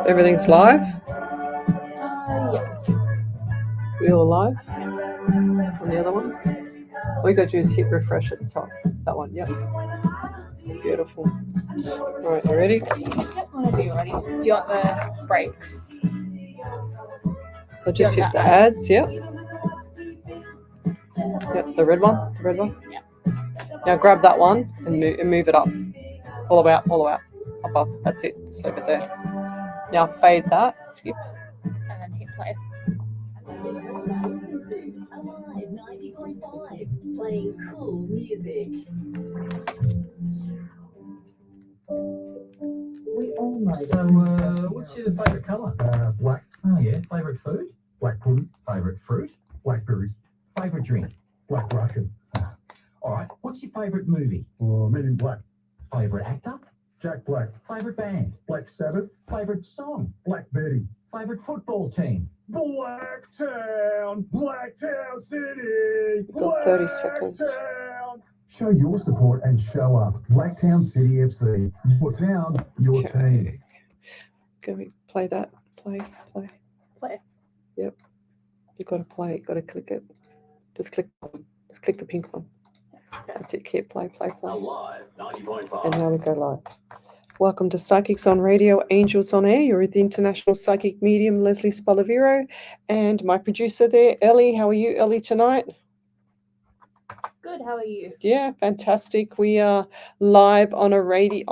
Everything's live? Yeah. We all live? On the other ones? All you got to do is hit refresh at the top. That one, yep. Beautiful. All right, you ready? Yep, whenever you're ready. Do you want the breaks? So just hit the ads, yep. Yep, the red one, the red one. Yeah. Now grab that one and move it up. All the way up, above. That's it, just leave it there. Now fade that, skip. And then hit play. Alive 90.5, playing cool music. We all know. So, what's your favourite colour? Black. Oh yeah. Favourite food? Black pudding. Favourite fruit? Blackberries. Favourite drink? Black Russian. All right. What's your favourite movie? Men in Black. Favourite actor? Jack Black. Favourite band? Black Sabbath. Favourite song? Black Betty. Favourite football team? Blacktown. Blacktown City. You've got 30 seconds. Blacktown. Show your support and show up. Blacktown City FC. Your town, your team. Can we play that? Play. Yep. You've got to play it. Got to click it. Just click the pink one. That's it. Keep play. Alive 90.5. And now we go live. Welcome to Psychics on Radio, Angels on Air. You're with the international psychic medium Lesley Spaliviero, and my producer there, Ellie. How are you, Ellie, tonight? Good, how are you? Yeah, fantastic. We are live on radio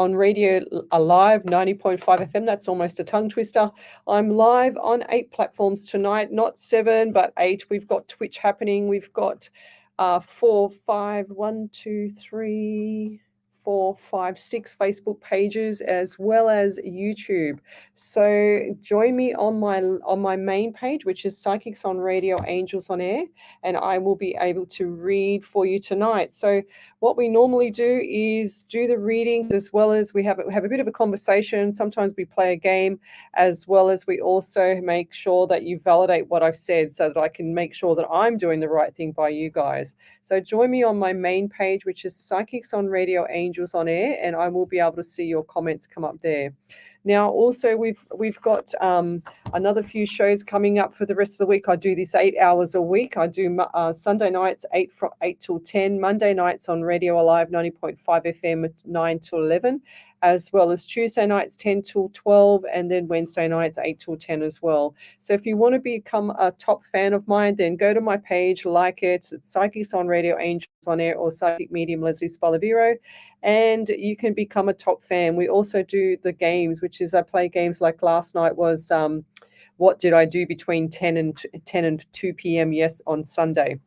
live 90.5 FM. That's almost a tongue twister. I'm live on 8 platforms tonight, not 7, but 8. We've got Twitch happening. We've got 4, 5, 1, 2, 3, 4, 5, 6 Facebook pages, as well as YouTube. So join me on my main page, which is Psychics on Radio, Angels on Air, and I will be able to read for you tonight. So what we normally do is do the reading, as well as we have a bit of a conversation. Sometimes we play a game, as well as we also make sure that you validate what I've said, so that I can make sure that I'm doing the right thing by you guys. So join me on my main page, which is Psychics on Radio, Angels on Air, and I will be able to see your comments come up there. Now, also, we've got another few shows coming up for the rest of the week. I do this 8 hours a week. I do Sunday nights 8 till 10, Monday nights on Radio Alive 90.5 FM at 9 till 11, as well as Tuesday nights 10 till 12, and then Wednesday nights 8 till 10 as well. So if you want to become a top fan of mine, then go to my page, like it. It's Psychics on Radio, Angels on Air, or Psychic Medium Lesley Spaliviero, and you can become a top fan. We also do the games, which is I play games like last night was what did I do between 10 and 2 p.m. yes on Sunday.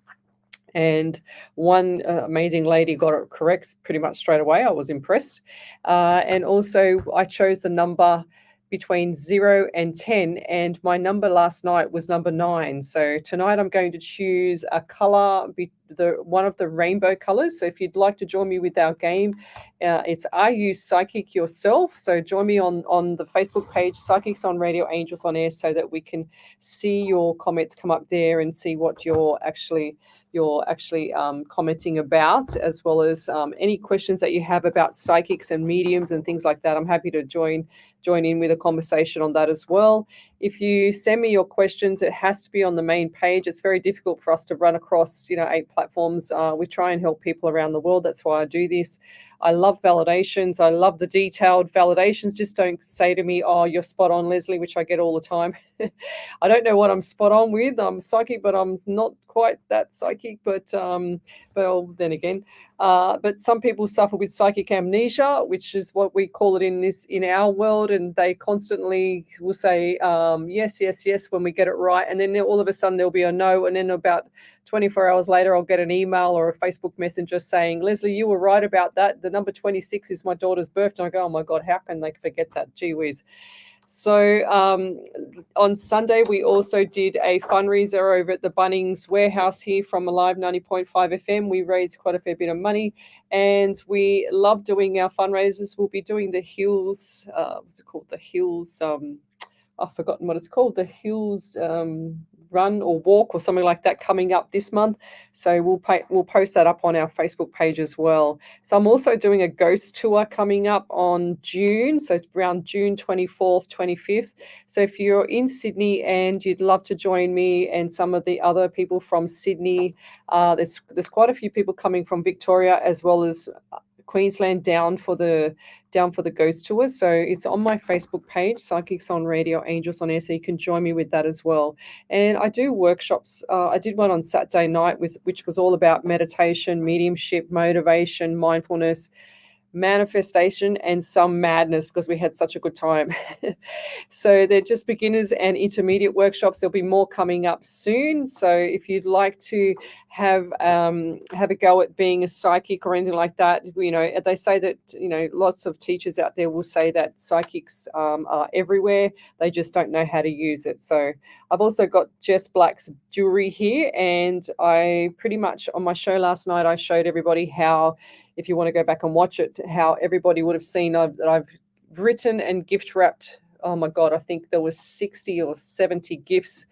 And one amazing lady got it correct pretty much straight away. I was impressed. And also I chose the number between 0 and 10, and my number last night was number 9. So tonight I'm going to choose a color, one of the rainbow colors. So if you'd like to join me with our game, it's Are You Psychic Yourself? So join me on the Facebook page, Psychics on Radio, Angels on Air, so that we can see your comments come up there and see what you're actually commenting about, as well as any questions that you have about psychics and mediums and things like that. I'm happy to join in with a conversation on that as well. If you send me your questions, it has to be on the main page. It's very difficult for us to run across 8 platforms. We try and help people around the world. That's why I do this. I love validations. I love the detailed validations. Just don't say to me, oh, you're spot on, Lesley, which I get all the time. I don't know what I'm spot on with. I'm psychic, but I'm not quite that psychic, but well, then again, but some people suffer with psychic amnesia, which is what we call it in our world, and they constantly will say yes, yes, yes when we get it right, and then all of a sudden there'll be a no, and then about 24 hours later I'll get an email or a Facebook messenger saying, Lesley, you were right about that. The number 26 is my daughter's birthday. And I go, oh my God, how can they forget that? Gee whiz. So on Sunday, we also did a fundraiser over at the Bunnings warehouse here from Alive 90.5 FM. We raised quite a fair bit of money, and we love doing our fundraisers. We'll be doing the Hills, what's it called? The Hills, I've forgotten what it's called, the Hills run or walk or something like that coming up this month. So we'll post that up on our Facebook page as well. So I'm also doing a ghost tour coming up on June. So it's around June 24th, 25th. So if you're in Sydney and you'd love to join me and some of the other people from Sydney, there's quite a few people coming from Victoria as well as Queensland down for the ghost tour. So it's on my Facebook page, Psychics on Radio, Angels on Air, so you can join me with that as well. And I do workshops. I did one on Saturday night, which was all about meditation, mediumship, motivation, mindfulness, manifestation, and some madness because we had such a good time. So they're just beginners and intermediate workshops. There'll be more coming up soon. So if you'd like to have a go at being a psychic or anything like that, they say that lots of teachers out there will say that psychics are everywhere. They just don't know how to use it. So I've also got Jess Black's jewelry here, and I pretty much on my show last night I showed everybody how, if you want to go back and watch it, how everybody would have seen that I've written and gift wrapped. Oh my God, I think there was 60 or 70 gifts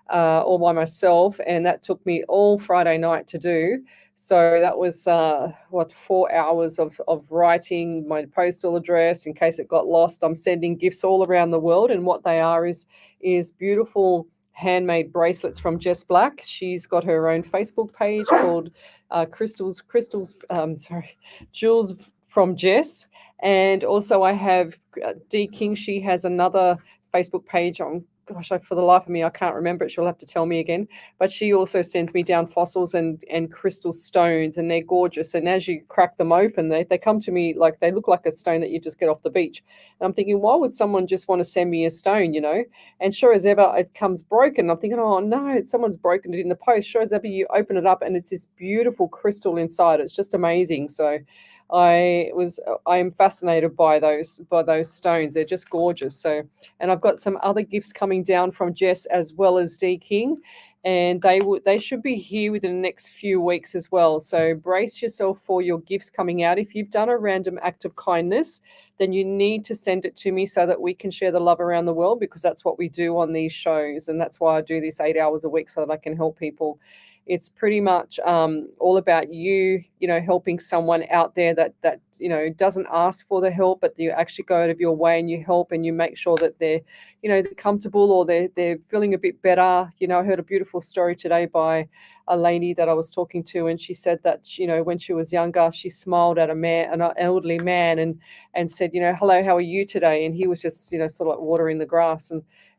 all by myself. And that took me all Friday night to do. So that was 4 hours of writing my postal address in case it got lost. I'm sending gifts all around the world. And what they are is beautiful handmade bracelets from Jess Black. She's got her own Facebook page called Jewels from Jess. And also I have D King. She has another Facebook page on, gosh, for the life of me, I can't remember it. She'll have to tell me again. But she also sends me down fossils and crystal stones, and they're gorgeous. And as you crack them open, they come to me like they look like a stone that you just get off the beach. And I'm thinking, why would someone just want to send me a stone, And sure as ever, it comes broken. I'm thinking, oh no, someone's broken it in the post. Sure as ever, you open it up and it's this beautiful crystal inside. It's just amazing. So I am fascinated by those stones. They're just gorgeous. So, and I've got some other gifts coming down from Jess as well as D King, and they should be here within the next few weeks as well. So brace yourself for your gifts coming out. If you've done a random act of kindness, then you need to send it to me so that we can share the love around the world, because that's what we do on these shows, and that's why I do this 8 hours a week so that I can help people. It's pretty much all about you, helping someone out there that doesn't ask for the help, but you actually go out of your way and you help and you make sure that they're, they're comfortable or they're feeling a bit better. I heard a beautiful story today by a lady that I was talking to, and she said that, when she was younger, she smiled at an elderly man and said, hello, how are you today? And he was just, sort of like watering the grass.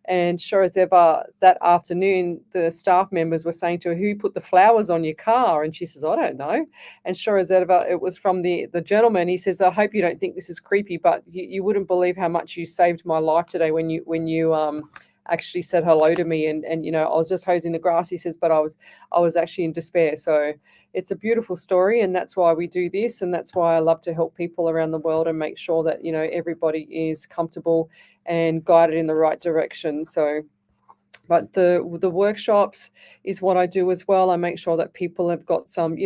And sure as ever, that afternoon, the staff members were saying to her, who put the flowers on your car? And she says, I don't know. And sure as ever, it was from the gentleman. He says, I hope you don't think this is creepy, but you wouldn't believe how much you saved my life today when you actually said hello to me. And I was just hosing the grass. He says, but I was actually in despair. So it's a beautiful story, and that's why we do this, and that's why I love to help people around the world and make sure that everybody is comfortable and guided in the right direction. So, but the workshops is what I do as well. I make sure that people have got some,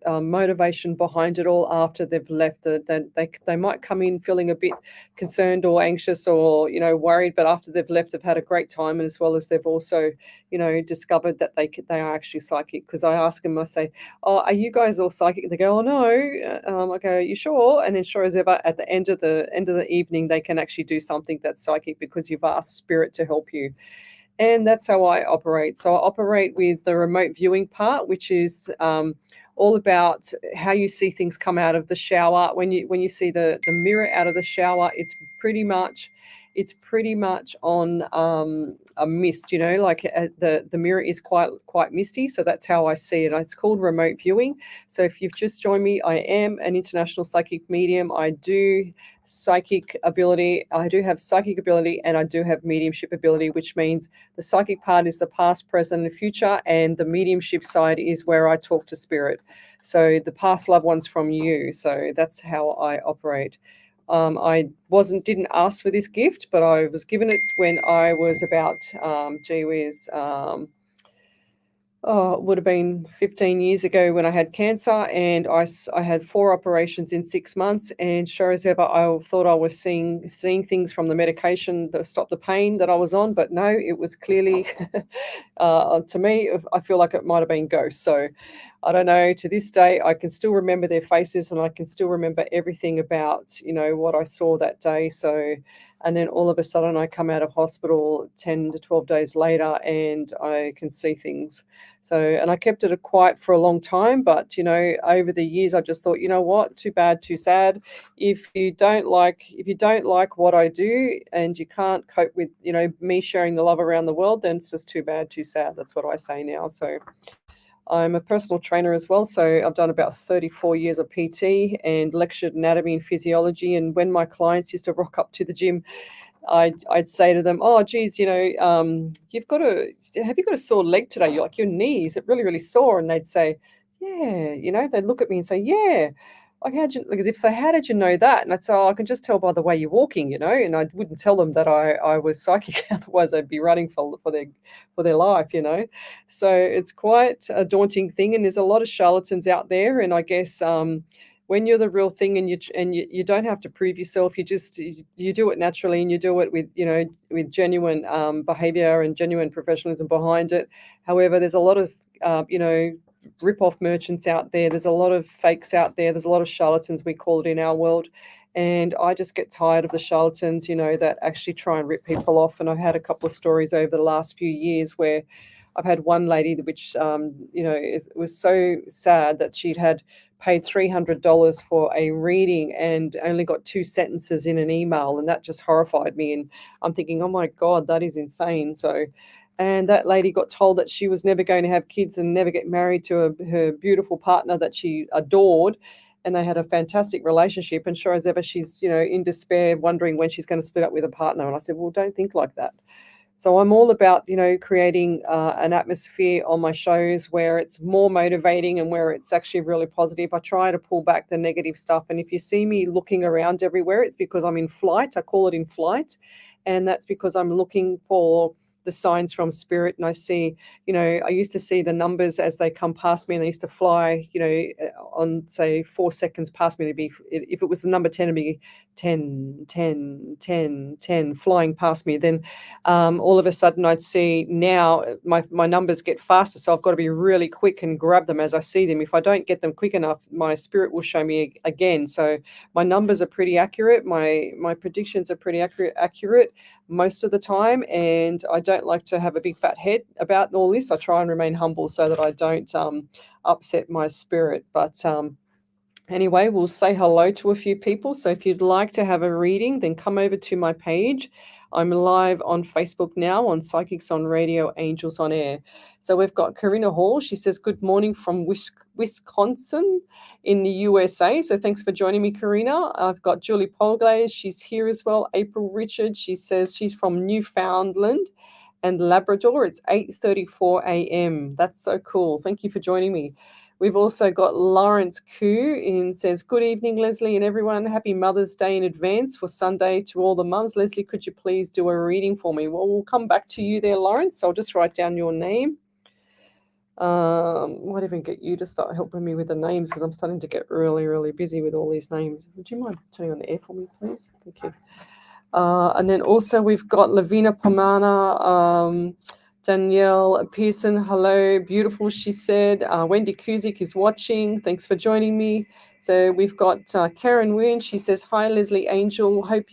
motivation behind it all after they've left. They might come in feeling a bit concerned or anxious or, worried, but after they've left, they've had a great time, and as well as they've also, discovered that they are actually psychic. Because I ask them, I say, oh, are you guys all psychic? They go, oh no. I go, are you sure? And then sure as ever, at the end of the evening, they can actually do something that's psychic because you've asked spirit to help you. And that's how I operate. So I operate with the remote viewing part, which is all about how you see things come out of the shower. When you see the mirror out of the shower, it's pretty much it's pretty much on a mist, like the mirror is quite misty. So that's how I see it. It's called remote viewing. So if you've just joined me, I am an international psychic medium. I do psychic ability. I do have psychic ability, and I do have mediumship ability, which means the psychic part is the past, present, and future, and the mediumship side is where I talk to spirit. So the past loved ones from you. So that's how I operate. I didn't ask for this gift, but I was given it when I was about, it would have been 15 years ago when I had cancer, and I had 4 operations in 6 months, and sure as ever, I thought I was seeing things from the medication that stopped the pain that I was on, but no, it was clearly, to me, I feel like it might have been ghosts. So I don't know, to this day, I can still remember their faces, and I can still remember everything about, what I saw that day. So, and then all of a sudden I come out of hospital 10 to 12 days later and I can see things. So, and I kept it quiet for a long time, but, over the years, I just thought, you know what, too bad, too sad. If you don't like what I do and you can't cope with, me sharing the love around the world, then it's just too bad, too sad. That's what I say now. So I'm a personal trainer as well, so I've done about 34 years of PT and lectured anatomy and physiology. And when my clients used to rock up to the gym, I'd say to them, "Oh, geez, have you got a sore leg today? You're like, your knee, is it really, really sore?" And they'd say, "Yeah," they'd look at me and say, "Yeah." Like, how did you know that? And I'd say, "Oh, I can just tell by the way you're walking," and I wouldn't tell them that I was psychic, otherwise they'd be running for their life, So it's quite a daunting thing, and there's a lot of charlatans out there. And I guess when you're the real thing, and you don't have to prove yourself, you do it naturally, and you do it with genuine behavior and genuine professionalism behind it. However, there's a lot of rip-off merchants out there. There's a lot of fakes out there. There's a lot of charlatans, we call it in our world. And I just get tired of the charlatans, that actually try and rip people off. And I've had a couple of stories over the last few years where I've had one lady which, it was so sad that she'd had paid $300 for a reading and only got 2 sentences in an email. And that just horrified me. And I'm thinking, oh my God, that is insane. And that lady got told that she was never going to have kids and never get married to her beautiful partner that she adored. And they had a fantastic relationship. And sure as ever, she's, in despair, wondering when she's going to split up with a partner. And I said, well, don't think like that. So I'm all about, creating an atmosphere on my shows where it's more motivating and where it's actually really positive. I try to pull back the negative stuff. And if you see me looking around everywhere, it's because I'm in flight. I call it in flight. And that's because I'm looking for the signs from spirit. And I see, I used to see the numbers as they come past me, and they used to fly, on say 4 seconds past me. To be, if it was the number 10, it'd be 10, 10, 10, 10 flying past me. Then all of a sudden I'd see now my numbers get faster. So I've got to be really quick and grab them as I see them. If I don't get them quick enough, my spirit will show me again. So my numbers are pretty accurate. My predictions are pretty accurate most of the time. And I don't like to have a big fat head about all this. I try and remain humble so that I don't upset my spirit. But anyway, we'll say hello to a few people. So if you'd like to have a reading, then come over to my page. I'm live on Facebook now on Psychics on Radio, Angels on Air. So we've got Karina Hall. She says, good morning from Wisconsin in the USA. So thanks for joining me, Karina. I've got Julie Polglaze. She's here as well. April Richard. She says she's from Newfoundland and Labrador. It's 8:34 a.m. That's so cool. Thank you for joining me. We've also got Lawrence Koo in says, good evening, Lesley and everyone. Happy Mother's Day in advance for Sunday to all the mums. Lesley, could you please do a reading for me? Well, we'll come back to you there, Lawrence. I'll just write down your name. Might even get you to start helping me with the names because I'm starting to get really, really busy with all these names. Would you mind turning on the air for me, please? Thank you. And then also we've got Lavina Pomana, Danielle Pearson, hello, beautiful, she said. Wendy Kuzik is watching. Thanks for joining me. So we've got Karen Wynn. She says, hi, Lesley Angel. Hope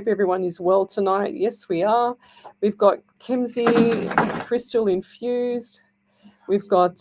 everyone is well tonight. Yes, we are. We've got Kimsey, Crystal Infused. We've got,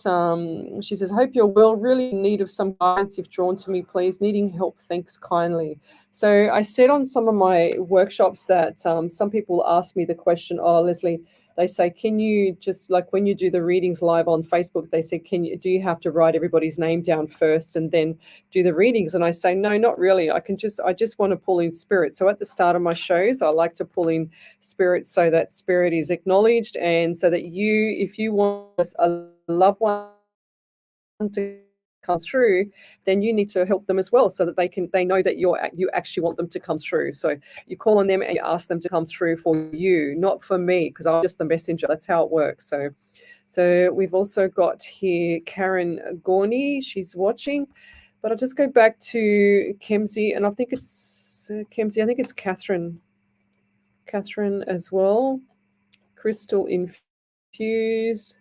she says, hope you're well, really in need of some guidance if drawn to me, please. Needing help, thanks kindly. So I said on some of my workshops that some people ask me the question, oh, Lesley, they say, can you just, like when you do the readings live on Facebook, they say, do you have to write everybody's name down first and then do the readings? And I say, no, not really. I just want to pull in spirit. So at the start of my shows, I like to pull in spirit so that spirit is acknowledged, and so that you, if you want a loved one to come through, then you need to help them as well, so that they know that you actually want them to come through. So you call on them and you ask them to come through for you, not for me, because I'm just the messenger. That's how it works. So we've also got here Karen Gorney. She's watching, but I'll just go back to Kemsey, and I think it's Kemsey. I think it's Catherine as well. Crystal infused.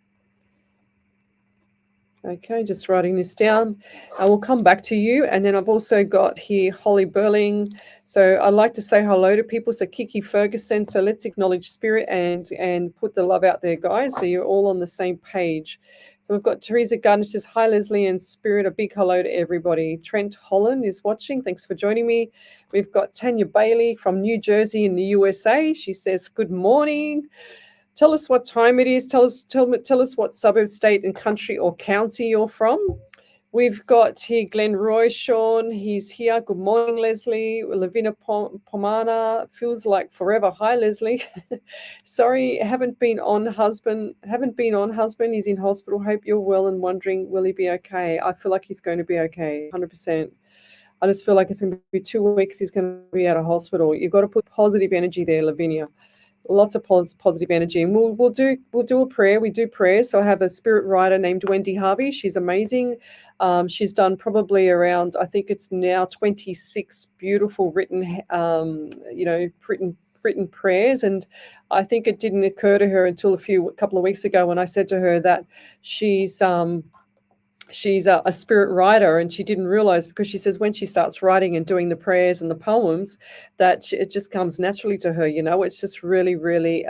Okay, just writing this down. I will come back to you. And then I've also got here Holly Burling. So I'd like to say hello to people. So Kiki Ferguson. So let's acknowledge spirit and put the love out there, guys. So you're all on the same page. So we've got Teresa Gardner says, hi, Lesley and spirit. A big hello to everybody. Trent Holland is watching. Thanks for joining me. We've got Tanya Bailey from New Jersey in the USA. She says, good morning. Tell us what time it is. Tell us what suburb, state, and country or county you're from. We've got here Glenn Roy Sean. He's here. Good morning, Lesley. Lavina Pomana. Feels like forever. Hi, Lesley. Sorry, haven't been on. Husband. He's in hospital. Hope you're well and wondering, will he be okay? I feel like he's going to be okay, 100%. I just feel like it's going to be 2 weeks. He's going to be out of hospital. You've got to put positive energy there, Lavinia. Lots of positive energy, and we'll do a prayer. We do prayers. So I have a spirit writer named Wendy Harvey. She's amazing. She's done probably around, I think it's now 26 beautiful written prayers. And I think it didn't occur to her until a couple of weeks ago when I said to her that she's a spirit writer, and she didn't realize, because she says when she starts writing and doing the prayers and the poems, that it just comes naturally to her. It's just really, really,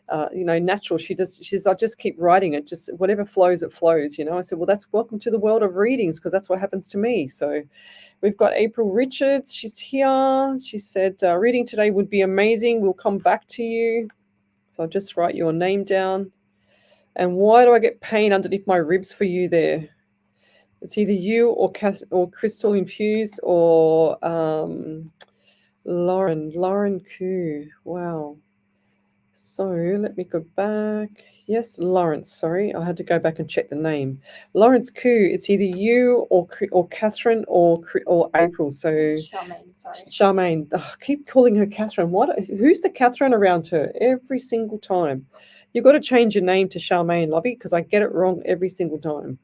natural. She says, I just keep writing it. Just whatever flows, it flows. I said, well, that's welcome to the world of readings, because that's what happens to me. So we've got April Richards. She's here. She said, reading today would be amazing. We'll come back to you. So I'll just write your name down. And why do I get pain underneath my ribs for you there? It's either you or Crystal Infused or Lauren Koo. Wow. So let me go back. Yes, Lawrence. Sorry, I had to go back and check the name. Lawrence Koo. It's either you or Catherine or April. So Charmaine, sorry. Charmaine. Oh, I keep calling her Catherine. Who's the Catherine around her every single time? You've got to change your name to Charmaine, Lovey, because I get it wrong every single time.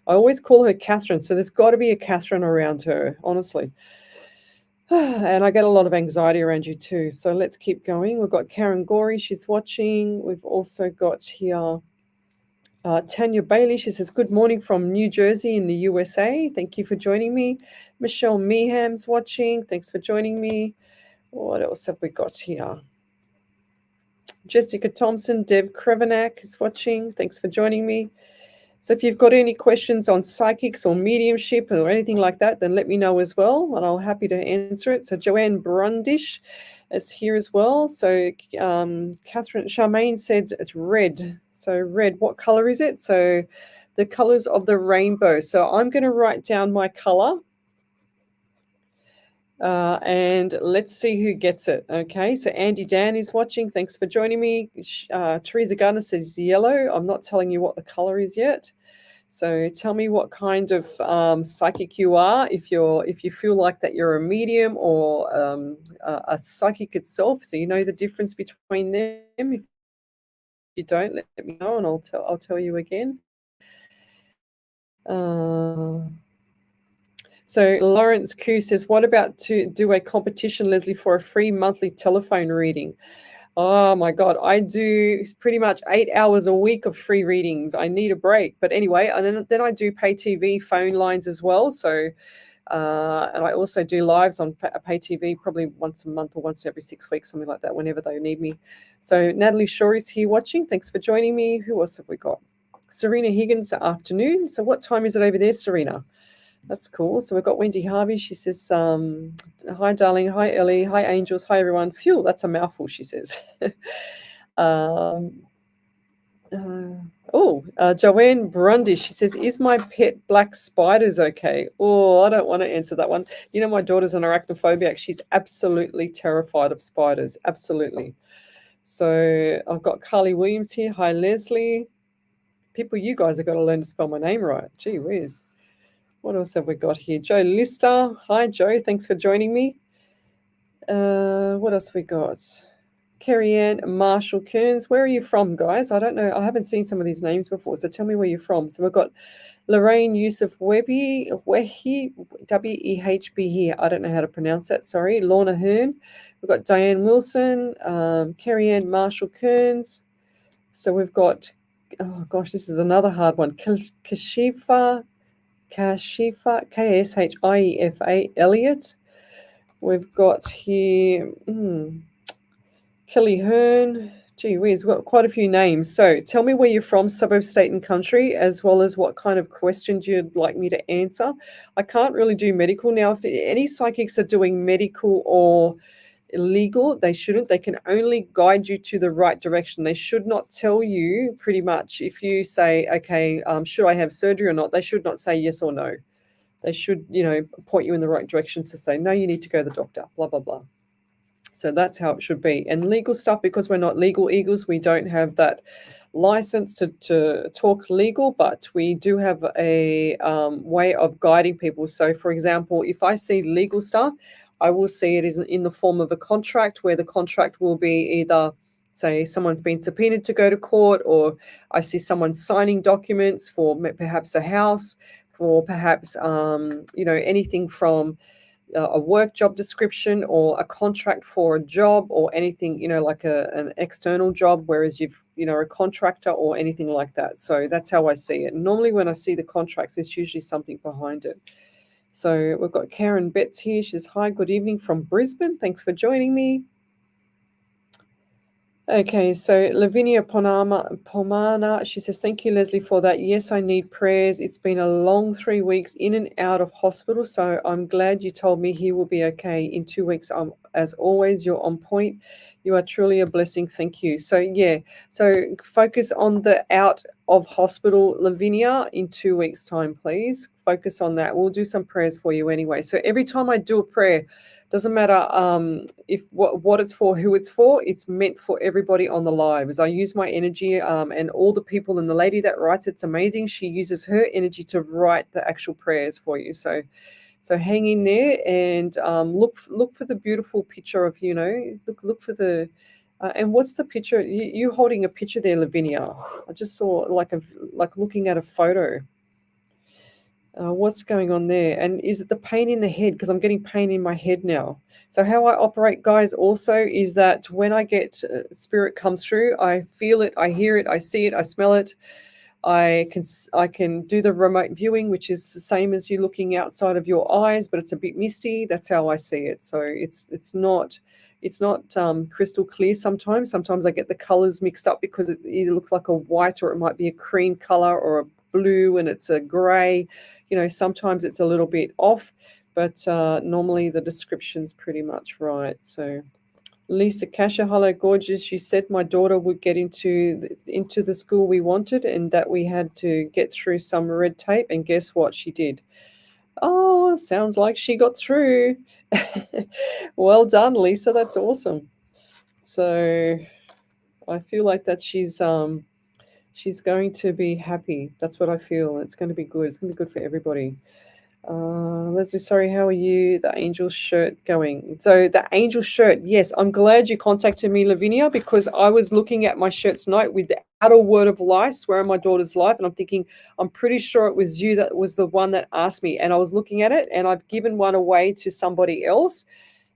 I always call her Catherine, so there's got to be a Catherine around her, honestly. And I get a lot of anxiety around you too. So let's keep going. We've got Karen Gorey. She's watching. We've also got here Tanya Bailey. She says, good morning from New Jersey in the USA. Thank you for joining me. Michelle Meeham's watching. Thanks for joining me. What else have we got here? Jessica Thompson, Deb Krevenak is watching. Thanks for joining me. So if you've got any questions on psychics or mediumship or anything like that, then let me know as well, and I'll be happy to answer it. So Joanne Brundish is here as well. So Catherine Charmaine said it's red. So red, what color is it? So the colors of the rainbow. So I'm going to write down my color. And let's see who gets it. Okay, so Andy Dan is watching. Thanks for joining me. Teresa Gardner says yellow. I'm not telling you what the color is yet. So tell me what kind of psychic you are. If you feel like that you're a medium or a psychic itself, so you know the difference between them. If you don't, let me know, and I'll tell you again. So Lawrence Koo says, what about to do a competition, Lesley, for a free monthly telephone reading? Oh my God, I do pretty much 8 hours a week of free readings. I need a break. But anyway, and then I do pay TV phone lines as well. So, and I also do lives on pay TV probably once a month or once every 6 weeks, something like that, whenever they need me. So Natalie Shaw is here watching. Thanks for joining me. Who else have we got? Serena Higgins, afternoon. So what time is it over there, Serena? That's cool. So we've got Wendy Harvey. She says, hi, darling. Hi, Ellie. Hi, angels. Hi, everyone. Phew, that's a mouthful, she says. Joanne Brundy, she says, is my pet black spiders okay? Oh, I don't want to answer that one. You know, my daughter's an arachnophobic. She's absolutely terrified of spiders. Absolutely. So I've got Carly Williams here. Hi, Leslie. People, you guys have got to learn to spell my name right. Gee whiz. What else have we got here? Joe Lister. Hi, Joe. Thanks for joining me. What else we got? Kerry Ann Marshall Kearns. Where are you from, guys? I don't know. I haven't seen some of these names before, so tell me where you're from. So we've got Lorraine Yusuf Wehi, W-E-H-B here. I don't know how to pronounce that, sorry. Lorna Hearn. We've got Diane Wilson, Kerry Ann Marshall Kearns. So we've got, oh gosh, this is another hard one. Kashifa, K-S-H-I-E-F-A, Elliott. We've got here Kelly Hearn. Gee whiz, we've got quite a few names. So tell me where you're from, suburb, state, and country, as well as what kind of questions you'd like me to answer. I can't really do medical. Now, if any psychics are doing medical or illegal, they shouldn't. They can only guide you to the right direction. They should not tell you, pretty much, if you say, okay, should I have surgery or not, they should not say yes or no. They should, point you in the right direction to say, no, you need to go to the doctor, blah, blah, blah. So that's how it should be. And legal stuff, because we're not legal eagles, we don't have that license to talk legal, but we do have a way of guiding people. So, for example, if I see legal stuff, I will see it is in the form of a contract, where the contract will be either, say, someone's been subpoenaed to go to court, or I see someone signing documents for perhaps a house, for perhaps, anything from a work job description or a contract for a job, or anything, like an external job, whereas you've, a contractor or anything like that. So that's how I see it. Normally when I see the contracts, there's usually something behind it. So we've got Karen Betts here. She says, hi, good evening from Brisbane. Thanks for joining me. Okay, so Lavinia Pomana, she says, thank you, Leslie, for that. Yes, I need prayers. It's been a long 3 weeks in and out of hospital, so I'm glad you told me he will be okay in 2 weeks. As always, you're on point. You are truly a blessing. Thank you. So, yeah, so focus on the out of hospital, Lavinia, in 2 weeks' time, please. Focus on that. We'll do some prayers for you anyway. So every time I do a prayer, doesn't matter if what it's for, who it's for, it's meant for everybody on the live. As I use my energy and all the people, and the lady that writes, it's amazing. She uses her energy to write the actual prayers for you. So hang in there and look for the beautiful picture of, look for the, and what's the picture? You holding a picture there, Lavinia. I just saw like looking at a photo. What's going on there? And is it the pain in the head? Because I'm getting pain in my head now. So how I operate, guys, also is that when I get spirit come through, I feel it, I hear it, I see it, I smell it. I can do the remote viewing, which is the same as you looking outside of your eyes, but it's a bit misty. That's how I see it. So it's not crystal clear sometimes. Sometimes I get the colors mixed up because it either looks like a white, or it might be a cream color, or a blue and it's a gray. Sometimes it's a little bit off, but normally the description's pretty much right. So Lisa Kasha, hello, gorgeous. You said my daughter would get into the school we wanted, and that we had to get through some red tape, and guess what? She did. Oh, sounds like she got through. Well done, Lisa. That's awesome. So I feel like that she's going to be happy. That's what I feel. It's going to be good. It's going to be good for everybody. Leslie, sorry, how are you? The angel shirt going. So the angel shirt, yes, I'm glad you contacted me, Lavinia, because I was looking at my shirt tonight with the outer word of life, swear on my daughter's life, and I'm thinking, I'm pretty sure it was you that was the one that asked me, and I was looking at it, and I've given one away to somebody else,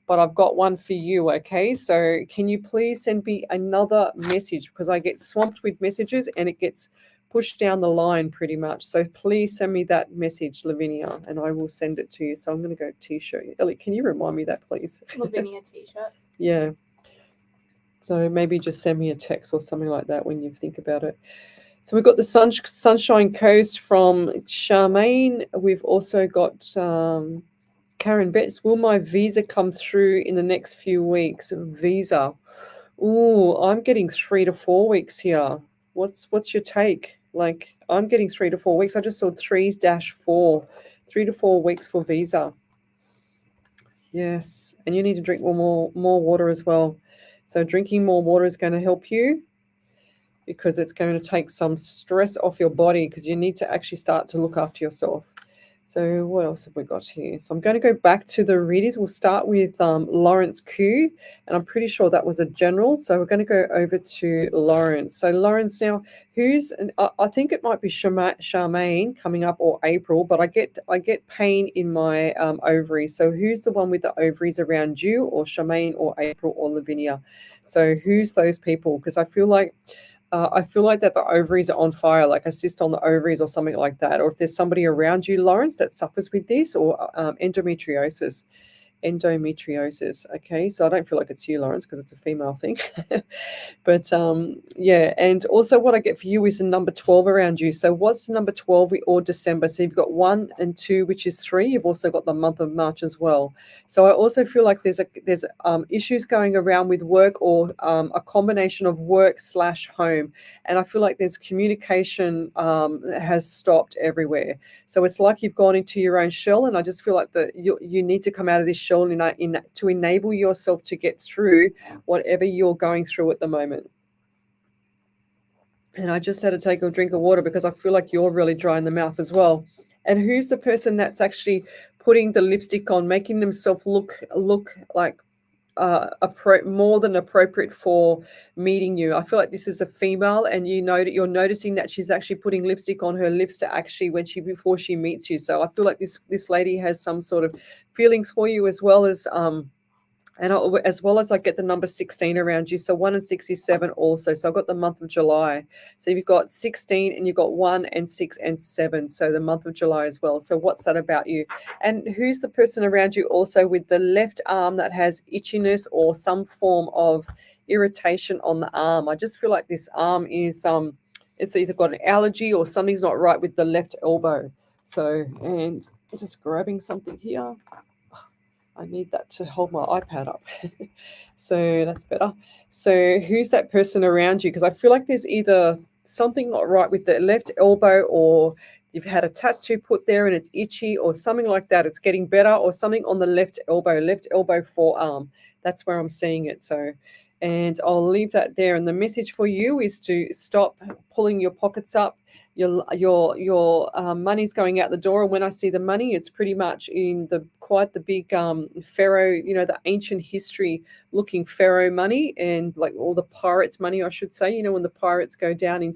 but I've got one for you, okay? So can you please send me another message, because I get swamped with messages and it gets pushed down the line pretty much. So please send me that message, Lavinia, and I will send it to you. So I'm going to go t-shirt. Ellie, can you remind me that, please? Lavinia t-shirt. Yeah. So maybe just send me a text or something like that when you think about it. So we've got the Sunshine Coast from Charmaine. We've also got Karen Betts. Will my visa come through in the next few weeks? Visa. Ooh, I'm getting 3 to 4 weeks here. What's your take? Like, I'm getting 3 to 4 weeks. I just saw 3-4, 3 to 4 weeks for visa. Yes, and you need to drink more water as well. So drinking more water is going to help you, because it's going to take some stress off your body, because you need to actually start to look after yourself. So what else have we got here? So I'm going to go back to the readers. We'll start with Lawrence Koo, and I'm pretty sure that was a general. So we're going to go over to Lawrence. So Lawrence, now I think it might be Charmaine coming up, or April, but I get pain in my ovaries. So who's the one with the ovaries around you, or Charmaine, or April, or Lavinia? So who's those people? Because I feel like that the ovaries are on fire, like a cyst on the ovaries or something like that. Or if there's somebody around you, Lawrence, that suffers with this, or endometriosis. Okay, so I don't feel like it's you, Lawrence, because it's a female thing. But yeah, and also what I get for you is a number 12 around you. So what's number 12 or December? So you've got 1 and 2, which is 3. You've also got the month of March as well. So I also feel like there's issues going around with work, or a combination of work/home, and I feel like there's communication has stopped everywhere. So it's like you've gone into your own shell, and I just feel like you need to come out of this shell to enable yourself to get through whatever you're going through at the moment. And I just had to take a drink of water, because I feel like you're really dry in the mouth as well. And who's the person that's actually putting the lipstick on, making themselves look like more than appropriate for meeting you? I feel like this is a female, and you know that you're noticing that she's actually putting lipstick on her lips to actually before she meets you. So I feel like this lady has some sort of feelings for you, as well as I get the number 16 around you. So 1 and 67 also. So I've got the month of July. So you've got 16, and you've got 1 and 6 and 7. So the month of July as well. So what's that about you? And who's the person around you also with the left arm that has itchiness or some form of irritation on the arm? I just feel like this arm is it's either got an allergy, or something's not right with the left elbow. So, and just grabbing something here. I need that to hold my iPad up. So that's better. So who's that person around you? Because I feel like there's either something not right with the left elbow, or you've had a tattoo put there and it's itchy, or something like that. It's getting better, or something on the left elbow forearm. That's where I'm seeing it. So, and I'll leave that there. And the message for you is to stop pulling your pockets up. Your money's going out the door, and when I see the money, it's pretty much in quite the big pharaoh, the ancient history looking pharaoh money, and like all the pirates' money, I should say. When the pirates go down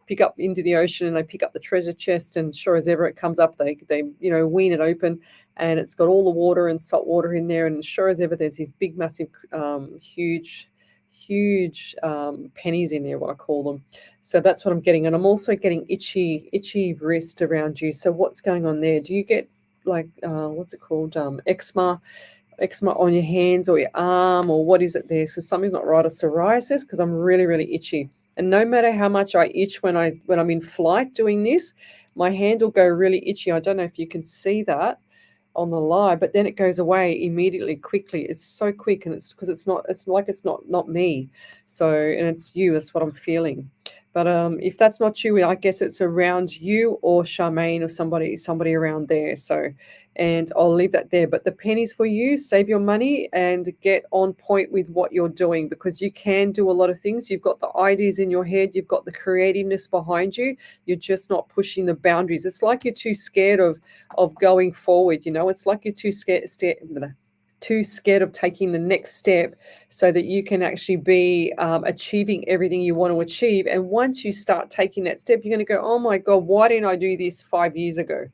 pick up into the ocean, and they pick up the treasure chest, and sure as ever it comes up, they wean it open, and it's got all the water and salt water in there, and sure as ever there's these big, massive, huge pennies in there, what I call them. So that's what I'm getting. And I'm also getting itchy wrist around you. So what's going on there? Do you get like what's it called, eczema on your hands or your arm, or what is it there? So something's not right. Or psoriasis, because I'm really, really itchy. And no matter how much I itch when I'm in flight doing this, my hand will go really itchy. I don't know if you can see that on the live, but then it goes away immediately, quickly. It's so quick, and it's because it's not me. So, and it's you. That's what I'm feeling. But if that's not you, I guess it's around you, or Charmaine, or somebody around there. So, and I'll leave that there. But the pennies for you: save your money and get on point with what you're doing, because you can do a lot of things. You've got the ideas in your head. You've got the creativeness behind you. You're just not pushing the boundaries. It's like you're too scared of going forward. It's like you're too scared of taking the next step, so that you can actually be achieving everything you want to achieve. And once you start taking that step, you're going to go, oh my God, why didn't I do this 5 years ago?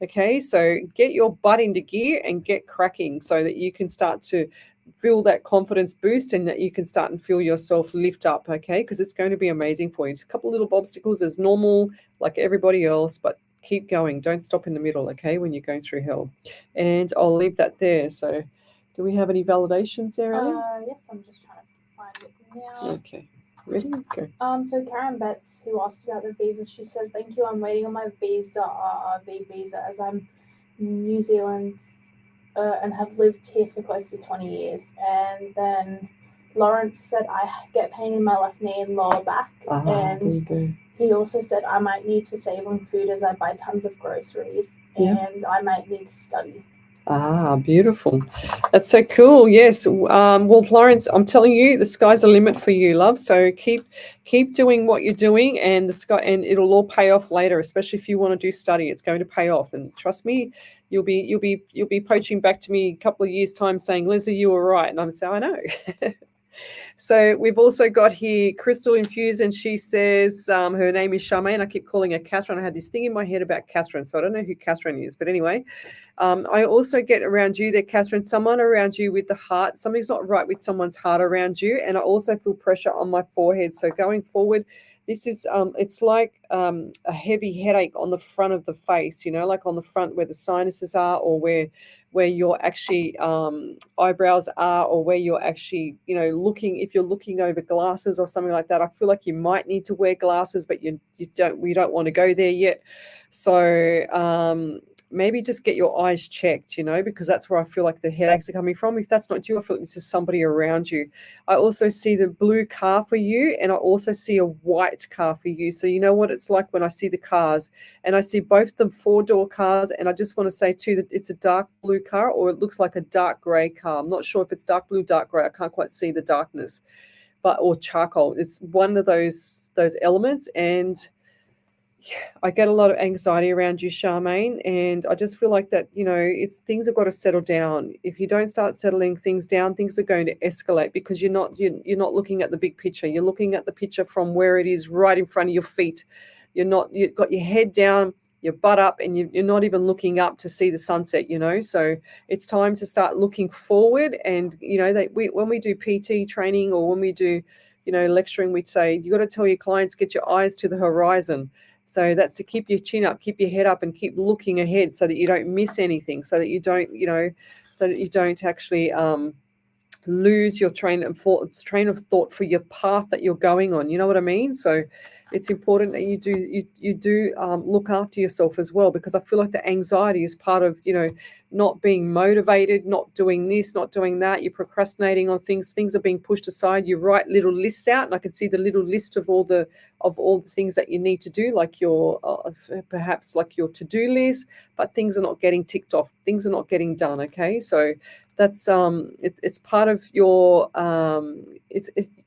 Okay, so get your butt into gear and get cracking, so that you can start to feel that confidence boost, and that you can start and feel yourself lift up, okay? Because it's going to be amazing for you. Just a couple of little obstacles as normal, like everybody else, but keep going. Don't stop in the middle, okay, when you're going through hell. And I'll leave that there. So do we have any validations there, Ellie? Yes, I'm just trying to find it now. Okay. Ready? Go. So Karen Betts, who asked about the visa, she said, "Thank you. I'm waiting on my visa, RRV visa, as I'm New Zealand and have lived here for close to 20 years." And then Lawrence said, "I get pain in my left knee and lower back." There you And go. he also said, "I might need to save on food as I buy tons of groceries, Yeah. and I might need to study." Beautiful. That's so cool. Yes. Well, Florence, I'm telling you, the sky's the limit for you, love. So keep doing what you're doing, and it'll all pay off later. Especially if you want to do study, it's going to pay off. And trust me, you'll be poaching back to me a couple of years' time, saying, "Leslie, you were right," and I'm saying, "I know." So we've also got here Crystal Infused, and she says her name is Charmaine. I keep calling her Catherine. I had this thing in my head about Catherine, so I don't know who Catherine is. But anyway, I also get around you there, Catherine, someone around you with the heart. Something's not right with someone's heart around you. And I also feel pressure on my forehead. So going forward, this is, it's like a heavy headache on the front of the face, like on the front where the sinuses are, or where your actually eyebrows are, or where you're actually, looking, if you're looking over glasses or something like that. I feel like you might need to wear glasses, but we don't want to go there yet. So maybe just get your eyes checked, because that's where I feel like the headaches are coming from. If that's not you, I feel like this is somebody around you. I also see the blue car for you, and I also see a white car for you. So you know what it's like when I see the cars, and I see both them 4-door cars, and I just want to say too that it's a dark blue car, or it looks like a dark gray car. I'm not sure if it's dark blue, dark gray. I can't quite see the darkness, or charcoal. It's one of those elements. And I get a lot of anxiety around you, Charmaine, and I just feel like that, it's things have got to settle down. If you don't start settling things down, things are going to escalate, because you're not looking at the big picture. You're looking at the picture from where it is right in front of your feet. You've got your head down, your butt up, and you're not even looking up to see the sunset, So it's time to start looking forward. And, when we do PT training, or when we do, lecturing, we'd say, you got to tell your clients, get your eyes to the horizon. So that's to keep your chin up, keep your head up, and keep looking ahead, so that you don't miss anything, so that you don't actually lose your train of thought for your path that you're going on. You know what I mean? So it's important that you do look after yourself as well, because I feel like the anxiety is part of, not being motivated, not doing this, not doing that. You're procrastinating on things are being pushed aside. You write little lists out, and I can see the little list of all the things that you need to do, like your perhaps like your to-do list, but things are not getting ticked off, things are not getting done. Okay, so that's it's part of your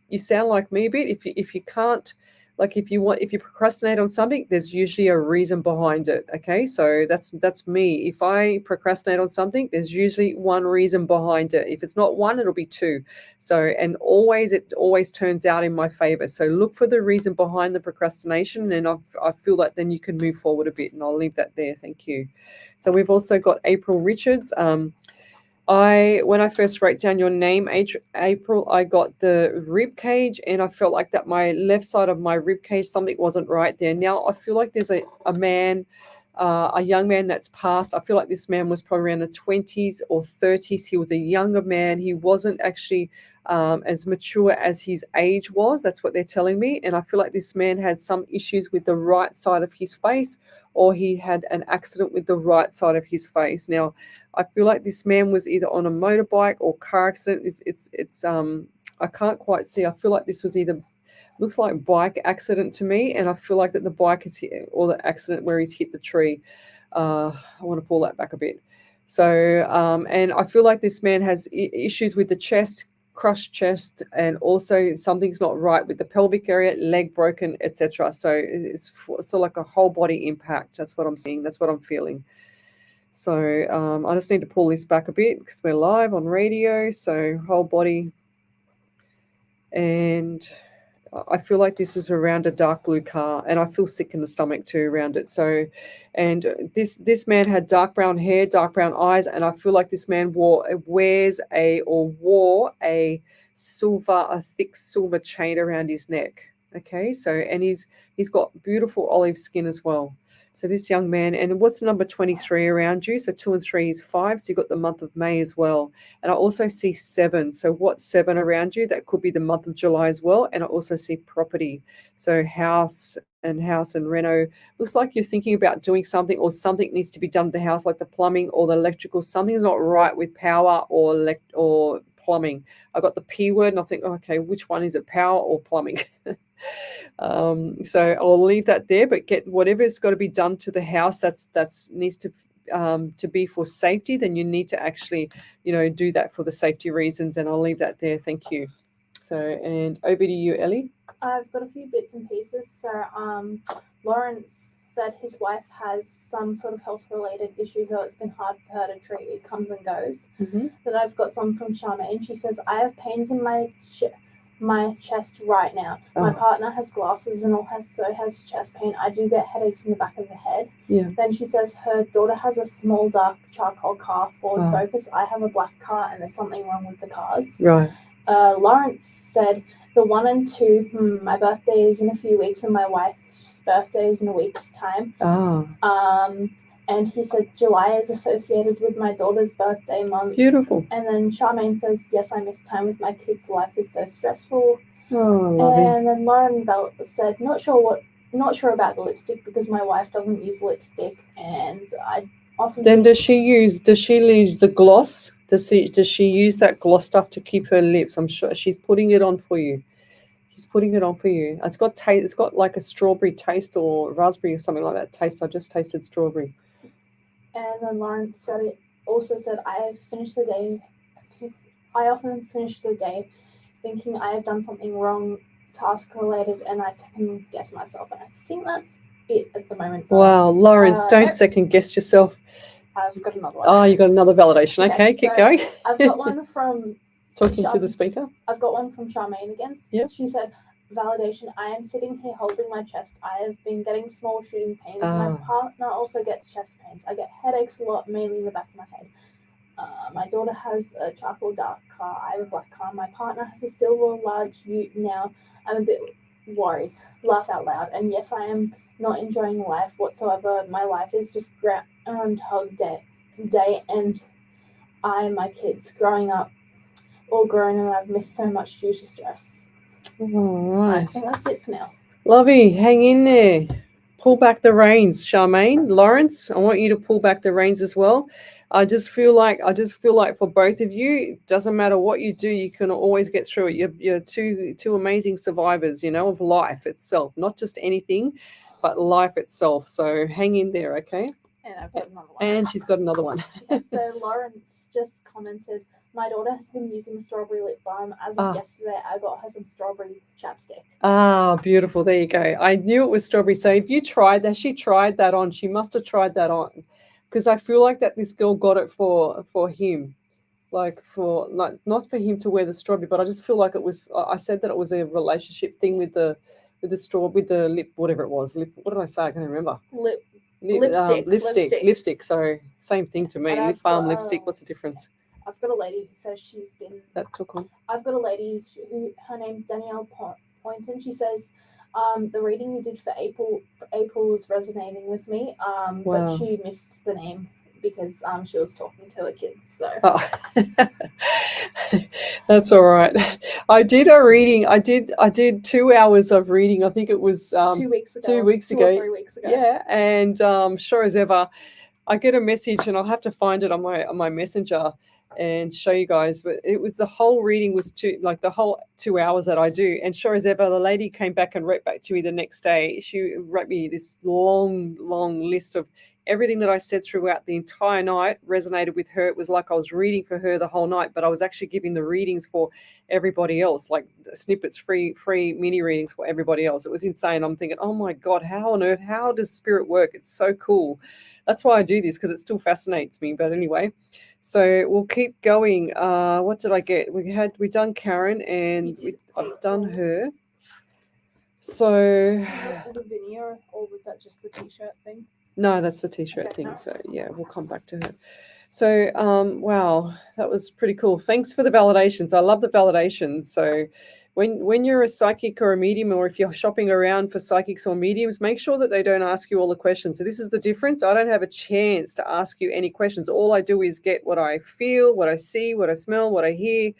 you sound like me a bit. If you can't, like, if you procrastinate on something, there's usually a reason behind it. Okay, so that's me. If I procrastinate on something, there's usually one reason behind it. If it's not one, it'll be two. So, and it always turns out in my favor. So look for the reason behind the procrastination, and I feel like then you can move forward a bit. And I'll leave that there. Thank you. So we've also got April Richards. When I first wrote down your name, April, I got the rib cage, and I felt like that my left side of my rib cage, something wasn't right there. Now I feel like there's a man, a young man that's passed. I feel like this man was probably around the 20s or 30s. He was a younger man. He wasn't actually as mature as his age was. That's what they're telling me. And I feel like this man had some issues with the right side of his face, or he had an accident with the right side of his face. Now, I feel like this man was either on a motorbike or car accident. It's I can't quite see. I feel like this was either, looks like bike accident to me, and I feel like that the bike is hit, or the accident where he's hit the tree. I want to pull that back a bit. So and I feel like this man has issues with the chest, crushed chest, and also something's not right with the pelvic area, leg broken, etc. So it's sort of like a whole body impact. That's what I'm seeing. That's what I'm feeling. So I just need to pull this back a bit, because we're live on radio. So whole body, and I feel like this is around a dark blue car, and I feel sick in the stomach too around it. So, and this man had dark brown hair, dark brown eyes, and I feel like this man wore a thick silver chain around his neck. Okay, so, and he's got beautiful olive skin as well. So this young man, and what's the number 23 around you? So 2 and 3 is 5. So you've got the month of May as well. And I also see 7. So what's 7 around you? That could be the month of July as well. And I also see property. So house and reno. Looks like you're thinking about doing something, or something needs to be done to the house, like the plumbing or the electrical. Something's not right with power or plumbing. I got the P word and I think, okay, which one is it, power or plumbing? So I'll leave that there, but get whatever's got to be done to the house that's needs to be for safety, then you need to actually, do that for the safety reasons, and I'll leave that there. Thank you. So, and over to you, Ellie. I've got a few bits and pieces. So Lawrence said his wife has some sort of health-related issues, so it's been hard for her to treat. It comes and goes. Mm-hmm. Then I've got some from Charmaine. She says, I have pains in my chest right now. My partner has glasses and also has chest pain. I do get headaches in the back of the head. Yeah. Then she says her daughter has a small dark charcoal car, Ford Focus. I have a black car and there's something wrong with the cars. Right. Lawrence said the 1 and 2, my birthday is in a few weeks and my wife's birthday is in a week's time. And he said July is associated with my daughter's birthday month. Beautiful. And then Charmaine says, yes, I miss time with my kids. Life is so stressful. Oh, lovely. And then Lauren Bell said, not sure about the lipstick because my wife doesn't use lipstick, and I often. Then does she use the gloss? Does she use that gloss stuff to keep her lips? I'm sure she's putting it on for you. She's putting it on for you. It's got taste. It's got like a strawberry taste or raspberry or something like that taste. I just tasted strawberry. And then Lawrence said I often finish the day thinking I have done something wrong, task related, and I second guess myself. And I think that's it at the moment. Wow, Lawrence, don't second guess yourself. I've got another one. Oh, you got another validation. Okay, Yes, keep so going. I've got one from talking to the speaker. I've got one from Charmaine again. Yep. She said, validation, I am sitting here holding my chest. I have been getting small shooting pains. My partner also gets chest pains. I get headaches a lot, mainly in the back of my head. My daughter has a charcoal dark car. I have a black car. My partner has a silver large ute now. I'm a bit worried. Laugh out loud. And yes, I am not enjoying life whatsoever. My life is just Groundhog Day, and I and my kids growing up, all grown, and I've missed so much due to stress. All right. I think that's it for now. Lovey, hang in there. Pull back the reins, Charmaine. Lawrence, I want you to pull back the reins as well. I just feel like for both of you, it doesn't matter what you do, you can always get through it. You're two amazing survivors, of life itself, not just anything, but life itself. So hang in there, okay? And I've got another one. And she's got another one. So Lawrence just commented, my daughter has been using strawberry lip balm. As of yesterday, I got her some strawberry chapstick. Ah, beautiful. There you go. I knew it was strawberry. So if you tried that, she tried that on. She must have tried that on. Because I feel like that this girl got it for him. Not for him to wear the strawberry, but I just feel like it was, I said that it was a relationship thing with the lip, whatever it was. What did I say? I can't remember. Lipstick. So same thing to me. Lip balm, lipstick. What's the difference? I've got a lady who says she's been. That took on. I've got a lady who her name's Danielle Poynton. She says, the reading you did for April was resonating with me. Wow. But she missed the name because she was talking to her kids. So. That's all right. I did a reading. I did 2 hours of reading. I think it was 2 weeks ago. 2 weeks ago. Or 3 weeks ago. Yeah, and sure as ever, I get a message, and I'll have to find it on my messenger and show you guys. But it was the whole reading was the whole 2 hours that I do. And sure as ever, the lady came back and wrote back to me the next day. She wrote me this long list of everything that I said throughout the entire night resonated with her. It was like I was reading for her the whole night, but I was actually giving the readings for everybody else, like snippets, free mini readings for everybody else. It was insane. I'm thinking, oh my God, how on earth, how does spirit work? It's so cool. That's why I do this, because it still fascinates me. But anyway, so we'll keep going. What did I get? We done Karen, and I've done her. So the veneer, or was that just the t-shirt thing? No, that's the t-shirt thing. So yeah, we'll come back to her. So wow, that was pretty cool. Thanks for the validations. I love the validations. So when you're a psychic or a medium, or if you're shopping around for psychics or mediums, make sure that they don't ask you all the questions. So this is the difference. I don't have a chance to ask you any questions. All I do is get what I feel, what I see, what I smell, what I hear.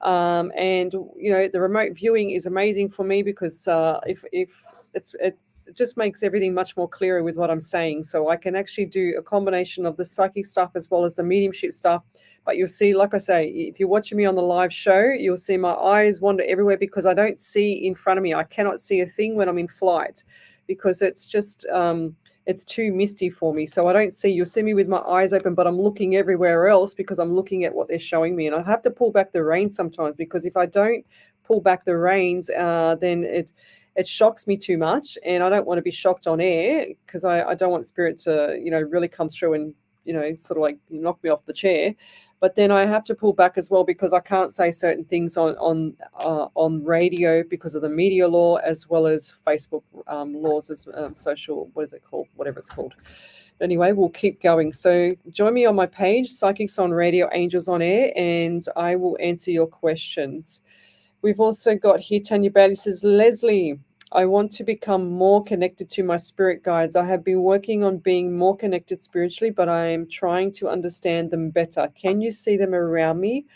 And the remote viewing is amazing for me because if it just makes everything much more clearer with what I'm saying. So I can actually do a combination of the psychic stuff as well as the mediumship stuff. But you'll see, like I say, if you're watching me on the live show, you'll see my eyes wander everywhere because I don't see in front of me. I cannot see a thing when I'm in flight because it's just it's too misty for me. So I don't see, you'll see me with my eyes open, but I'm looking everywhere else because I'm looking at what they're showing me. And I have to pull back the reins sometimes because if I don't pull back the reins, then it shocks me too much. And I don't want to be shocked on air because I don't want spirit to, really come through and, sort of like knock me off the chair. But then I have to pull back as well because I can't say certain things on radio because of the media law as well as Facebook laws as social, what is it called? Whatever it's called. Anyway, we'll keep going. So join me on my page, Psychics on Radio, Angels on Air, and I will answer your questions. We've also got here, Tanya Bailey says, Lesley, I want to become more connected to my spirit guides. I have been working on being more connected spiritually, but I am trying to understand them better. Can you see them around me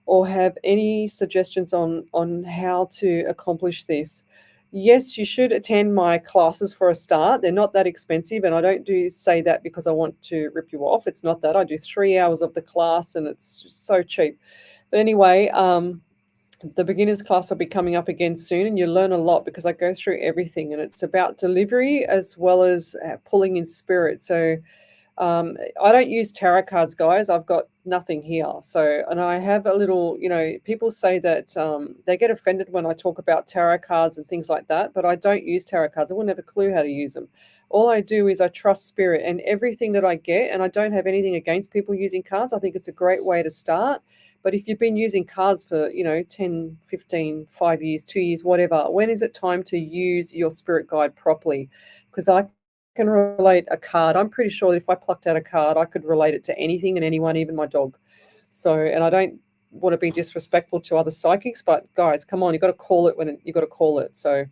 or have any suggestions on how to accomplish this? Yes, you should attend my classes for a start. They're not that expensive, and I don't say that because I want to rip you off. It's not that. I do 3 hours of the class, and it's so cheap. But anyway, the beginners class will be coming up again soon, and you'll learn a lot because I go through everything, and it's about delivery as well as pulling in spirit. So I don't use tarot cards, guys. I've got nothing here. So, and I have a little, people say that they get offended when I talk about tarot cards and things like that, but I don't use tarot cards. I wouldn't have a clue how to use them. All I do is I trust spirit and everything that I get, and I don't have anything against people using cards. I think it's a great way to start. But if you've been using cards for, 10, 15, 5 years, 2 years, whatever, when is it time to use your spirit guide properly? Because I can relate a card. I'm pretty sure that if I plucked out a card, I could relate it to anything and anyone, even my dog. So, and I don't want to be disrespectful to other psychics, but guys, come on, you've got to call it when you've got to call it. So,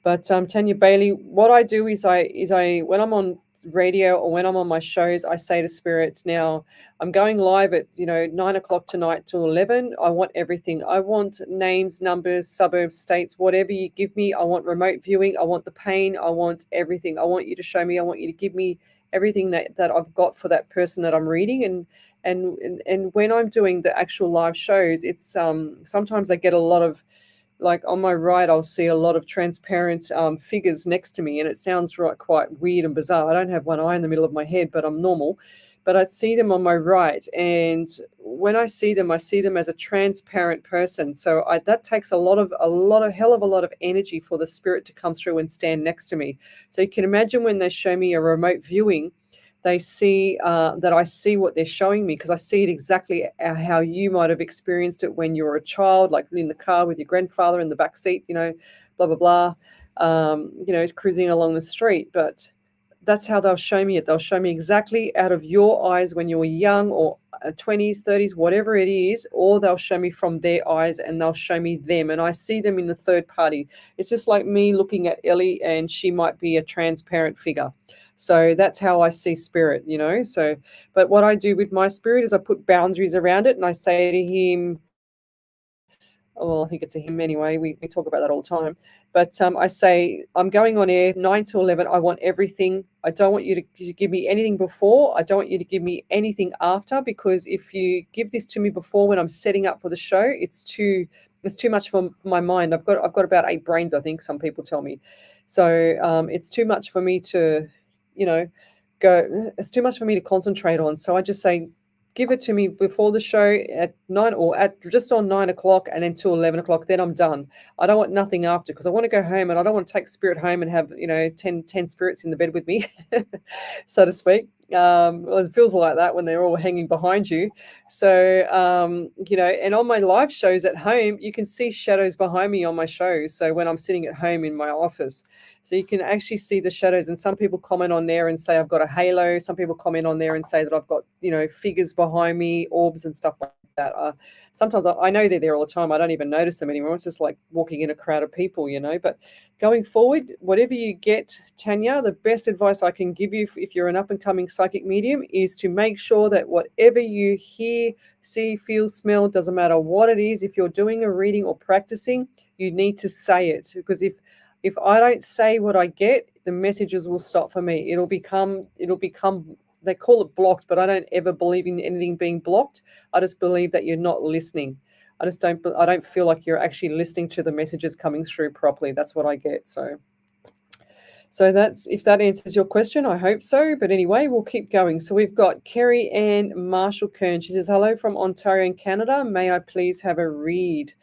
but Tanya Bailey, what I do is I when I'm on radio or when I'm on my shows, I say to spirits, now I'm going live at 9 o'clock tonight till 11. I want everything. I want names, numbers, suburbs, states, whatever you give me. I want remote viewing. I want the pain. I want everything. I want you to show me. I want you to give me everything that I've got for that person that I'm reading. And when I'm doing the actual live shows, it's sometimes I get a lot of, like on my right, I'll see a lot of transparent figures next to me, and it sounds quite weird and bizarre. I don't have one eye in the middle of my head, but I'm normal. But I see them on my right, and when I see them as a transparent person. So that takes a hell of a lot of energy for the spirit to come through and stand next to me. So you can imagine when they show me a remote viewing, they see that I see what they're showing me because I see it exactly how you might have experienced it when you were a child, like in the car with your grandfather in the back seat, blah, blah, blah, cruising along the street. But that's how they'll show me it. They'll show me exactly out of your eyes when you were young or 20s, 30s, whatever it is, or they'll show me from their eyes and they'll show me them. And I see them in the third party. It's just like me looking at Ellie and she might be a transparent figure. So that's how I see spirit, So, but what I do with my spirit is I put boundaries around it and I say to him, well, I think it's a him anyway. We talk about that all the time. But I say, I'm going on air 9 to 11. I want everything. I don't want you to give me anything before. I don't want you to give me anything after, because if you give this to me before when I'm setting up for the show, it's too much for my mind. I've got about 8 brains, I think some people tell me. So it's too much for me to, it's too much for me to concentrate on. So I just say, give it to me before the show at 9 or at just on 9 o'clock and then till 11 o'clock. Then I'm done. I don't want nothing after because I want to go home and I don't want to take spirit home and have, 10 spirits in the bed with me, so to speak. Well, it feels like that when they're all hanging behind you. So, and on my live shows at home, you can see shadows behind me on my shows. So when I'm sitting at home in my office, so you can actually see the shadows. And some people comment on there and say I've got a halo. Some people comment on there and say that I've got, figures behind me, orbs and stuff like that. Sometimes I know they're there all the time. I don't even notice them anymore. It's just like walking in a crowd of people, But going forward, whatever you get, Tanya, the best advice I can give you if you're an up-and-coming psychic medium is to make sure that whatever you hear, see, feel, smell, doesn't matter what it is, if you're doing a reading or practicing, you need to say it. Because if I don't say what I get, the messages will stop for me. It'll become they call it blocked, but I don't ever believe in anything being blocked. I just believe that you're not listening. I don't feel like you're actually listening to the messages coming through properly. That's what I get. So that's, if that answers your question, I hope so. But anyway, we'll keep going. So we've got Kerry Ann Marshall Kern. She says, hello from Ontario in Canada. May I please have a read?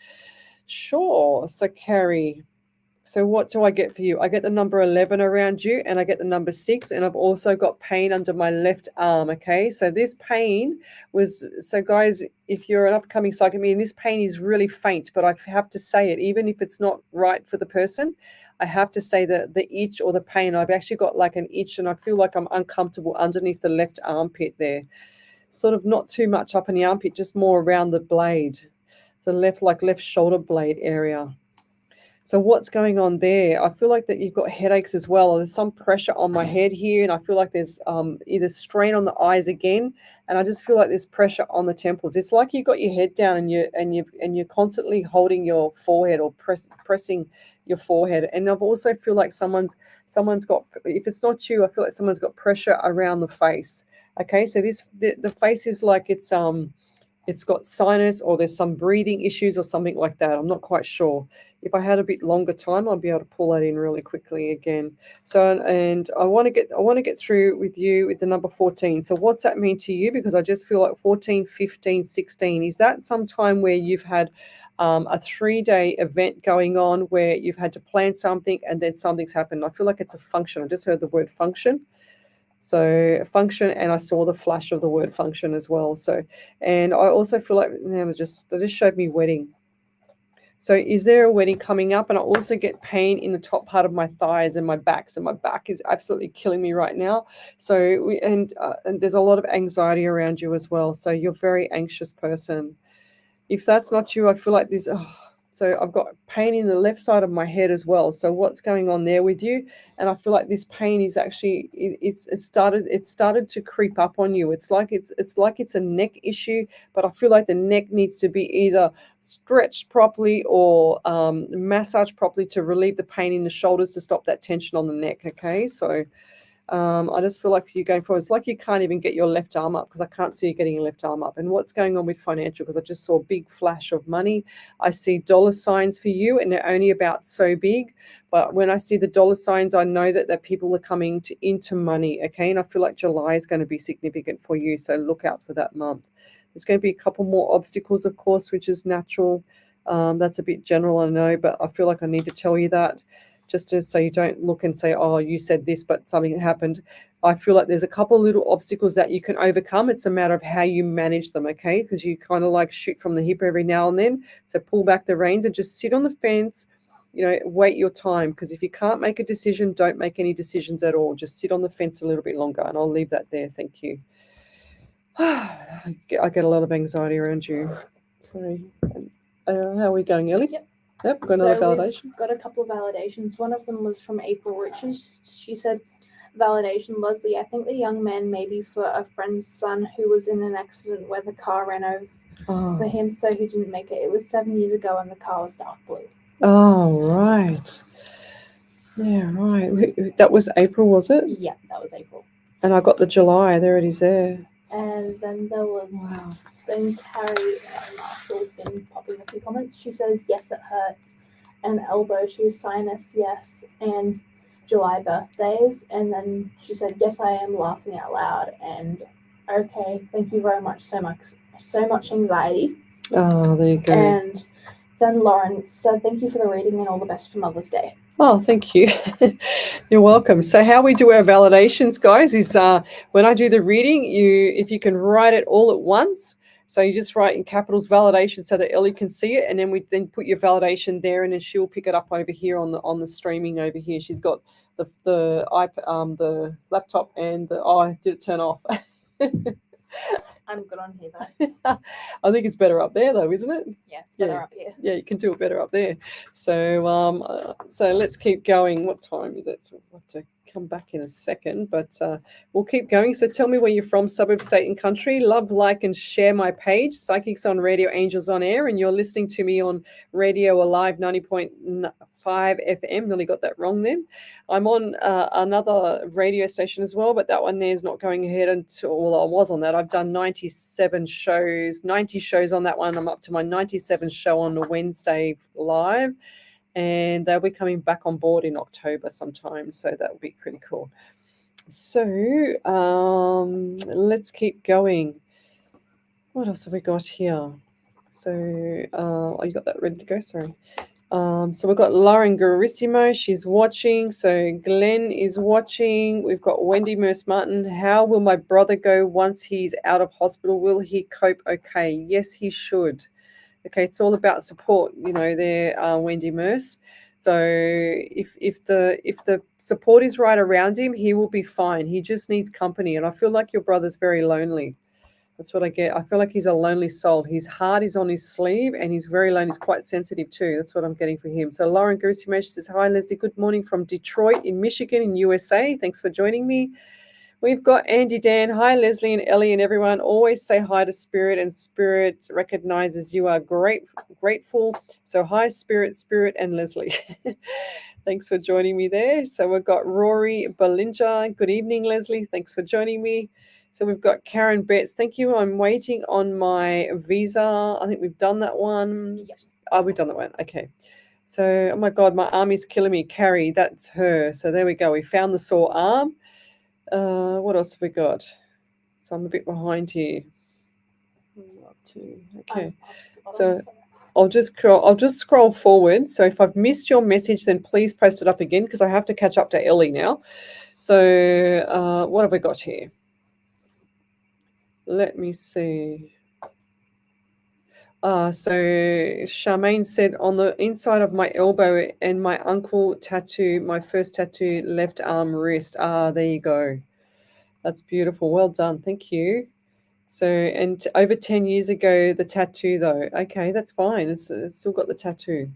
Sure. So Kerry, so what do I get for you? I get the number 11 around you, and I get the number 6, and I've also got pain under my left arm, okay? So this pain so guys, if you're an upcoming psychic medium, this pain is really faint, but I have to say it, even if it's not right for the person, I have to say that the itch or the pain, I've actually got like an itch, and I feel like I'm uncomfortable underneath the left armpit there. Sort of not too much up in the armpit, just more around the blade. So left shoulder blade area. So what's going on there? I feel like that you've got headaches as well. There's some pressure on my head here, and I feel like there's either strain on the eyes again, and I just feel like there's pressure on the temples. It's like you've got your head down and you're constantly holding your forehead or pressing your forehead. And I also feel like someone's got, if it's not you, I feel like someone's got pressure around the face. Okay, so the face is like it's got sinus, or there's some breathing issues or something like that. I'm not quite sure. If I had a bit longer time, I'll be able to pull that in really quickly again. So, and I want to get through with you with the number 14. So what's that mean to you? Because I just feel like 14, 15, 16, is that some time where you've had a 3-day event going on where you've had to plan something and then something's happened? I feel like it's a function. I just heard the word function. So function, and I saw the flash of the word function as well. So, and I also feel like they just showed me wedding. So is there a wedding coming up? And I also get pain in the top part of my thighs and my back. So my back is absolutely killing me right now. So and there's a lot of anxiety around you as well. So you're a very anxious person. If that's not you, I feel like this. So I've got pain in the left side of my head as well. So what's going on there with you? And I feel like this pain is actually it started to creep up on you. It's like it's a neck issue, but I feel like the neck needs to be either stretched properly or massaged properly to relieve the pain in the shoulders to stop that tension on the neck. Okay, so. I just feel like for you going forward, it's like you can't even get your left arm up, because I can't see you getting your left arm up. And what's going on with financial? Because I just saw a big flash of money. I see dollar signs for you, and they're only about so big. But when I see the dollar signs, I know that people are coming into money. Okay, and I feel like July is going to be significant for you. So look out for that month. There's going to be a couple more obstacles, of course, which is natural. That's a bit general, I know, but I feel like I need to tell you that, just so you don't look and say, oh, you said this, but something happened. I feel like there's a couple of little obstacles that you can overcome. It's a matter of how you manage them, okay? Because you kind of like shoot from the hip every now and then. So pull back the reins and just sit on the fence, wait your time. Because if you can't make a decision, don't make any decisions at all. Just sit on the fence a little bit longer, and I'll leave that there. Thank you. I get a lot of anxiety around you. Sorry. How are we going, Ellie? Yep, got another validation. We've got a couple of validations. One of them was from April Richards. She said, validation, Leslie, I think the young man may be for a friend's son who was in an accident where the car ran over for him, so he didn't make it. It was 7 years ago, and the car was dark blue. Oh, right. Yeah, right. That was April, was it? Yeah, that was April. And I got the July. There it is there. And then there was... Wow. Then Carrie and Marshall's been popping a few comments. She says, yes, it hurts. And elbow to sinus, yes. And July birthdays. And then she said, yes, I am laughing out loud. And okay, thank you very much. So much anxiety. Oh, there you go. And then Lauren said, thank you for the reading and all the best for Mother's Day. Oh, thank you. You're welcome. So how we do our validations, guys, is when I do the reading, if you can write it all at once. So you just write in capitals validation so that Ellie can see it, and then we put your validation there, and then she'll pick it up over here on the streaming over here. She's got the iPad, the laptop, and did it turn off? I'm good on here though. I think it's better up there though, isn't it? Yeah, it's better Yeah. up here. Yeah, you can do it better up there. So let's keep going. What time is it? So we'll have to come back in a second, but we'll keep going. So tell me where you're from, suburb, state, and country. Love, like, and share my page, Psychics on Radio, Angels on Air, and you're listening to me on Radio Alive 90.5 FM. Nearly got that wrong then. I'm on another radio station as well, but that one there is not going ahead until, well, I was on that. I've done 97 shows, 90 shows on that one. I'm up to my 97th show on a Wednesday live, and they'll be coming back on board in October sometime, so that will be pretty cool. So let's keep going. What else have we got here? So you got that ready to go? Sorry. So we've got Lauren Garissimo, she's watching. So Glenn is watching. We've got Wendy Merce Martin. How will my brother go once he's out of hospital? Will he cope okay? Yes, he should. Okay, it's all about support, there, Wendy Merce. So if the support is right around him, he will be fine. He just needs company. And I feel like your brother's very lonely. That's what I get. I feel like he's a lonely soul. His heart is on his sleeve and he's very lonely. He's quite sensitive too. That's what I'm getting for him. So Lauren Garissimo says, hi, Lesley. Good morning from Detroit in Michigan in USA. Thanks for joining me. We've got Andy Dan. Hi, Lesley and Ellie and everyone. Always say hi to Spirit, and Spirit recognizes you are grateful. So hi, Spirit, and Lesley. Thanks for joining me there. So we've got Rory Belinja. Good evening, Lesley. Thanks for joining me. So we've got Karen Betts. Thank you. I'm waiting on my visa. I think we've done that one. Yes. Oh, we've done that one. Okay. So, oh my God, my arm is killing me. Carrie, that's her. So there we go. We found the sore arm. What else have we got? So I'm a bit behind here. Okay. So I'll just scroll forward. So if I've missed your message, then please post it up again because I have to catch up to Ellie now. So what have we got here? Let me see. So Charmaine said, on the inside of my elbow and my uncle tattoo, my first tattoo, left arm, wrist. There you go. That's beautiful. Well done. Thank you. So, and over 10 years ago, the tattoo though. Okay, that's fine. It's still got the tattoo.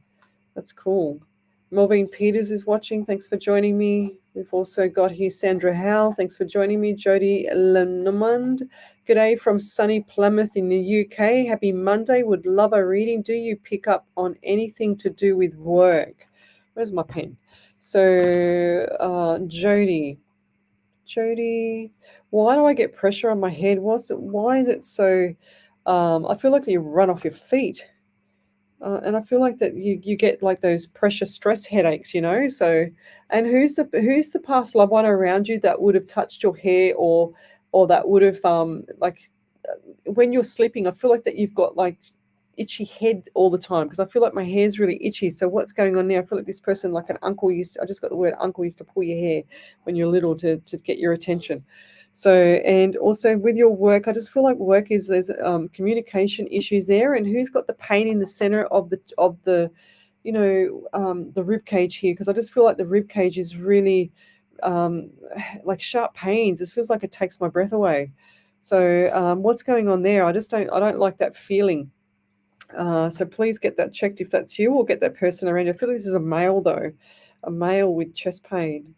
That's cool. Melvin Peters is watching. Thanks for joining me. We've also got here Sandra Howe. Thanks for joining me. Jody Lenomond. Good day from sunny Plymouth in the UK. Happy Monday. Would love a reading. Do you pick up on anything to do with work? Where's my pen? So Jody, why do I get pressure on my head? Why is it so? I feel like you run off your feet. And I feel like that you get like those pressure stress headaches, So, and who's the past loved one around you that would have touched your hair or that would have when you're sleeping? I feel like that you've got like itchy head all the time because I feel like my hair's really itchy. So what's going on there? I feel like this person, like an uncle I just got the word uncle, used to pull your hair when you're little to get your attention. So, and also with your work, I just feel like there's communication issues there. And who's got the pain in the center of the the rib cage here? Because I just feel like the rib cage is really like sharp pains. It feels like it takes my breath away. So what's going on there? I don't like that feeling. So please get that checked if that's you, or get that person around you. I feel like this is a male though, a male with chest pain.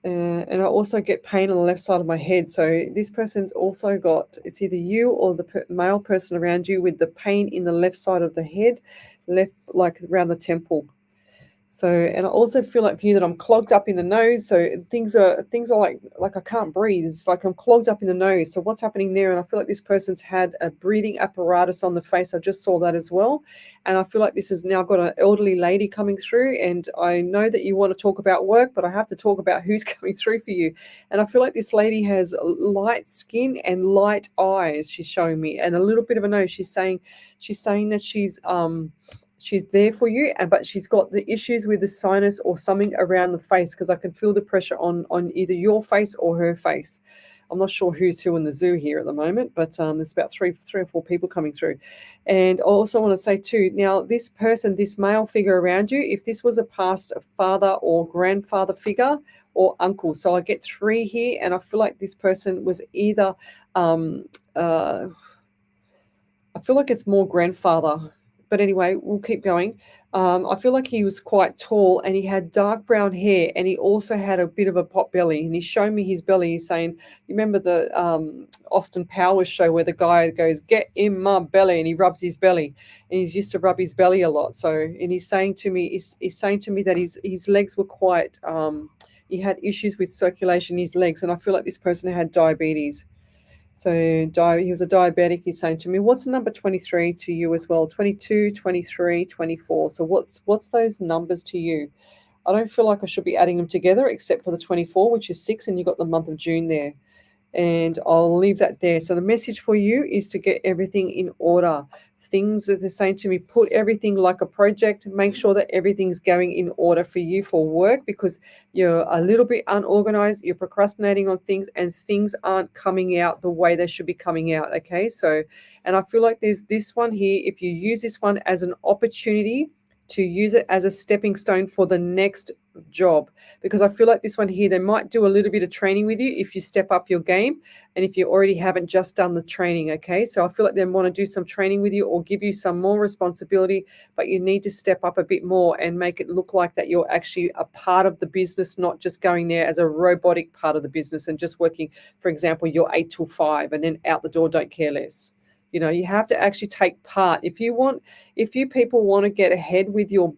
And I also get pain on the left side of my head. So this person's also got, it's either you or the male person around you with the pain in the left side of the head, left like around the temple. So, and I also feel like for you that I'm clogged up in the nose. So things are like I can't breathe. It's like I'm clogged up in the nose. So what's happening there? And I feel like this person's had a breathing apparatus on the face. I just saw that as well. And I feel like this has now got an elderly lady coming through. And I know that you want to talk about work, but I have to talk about who's coming through for you. And I feel like this lady has light skin and light eyes, she's showing me, and a little bit of a nose. She's saying that she's there for you, but she's got the issues with the sinus or something around the face, because I can feel the pressure on either your face or her face. I'm not sure who's who in the zoo here at the moment, but there's about three or four people coming through. And I also want to say too, now this person, this male figure around you, if this was a past father or grandfather figure or uncle, so I get 3 here, and I feel like this person was either I feel like it's more grandfather, but anyway, we'll keep going. I feel like he was quite tall, and he had dark brown hair, and he also had a bit of a pot belly, and he's showing me his belly. He's saying, you remember the Austin Powers show where the guy goes, "Get in my belly," and he rubs his belly, and he's used to rub his belly a lot. So, and he's saying to me that his legs were quite, he had issues with circulation in his legs, and I feel like this person had diabetes. So he was a diabetic. He's saying to me, what's number 23 to you as well? 22, 23, 24. So what's those numbers to you? I don't feel like I should be adding them together except for the 24, which is 6, and you got the month of June there. And I'll leave that there. So the message for you is to get everything in order. Things that they're saying to me, put everything like a project, make sure that everything's going in order for you for work, because you're a little bit unorganized, you're procrastinating on things, and things aren't coming out the way they should be coming out. Okay, so, and I feel like there's this one here, if you use this one as an opportunity to use it as a stepping stone for the next job, because I feel like this one here, they might do a little bit of training with you if you step up your game, and if you already haven't just done the training. Okay, so I feel like they want to do some training with you or give you some more responsibility, but you need to step up a bit more and make it look like that you're actually a part of the business, not just going there as a robotic part of the business and just working, for example, you're 8 till 5 and then out the door, don't care less. You know, you have to actually take part. If you people want to get ahead with your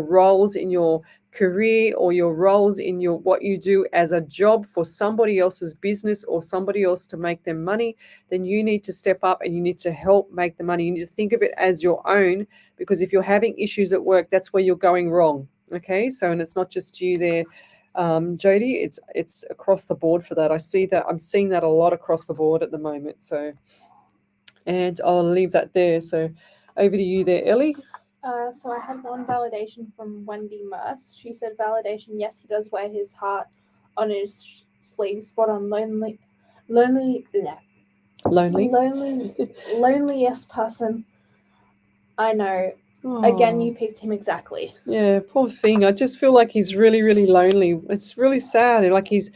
roles in your career or your roles in your what you do as a job for somebody else's business or somebody else to make them money, then you need to step up and you need to help make the money. You need to think of it as your own, because if you're having issues at work, that's where you're going wrong. Okay, so, and it's not just you there, Jody, it's across the board for that. I'm seeing that a lot across the board at the moment. So, and I'll leave that there. So over to you there, Ellie. So I had one validation from Wendy Merce. She said, validation, yes, he does wear his heart on his sleeve. Spot on. Loneliest person I know. Oh. Again, you picked him exactly. Yeah, poor thing. I just feel like he's really, really lonely. It's really sad. Like he's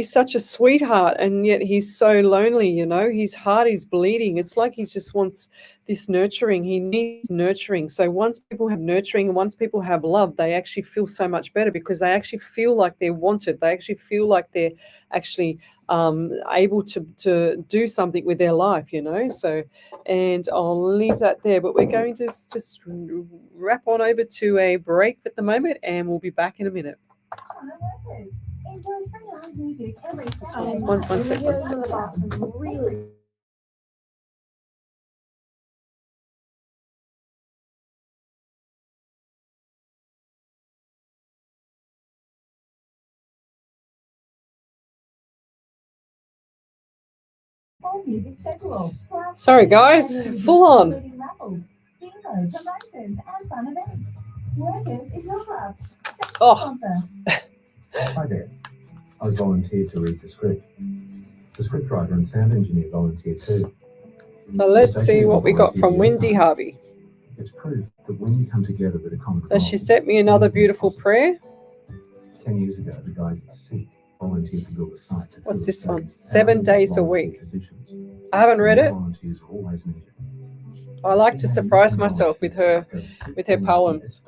such a sweetheart, and yet he's so lonely, you know. His heart is bleeding. It's like he just wants this nurturing. He needs nurturing. So once people have nurturing and once people have love, they actually feel so much better, because they actually feel like they're wanted. They actually feel like they're actually able to do something with their life, you know. So, and I'll leave that there. But we're going to just wrap on over to a break at the moment, and we'll be back in a minute. Enjoy free live music every One Saturday. second. Really. Full music schedule. Plus Sorry, guys, full on. including raffles, bingo, promotions, and fun events. Workers is your club. Oh. Sponsor. Hi there. I was volunteered to read the script. The scriptwriter and sound engineer volunteered too. So let's see what we got from Wendy Harvey. It's proof that when you come together with a common So she sent me another beautiful prayer. 10 years ago, the guys at Seek volunteered to build a site. that What's filled this one? 30,000 7 days a volunteer week. positions. I haven't read it. Volunteers are always needed. I like to surprise myself with her poems.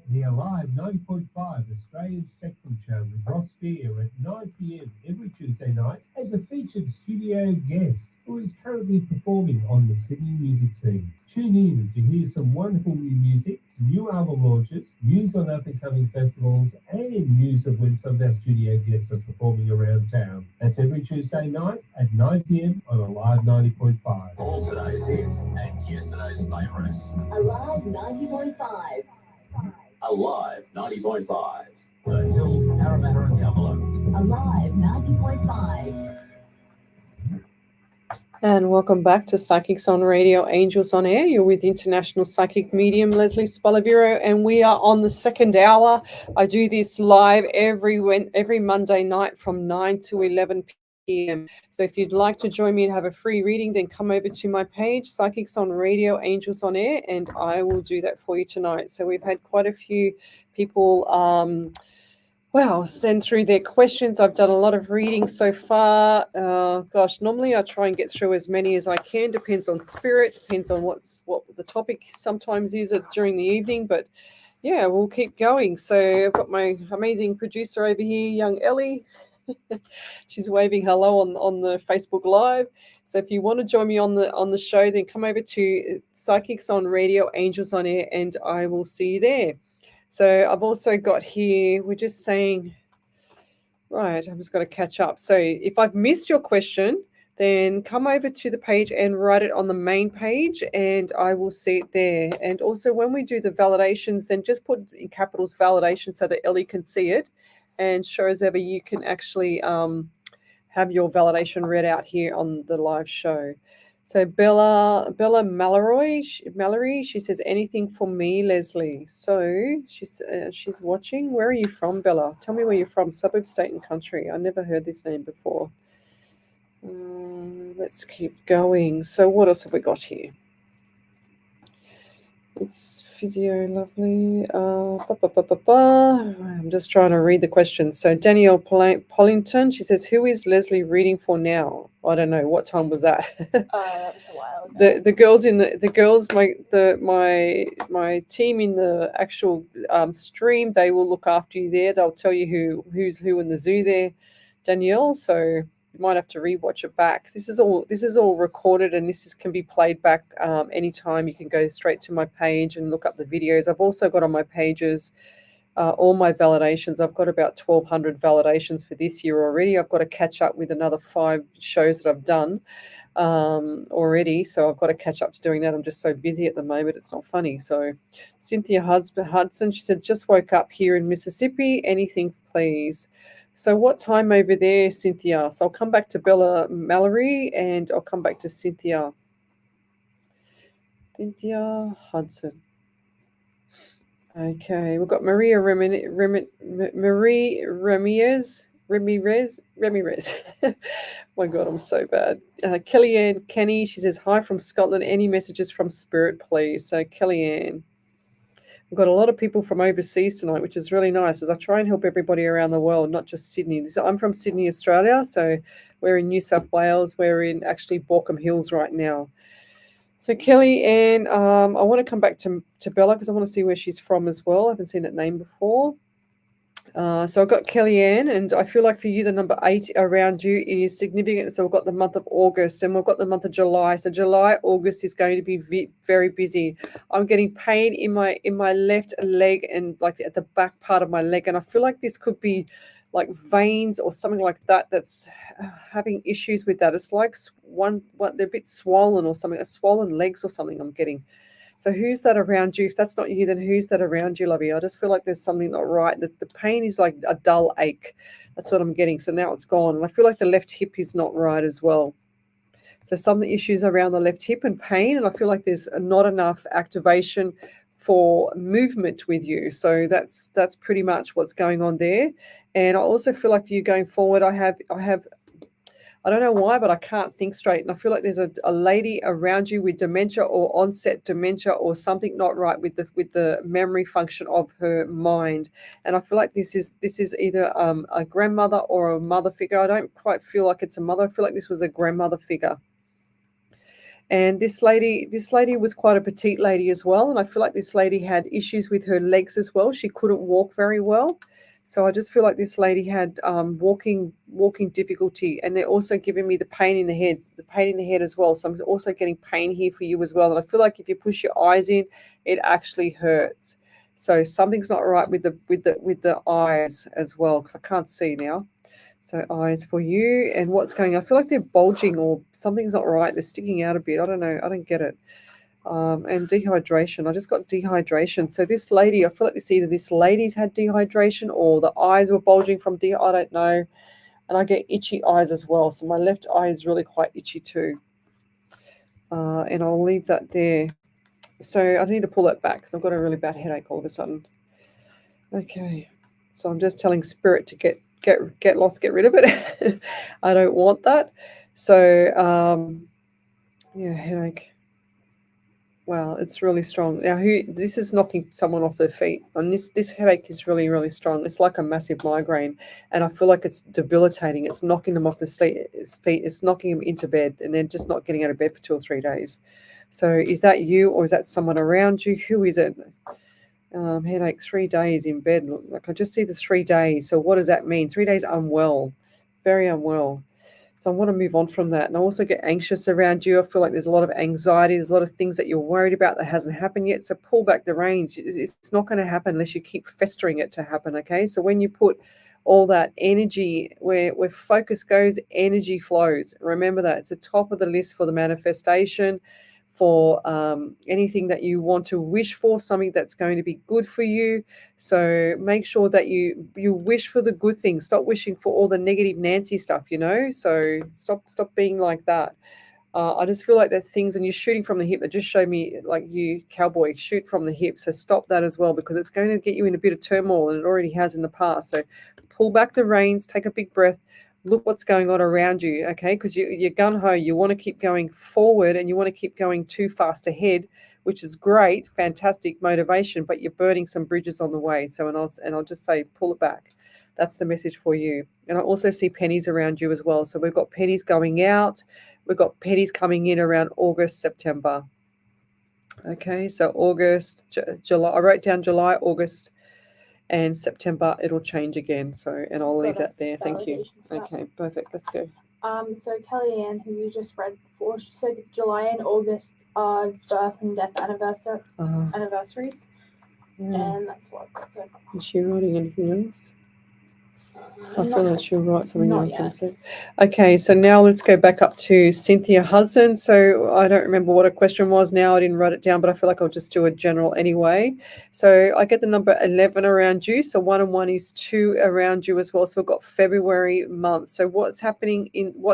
The Alive 90.5 Australian Spectrum Show with Ross Beer at 9 p.m. every Tuesday night as a featured studio guest who is currently performing on the Sydney music scene. Tune in to hear some wonderful new music, new album launches, news on up-and-coming festivals, and news of when some of our studio guests are performing around town. That's every Tuesday night at 9 p.m. on Alive 90.5. All today's hits and yesterday's favourites. Alive 90.5. Alive 90.5. The Hills, Parramatta and Cumberland. Alive 90.5. And welcome back to Psychics on Radio, Angels on Air. You're with International Psychic Medium Lesley Spaliviero, and we are on the second hour. I do this live every Monday night from 9 to 11 p.m. So if you'd like to join me and have a free reading, then come over to my page, Psychics on Radio, Angels on Air, and I will do that for you tonight. So we've had quite a few people send through their questions. I've done a lot of reading so far. Normally I try and get through as many as I can. Depends on spirit, depends on what the topic sometimes is during the evening. But yeah, we'll keep going. So I've got my amazing producer over here, young Ellie. She's waving hello on the Facebook Live. So if you want to join me on the show, then come over to Psychics on Radio, Angels on Air, and I will see you there. So I've also got here, we're just saying, right, I'm just going to catch up. So if I've missed your question, then come over to the page and write it on the main page, and I will see it there. And also when we do the validations, then just put in capitals validation so that Ellie can see it. And sure as ever, you can actually have your validation read out here on the live show. So Bella Mallory, she says, anything for me, Lesley. So she's watching. Where are you from, Bella? Tell me where you're from. Suburb, state, and country. I never heard this name before. Let's keep going. So what else have we got here? It's physio, lovely. I'm just trying to read the questions. So Danielle Pollington, she says, who is Lesley reading for now? I don't know. What time was that? That was a while ago. The girls my team in the actual stream, they will look after you there. They'll tell you who's who in the zoo there, Danielle. So you might have to rewatch it back. This is all recorded, and can be played back anytime. You can go straight to my page and look up the videos. I've also got on my pages all my validations. I've got about 1,200 validations for this year already. I've got to catch up with another 5 shows that I've done already, so I've got to catch up to doing that. I'm just so busy at the moment, it's not funny. So Cynthia Hudson, she said, just woke up here in Mississippi, anything please. So what time over there, Cynthia? So I'll come back to Bella Mallory, and I'll come back to Cynthia Hudson. Okay, we've got Maria Ramirez. My God, I'm so bad. Kellyanne Kenny, she says, hi from Scotland. Any messages from Spirit, please? So Kellyanne. We've got a lot of people from overseas tonight, which is really nice, as I try and help everybody around the world, not just Sydney. I'm from Sydney, Australia, so we're in New South Wales. We're in actually Borkham Hills right now. So Kellyanne, I want to come back to Bella because I want to see where she's from as well. I haven't seen that name before. So I've got Kellyanne, and I feel like for you, the number 8 around you is significant. So we've got the month of August, and we've got the month of July. So July, August is going to be very busy. I'm getting pain in my left leg and like at the back part of my leg, and I feel like this could be like veins or something like that that's having issues with that. It's like they're a bit swollen or something, swollen legs or something I'm getting. So who's that around you? If that's not you, then who's that around you, lovey? I just feel like there's something not right. The pain is like a dull ache. That's what I'm getting. So now it's gone. And I feel like the left hip is not right as well. So some issues around the left hip and pain. And I feel like there's not enough activation for movement with you. So that's pretty much what's going on there. And I also feel like for you going forward, I have I don't know why, but I can't think straight. And I feel like there's a lady around you with dementia or onset dementia or something not right with the memory function of her mind. And I feel like this is either a grandmother or a mother figure. I don't quite feel like it's a mother. I feel like this was a grandmother figure. And this lady was quite a petite lady as well. And I feel like this lady had issues with her legs as well. She couldn't walk very well. So I just feel like this lady had walking difficulty, and they're also giving me the pain in the head as well. So I'm also getting pain here for you as well. And I feel like if you push your eyes in, it actually hurts. So something's not right with the eyes as well, because I can't see now. So eyes for you, and what's going on? I feel like they're bulging or something's not right. They're sticking out a bit. I don't know. I don't get it. And dehydration. I just got dehydration. So this lady, I feel like this lady's had dehydration or the eyes were bulging from I don't know. And I get itchy eyes as well. So my left eye is really quite itchy too. And I'll leave that there. So I need to pull that back because I've got a really bad headache all of a sudden. Okay, so I'm just telling Spirit to get lost, get rid of it. I don't want that. So yeah, headache. Wow, it's really strong. Now, this is knocking someone off their feet, and this headache is really, really strong. It's like a massive migraine, and I feel like it's debilitating. It's knocking them off the feet. It's knocking them into bed, and they're just not getting out of bed for 2 or 3 days. So, is that you, or is that someone around you? Who is it? Headache, 3 days in bed. Like I just see the 3 days. So, what does that mean? 3 days unwell, very unwell. So I want to move on from that. And I also get anxious around you. I feel like there's a lot of anxiety. There's a lot of things that you're worried about that hasn't happened yet. So pull back the reins. It's not going to happen unless you keep festering it to happen, okay? So when you put all that energy, where focus goes, energy flows. Remember that. It's the top of the list for the manifestation, for anything that you want to wish for, something that's going to be good for you. So make sure that you wish for the good things. Stop wishing for all the negative Nancy stuff, so stop being like that. I just feel like that things, and you're shooting from the hip. That just showed me like you, cowboy, shoot from the hip. So stop that as well, because it's going to get you in a bit of turmoil, and it already has in the past. So pull back the reins, take a big breath, look what's going on around you, okay? Because you're gun-ho. You want to keep going forward, and you want to keep going too fast ahead, which is great, fantastic motivation, but you're burning some bridges on the way. So, and I'll just say, pull it back. That's the message for you. And I also see pennies around you as well. So we've got pennies going out. We've got pennies coming in around August, September. Okay, so August, July. I wrote down July, August, and September. It'll change again. So, and I'll leave that there. Thank you. Okay, perfect. Let's go. So Kellyanne, who you just read before, she said July and August are birth and death anniversaries. And that's what I've got so far. Is she writing anything else? I feel like she'll write something not else yet. instead. Okay, so now let's go back up to Cynthia Hudson. So I don't remember what her question was now. I didn't write it down, but I feel like I'll just do a general anyway. So I get the number 11 around you. So 1 and 1 is 2 around you as well. So we've got February month. So what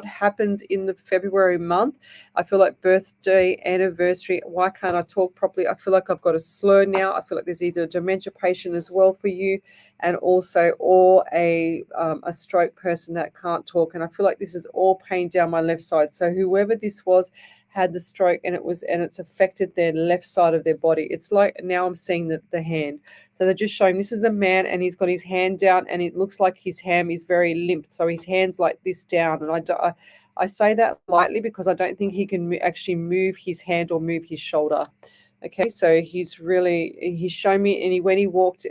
happens in the February month? I feel like birthday, anniversary. Why can't I talk properly? I feel like I've got a slur now. I feel like there's either a dementia patient as well for you, and also or a stroke person that can't talk. And I feel like this is all pain down my left side. So whoever this was had the stroke, and it's affected their left side of their body. It's like now I'm seeing the hand. So they're just showing this is a man, and he's got his hand down, and it looks like his hand is very limp. So his hand's like this down, and I say that lightly because I don't think he can actually move his hand or move his shoulder. Okay, so he's shown me, and when he walked.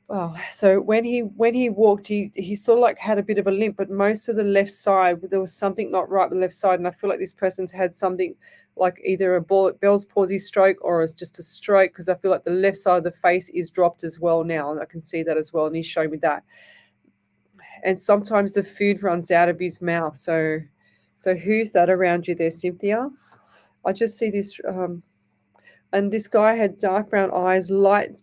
Wow. So when he walked, he sort of like had a bit of a limp, but most of the left side, there was something not right with the left side. And I feel like this person's had something like either a Bell's palsy stroke or it's just a stroke, because I feel like the left side of the face is dropped as well now. And I can see that as well. And he's showing me that. And sometimes the food runs out of his mouth. So who's that around you there, Cynthia? I just see this. And this guy had dark brown eyes, light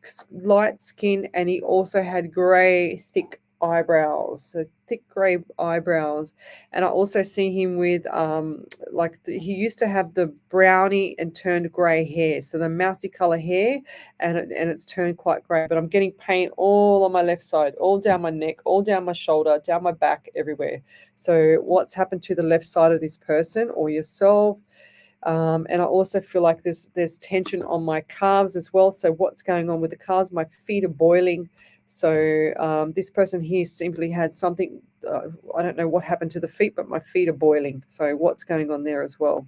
skin, and he also had grey, thick eyebrows. So thick grey eyebrows. And I also see him with he used to have the brownie and turned grey hair. So the mousy colour hair, and it's turned quite grey. But I'm getting pain all on my left side, all down my neck, all down my shoulder, down my back, everywhere. So what's happened to the left side of this person or yourself? And I also feel like there's tension on my calves as well. So what's going on with the calves? My feet are boiling. So this person here simply had something, I don't know what happened to the feet, but my feet are boiling. So what's going on there as well?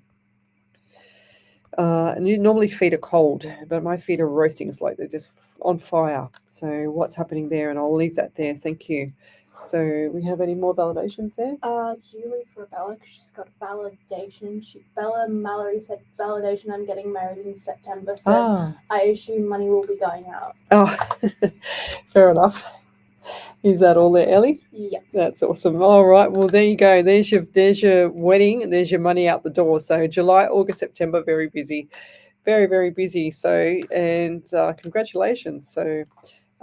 And normally feet are cold, but my feet are roasting. It's like they're just on fire. So what's happening there? And I'll leave that there. Thank you. So we have any more validations there? Julie for Bella, because she's got validation. Bella Mallory said validation. I'm getting married in September, so I assume money will be going out. Oh, fair enough. Is that all there, Ellie? Yeah. That's awesome. All right. Well, there you go. There's your wedding, and there's your money out the door. So July, August, September, very busy, very, very busy. So and congratulations. So.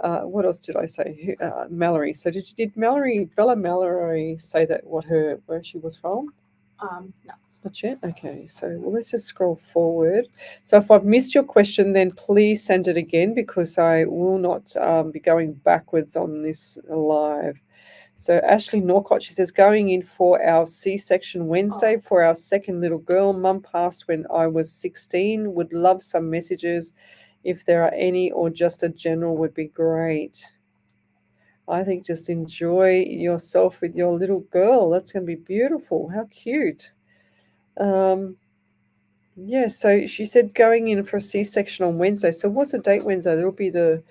What else did I say? Mallory. So did Bella Mallory say that where she was from? No. Not yet? Okay, so let's just scroll forward. So if I've missed your question, then please send it again because I will not be going backwards on this live. So Ashley Norcott, she says, going in for our C-section Wednesday for our second little girl. Mum passed when I was 16. Would love some messages. If there are any or just a general would be great. I think just enjoy yourself with your little girl. That's going to be beautiful. How cute. Yeah, so she said going in for a C-section on Wednesday. So what's the date Wednesday? That'll be the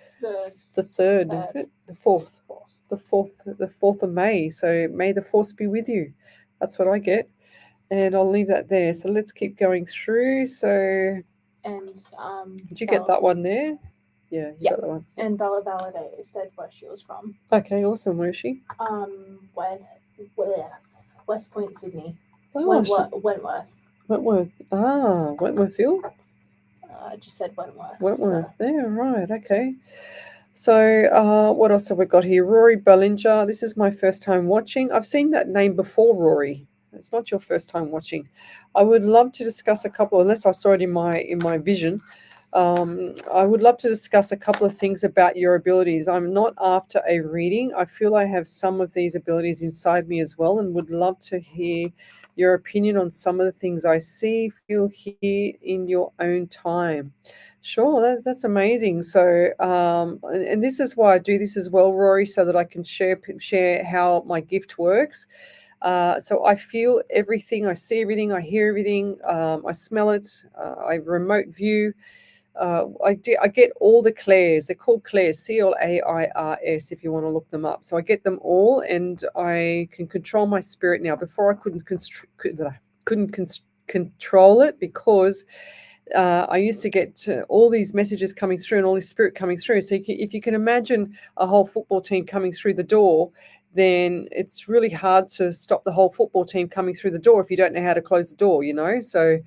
third, is it? The fourth. The fourth of May. So may the force be with you. That's what I get. And I'll leave that there. So let's keep going through. So And did you get that one there? Yeah, you got that one. And Bella Valade said where she was from. Okay, awesome. Where is she? West Point, Sydney. Oh, Wentworth. Wentworth. Wentworthville? I just said Wentworth. Wentworth. Yeah, right. Okay. So what else have we got here? Rory Bellinger. This is my first time watching. I've seen that name before, Rory. It's not your first time watching. I would love to discuss a couple, unless I saw it in my vision. I would love to discuss a couple of things about your abilities. I'm not after a reading. I feel I have some of these abilities inside me as well and would love to hear your opinion on some of the things I see, feel, hear in your own time. Sure, that's amazing. So, and this is why I do this as well, Rory, so that I can share how my gift works. So I feel everything, I see everything, I hear everything, I smell it, I remote view. I get all the clairs. They're called clairs, CLAIRS, if you want to look them up. So I get them all, and I can control my spirit now. Before I couldn't control it because I used to get all these messages coming through and all this spirit coming through. So if you can imagine a whole football team coming through the door, then it's really hard to stop the whole football team coming through the door if you don't know how to close the door, So,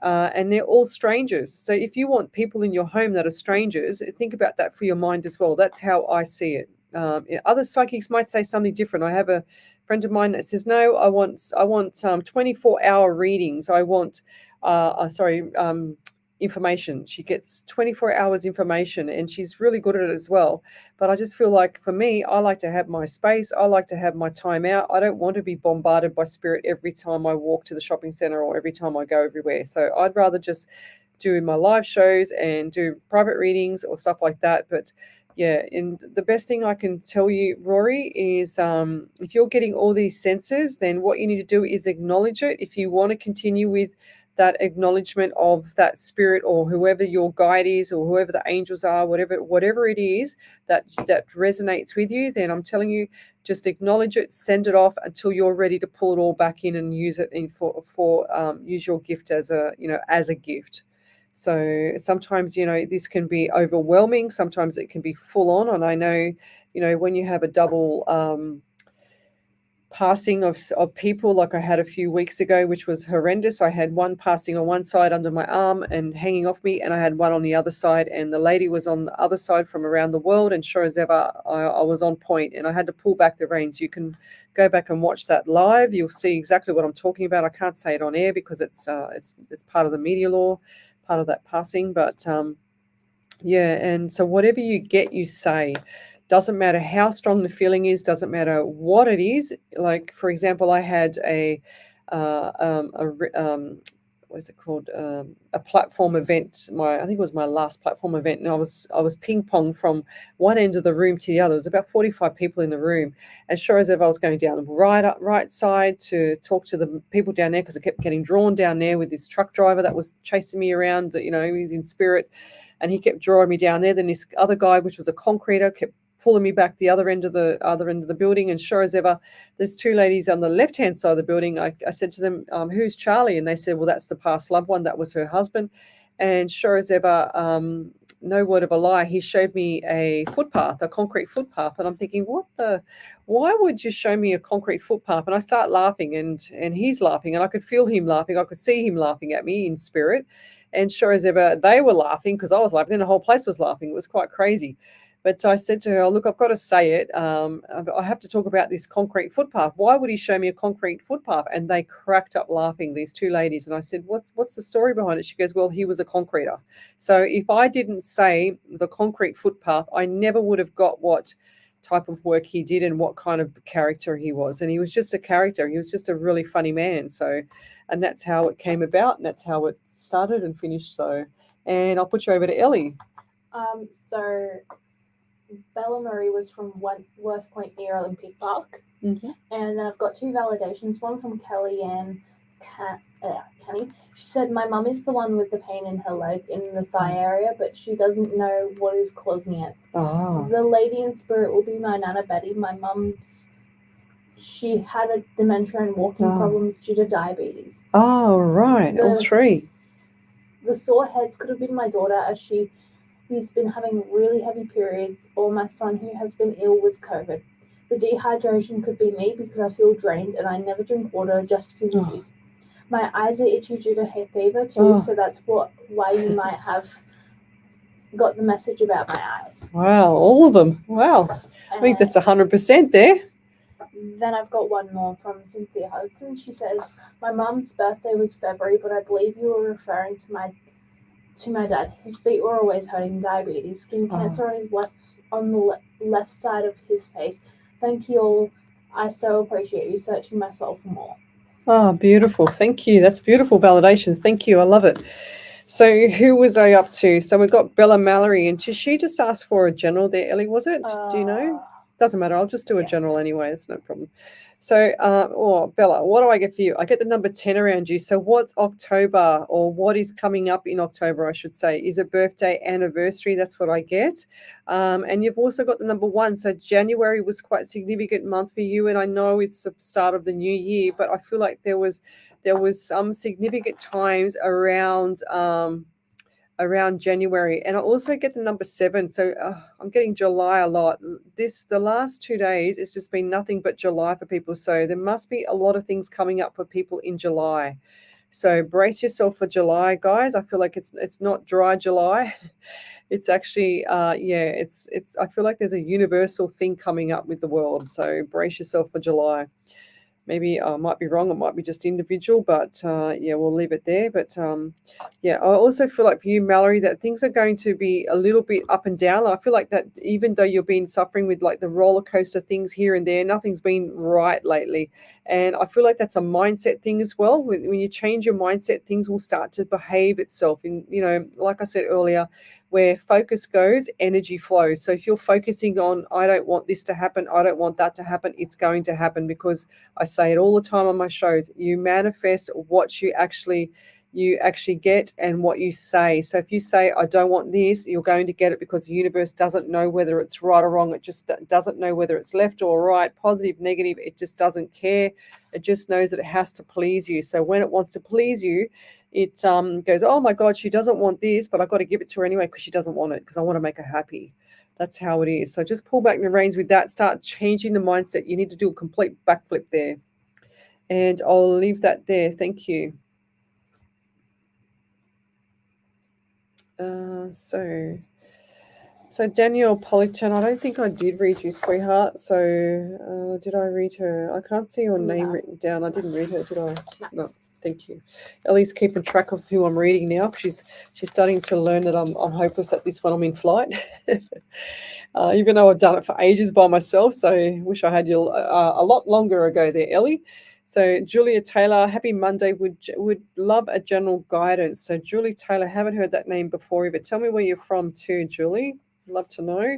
and they're all strangers. So if you want people in your home that are strangers, think about that for your mind as well. That's how I see it. Other psychics might say something different. I have a friend of mine that says, no, I want 24-hour readings. I want, information. She gets 24 hours information and she's really good at it as well. But I just feel like for me, I like to have my space. I like to have my time out. I don't want to be bombarded by spirit every time I walk to the shopping center or every time I go everywhere. So I'd rather just do my live shows and do private readings or stuff like that. But yeah, and the best thing I can tell you, Rory, is if you're getting all these senses, then what you need to do is acknowledge it. If you want to continue with that acknowledgement of that spirit or whoever your guide is or whoever the angels are, whatever it is that resonates with you, then I'm telling you, just acknowledge it, send it off until you're ready to pull it all back in and use it use your gift as a gift. So sometimes, this can be overwhelming. Sometimes it can be full on. And I know, when you have a double passing of people like I had a few weeks ago, which was horrendous. I had one passing on one side under my arm and hanging off me, and I had one on the other side, and the lady was on the other side from around the world, and sure as ever, I was on point, and I had to pull back the reins. You can go back and watch that live. You'll see exactly what I'm talking about. I can't say it on air because it's part of the media law, part of that passing, but yeah, and so whatever you get, you say. Doesn't matter how strong the feeling is, doesn't matter what it is. Like, for example, I had what is it called? A platform event. I think it was my last platform event, and I was ping pong from one end of the room to the other. There was about 45 people in the room, and sure as ever, I was going down the right side to talk to the people down there because I kept getting drawn down there with this truck driver that was chasing me around. He was in spirit, and he kept drawing me down there. Then this other guy, which was a concreter, kept pulling me back the other end of the building, and sure as ever, there's two ladies on the left-hand side of the building. I said to them, who's Charlie? And they said, well, that's the past loved one. That was her husband. And sure as ever, no word of a lie, he showed me a footpath, a concrete footpath. And I'm thinking, why would you show me a concrete footpath? And I start laughing, and he's laughing, and I could feel him laughing. I could see him laughing at me in spirit. And sure as ever, they were laughing because I was laughing. Then the whole place was laughing. It was quite crazy. But I said to her, look, I've got to say it. I have to talk about this concrete footpath. Why would he show me a concrete footpath? And they cracked up laughing, these two ladies. And I said, what's the story behind it? She goes, well, he was a concreter. So if I didn't say the concrete footpath, I never would have got what type of work he did and what kind of character he was. And he was just a character. He was just a really funny man. So, and that's how it came about, and that's how it started and finished. So, and I'll put you over to Ellie. So Bella Marie was from Worth Point near Olympic Park. Mm-hmm. And then I've got two validations, one from Kellyanne Canny. She said, my mum is the one with the pain in her leg in the thigh area, but she doesn't know what is causing it. Oh. The lady in spirit will be my Nana Betty. My mum's, she had a dementia and walking problems due to diabetes. Oh, right. All three. The sore heads could have been my daughter, as she's been having really heavy periods, or my son who has been ill with COVID. The dehydration could be me because I feel drained and I never drink water, just fizzy juice. My eyes are itchy due to hay fever too, so that's why you might have got the message about my eyes. Wow, all of them. Wow. I think that's 100% there. Then I've got one more from Cynthia Hudson. She says, my mum's birthday was February, but I believe you were referring to my dad. His feet were always hurting, diabetes, skin cancer on the left side of his face. Thank you all. I so appreciate you searching my soul for more. Oh, beautiful. Thank you. That's beautiful validations. Thank you. I love it. So who was I up to? So we've got Bella Mallory, and she just asked for a general there, Ellie, was it? Do you know? Doesn't matter. I'll just do a general anyway. It's no problem. So, Bella, what do I get for you? I get the number 10 around you. So what's October, or what is coming up in October, I should say? Is it birthday, anniversary? That's what I get. And you've also got the number 1. So January was quite a significant month for you. And I know it's the start of the new year, but I feel like there was some significant times around January. And I also get the number 7. So I'm getting July a lot. The last 2 days, it's just been nothing but July for people. So there must be a lot of things coming up for people in July. So brace yourself for July, guys. I feel like it's not dry July. It's actually, it's I feel like there's a universal thing coming up with the world. So brace yourself for July. Maybe I might be wrong. It might be just individual, but we'll leave it there. But I also feel like for you, Mallory, that things are going to be a little bit up and down. I feel like that even though you've been suffering with like the roller coaster things here and there, nothing's been right lately. And I feel like that's a mindset thing as well. When you change your mindset, things will start to behave itself. And, like I said earlier, where focus goes, energy flows. So if you're focusing on, I don't want this to happen, I don't want that to happen, it's going to happen, because I say it all the time on my shows. You manifest what you actually get and what you say. So if you say, I don't want this, you're going to get it, because the universe doesn't know whether it's right or wrong. It just doesn't know whether it's left or right, positive, negative. It just doesn't care. It just knows that it has to please you. So when it wants to please you, it goes, oh my God, she doesn't want this, but I've got to give it to her anyway because she doesn't want it, because I want to make her happy. That's how it is. So just pull back the reins with that. Start changing the mindset. You need to do a complete backflip there. And I'll leave that there. Thank you. So Danielle Politan, I don't think I did read you, sweetheart. So did I read her? I can't see your name written down. I didn't read her, did I? No. Thank you. Ellie's keeping track of who I'm reading now. She's starting to learn that I'm hopeless at this one. I'm in flight, even though I've done it for ages by myself. So I wish I had you a lot longer ago there, Ellie. So Julia Taylor, happy Monday. Would love a general guidance. So Julie Taylor, haven't heard that name before, but tell me where you're from too, Julie. Love to know.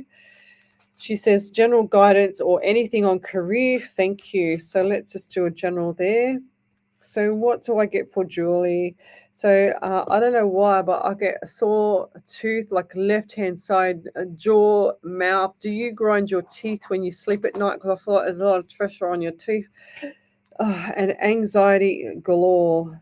She says general guidance or anything on career. Thank you. So let's just do a general there. So what do I get for Julie? So I don't know why, but I get a sore tooth, like left-hand side, jaw, mouth. Do you grind your teeth when you sleep at night? Because I feel like there's a lot of pressure on your teeth. And anxiety galore.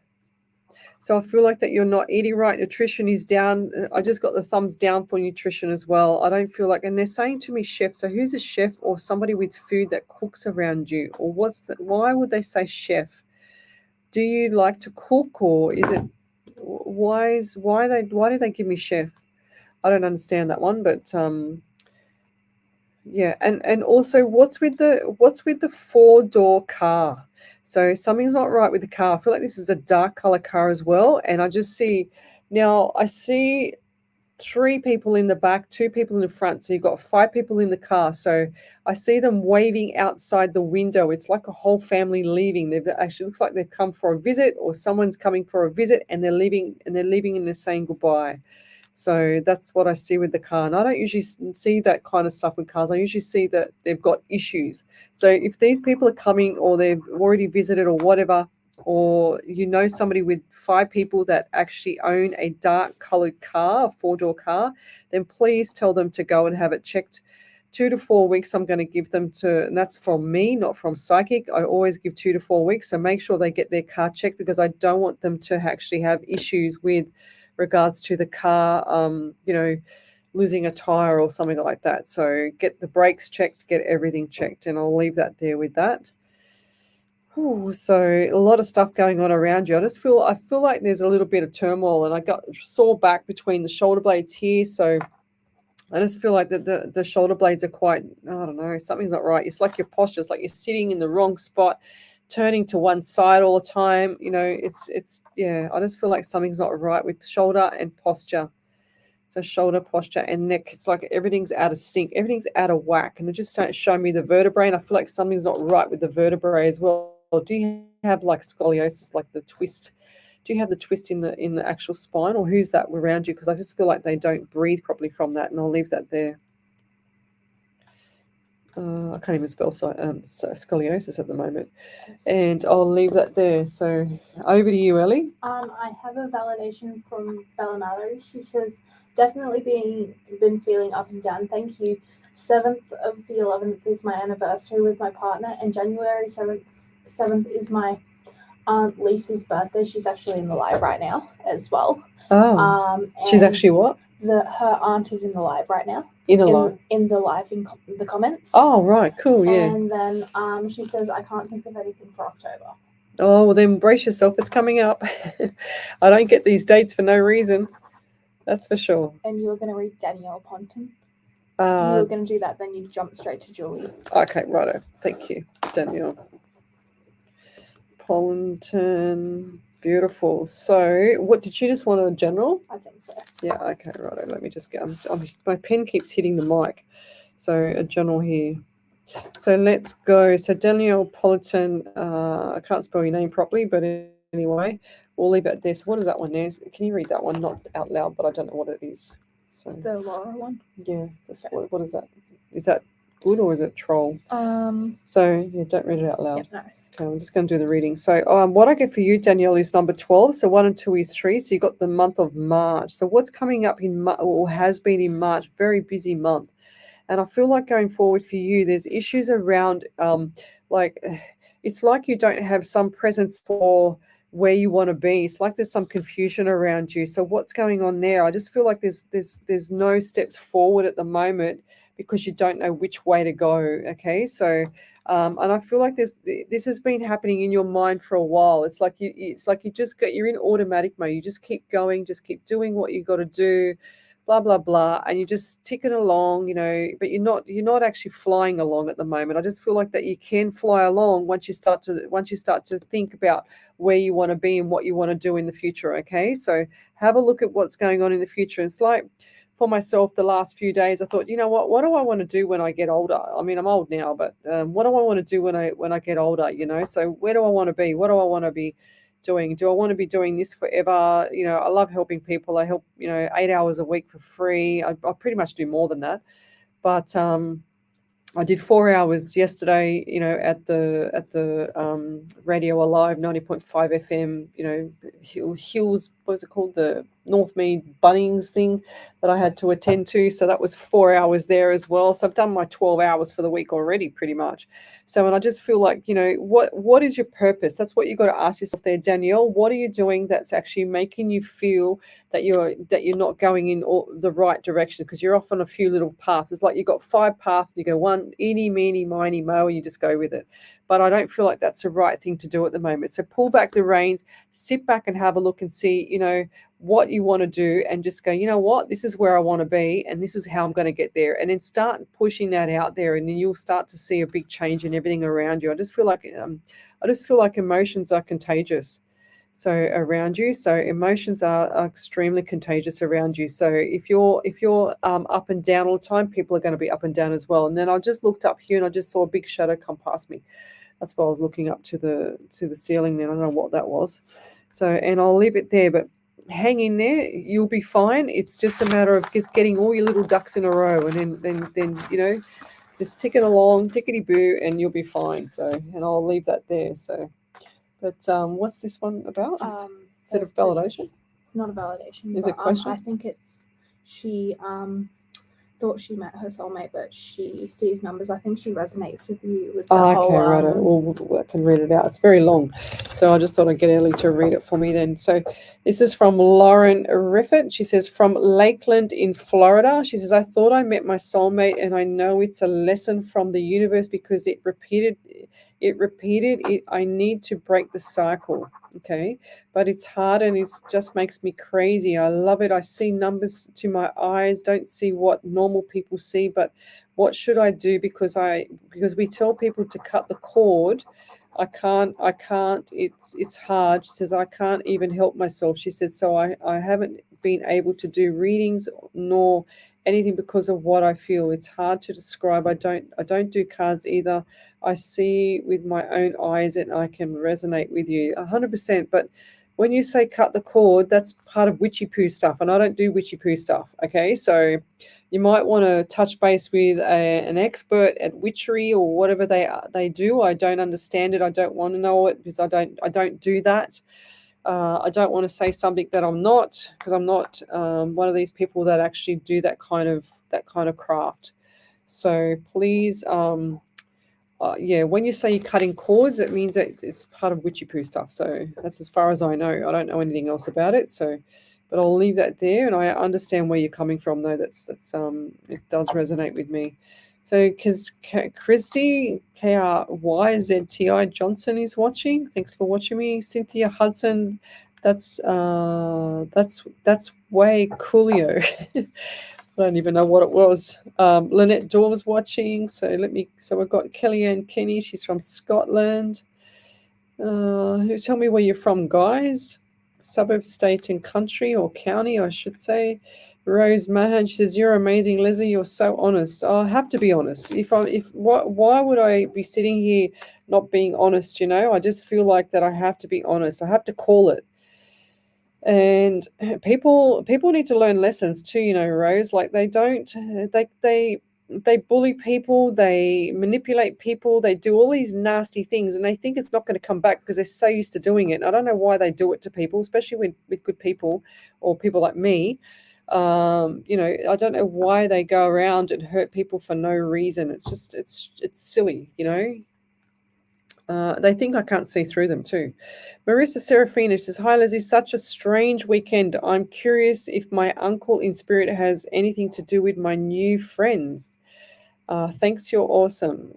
So I feel like that you're not eating right. Nutrition is down. I just got the thumbs down for nutrition as well. I don't feel like, and they're saying to me chef. So who's a chef or somebody with food that cooks around you? Or why would they say chef? Do you like to cook, or is it why do they give me chef? I don't understand that one, but Yeah, and also what's with the four-door car? So something's not right with the car. I feel like this is a dark color car as well, and I see three people in the back, two people in the front. So you've got five people in the car. So I see them waving outside the window. It's like a whole family leaving. They've actually looks like they've come for a visit, or someone's coming for a visit, and they're leaving and they're saying goodbye. So that's what I see with the car. And I don't usually see that kind of stuff with cars. I usually see that they've got issues. So if these people are coming, or they've already visited, or whatever, or somebody with five people that actually own a dark colored car, a four-door car, then please tell them to go and have it checked. 2 to 4 weeks I'm going to give them and that's from me, not from Psychic. I always give 2 to 4 weeks. So make sure they get their car checked, because I don't want them to actually have issues with regards to the car, losing a tire or something like that. So get the brakes checked, get everything checked, and I'll leave that there with that. Ooh, so a lot of stuff going on around you. I feel like there's a little bit of turmoil, and I got sore back between the shoulder blades here. So I just feel like the shoulder blades are quite, I don't know, something's not right. It's like your posture, it's like you're sitting in the wrong spot, turning to one side all the time. Yeah, I just feel like something's not right with shoulder and posture. So shoulder, posture, and neck, it's like everything's out of sync. Everything's out of whack. And it just don't show me the vertebrae. And I feel like something's not right with the vertebrae as well. Do you have like scoliosis, like the twist? Do you have the twist in the actual spine, or who's that around you? Because I just feel like they don't breathe properly from that. And I'll leave that there. I can't even spell scoliosis at the moment. And I'll leave that there. So over to you, Ellie. I have a validation from Bella Mallory. She says, definitely been feeling up and down. Thank you. 7th of the 11th is my anniversary with my partner, and January 7th is my Aunt Lisa's birthday. She's actually in the live right now as well. Oh, she's actually what? Her aunt is in the live right now. In the live in the comments. Oh, right, cool, yeah. And then she says, I can't think of anything for October. Oh, well then brace yourself. It's coming up. I don't get these dates for no reason. That's for sure. And you were going to read Danielle Ponton. You were going to do that, then you jumped straight to Julie. Okay, righto. Thank you, Danielle Ponton. Beautiful. So, what did you just want a general? I think so. Yeah. Okay. Righto. Let me just get. My pen keeps hitting the mic, so a general here. So let's go. So Danielle Politan. I can't spell your name properly, but anyway, we'll leave it there. So what is that one there? Can you read that one? Not out loud, but I don't know what it is. So the Laura one. Yeah. That's what is that? Is that good or is it troll? So yeah, don't read it out loud. Yeah, nice. Okay, I'm just going to do the reading. So what I get for you, Danielle, is number 12. So 1 and 2 is 3. So you got the month of March. So what's coming up or has been in March? Very busy month. And I feel like going forward for you, there's issues around it's like you don't have some presence for where you want to be. It's like there's some confusion around you. So what's going on there? I just feel like there's no steps forward at the moment, because you don't know which way to go. Okay, so and I feel like this has been happening in your mind for a while. It's like you're in automatic mode. You just keep going, just keep doing what you got to do, blah blah blah, and you just ticking along, but you're not actually flying along at the moment. I just feel like that you can fly along once you start to think about where you want to be and what you want to do in the future. Okay, so have a look at what's going on in the future. It's like, for myself, the last few days, I thought, what do I want to do when I get older? I mean, I'm old now, but what do I want to do when I get older? So where do I want to be? What do I want to be doing? Do I want to be doing this forever? I love helping people. I help 8 hours a week for free. I pretty much do more than that, but I did 4 hours yesterday, at the Radio Alive 90.5 FM, Hills, what was it called? The Northmead Bunnings thing that I had to attend to. So that was 4 hours there as well. So I've done my 12 hours for the week already, pretty much. So, and I just feel like, what is your purpose? That's what you got to ask yourself there, Danielle. What are you doing that's actually making you feel that you're not going in the right direction? Because you're off on a few little paths. It's like you've got 5 paths. You go one, eeny, meeny, miny, mo, and you just go with it. But I don't feel like that's the right thing to do at the moment. So pull back the reins, sit back and have a look and see, what you want to do and just go, you know what, this is where I want to be and this is how I'm going to get there. And then start pushing that out there, and then you'll start to see a big change in everything around you. I just feel like emotions are contagious. So around you, so emotions are extremely contagious around you. So if you're up and down all the time, people are going to be up and down as well. And then I just looked up here and I just saw a big shadow come past me. That's why I was looking up to the ceiling. Then I don't know what that was. So, and I'll leave it there, but hang in there. You'll be fine. It's just a matter of just getting all your little ducks in a row, and then you know, just tick it along, tickety boo, and you'll be fine. So, and I'll leave that there. So. But what's this one about? Is it a validation? It's not a validation. Is it a question? I think it's she thought she met her soulmate, but she sees numbers. I think she resonates with you. With the whole, right. Well, I can read it out. It's very long. So I just thought I'd get Ellie to read it for me then. So this is from Lauren Riffett. She says, from Lakeland in Florida. She says, I thought I met my soulmate, and I know it's a lesson from the universe because it repeated it. I need to break the cycle. Okay, but it's hard and it just makes me crazy. I love it. I see numbers to my eyes, don't see what normal people see. But what should I do? Because we tell people to cut the cord. I can't. It's hard. She says, I can't even help myself. She said, so I haven't been able to do readings nor anything because of what I feel. It's hard to describe. I don't do cards either. I see with my own eyes and I can resonate with you 100%. But when you say cut the cord, that's part of witchy poo stuff, and I don't do witchy poo stuff. Okay, so you might want to touch base with an expert at witchery or whatever they do. I don't understand it. I don't want to know it because I don't do that. I don't want to say something that I'm not, because I'm not one of these people that actually do that kind of craft. So please, when you say you're cutting cords, it means that it's part of witchy poo stuff. So that's as far as I know. I don't know anything else about it. So, but I'll leave that there, and I understand where you're coming from, though. That's it does resonate with me. So, because Christy KRYZTI Johnson is watching. Thanks for watching me. Cynthia Hudson, that's way coolio. I don't even know what it was. Lynette Dawes watching. So we've got Kellyanne Kenny. She's from Scotland. Tell me where you're from, guys. Suburb, state, and country, or county, I should say. Rose Mahan, she says, you're amazing, Leslie. You're so honest. I have to be honest. Why would I be sitting here not being honest? You know, I just feel like that I have to be honest. I have to call it. And people need to learn lessons too, you know, Rose. Like they bully people, they manipulate people, they do all these nasty things, and they think it's not going to come back because they're so used to doing it. And I don't know why they do it to people, especially with good people or people like me. You know, I don't know why they go around and hurt people for no reason. It's just it's silly, you know. They think I can't see through them too. Marissa Serafina says, hi Leslie, such a strange weekend. I'm curious if my uncle in spirit has anything to do with my new friends. Thanks, you're awesome.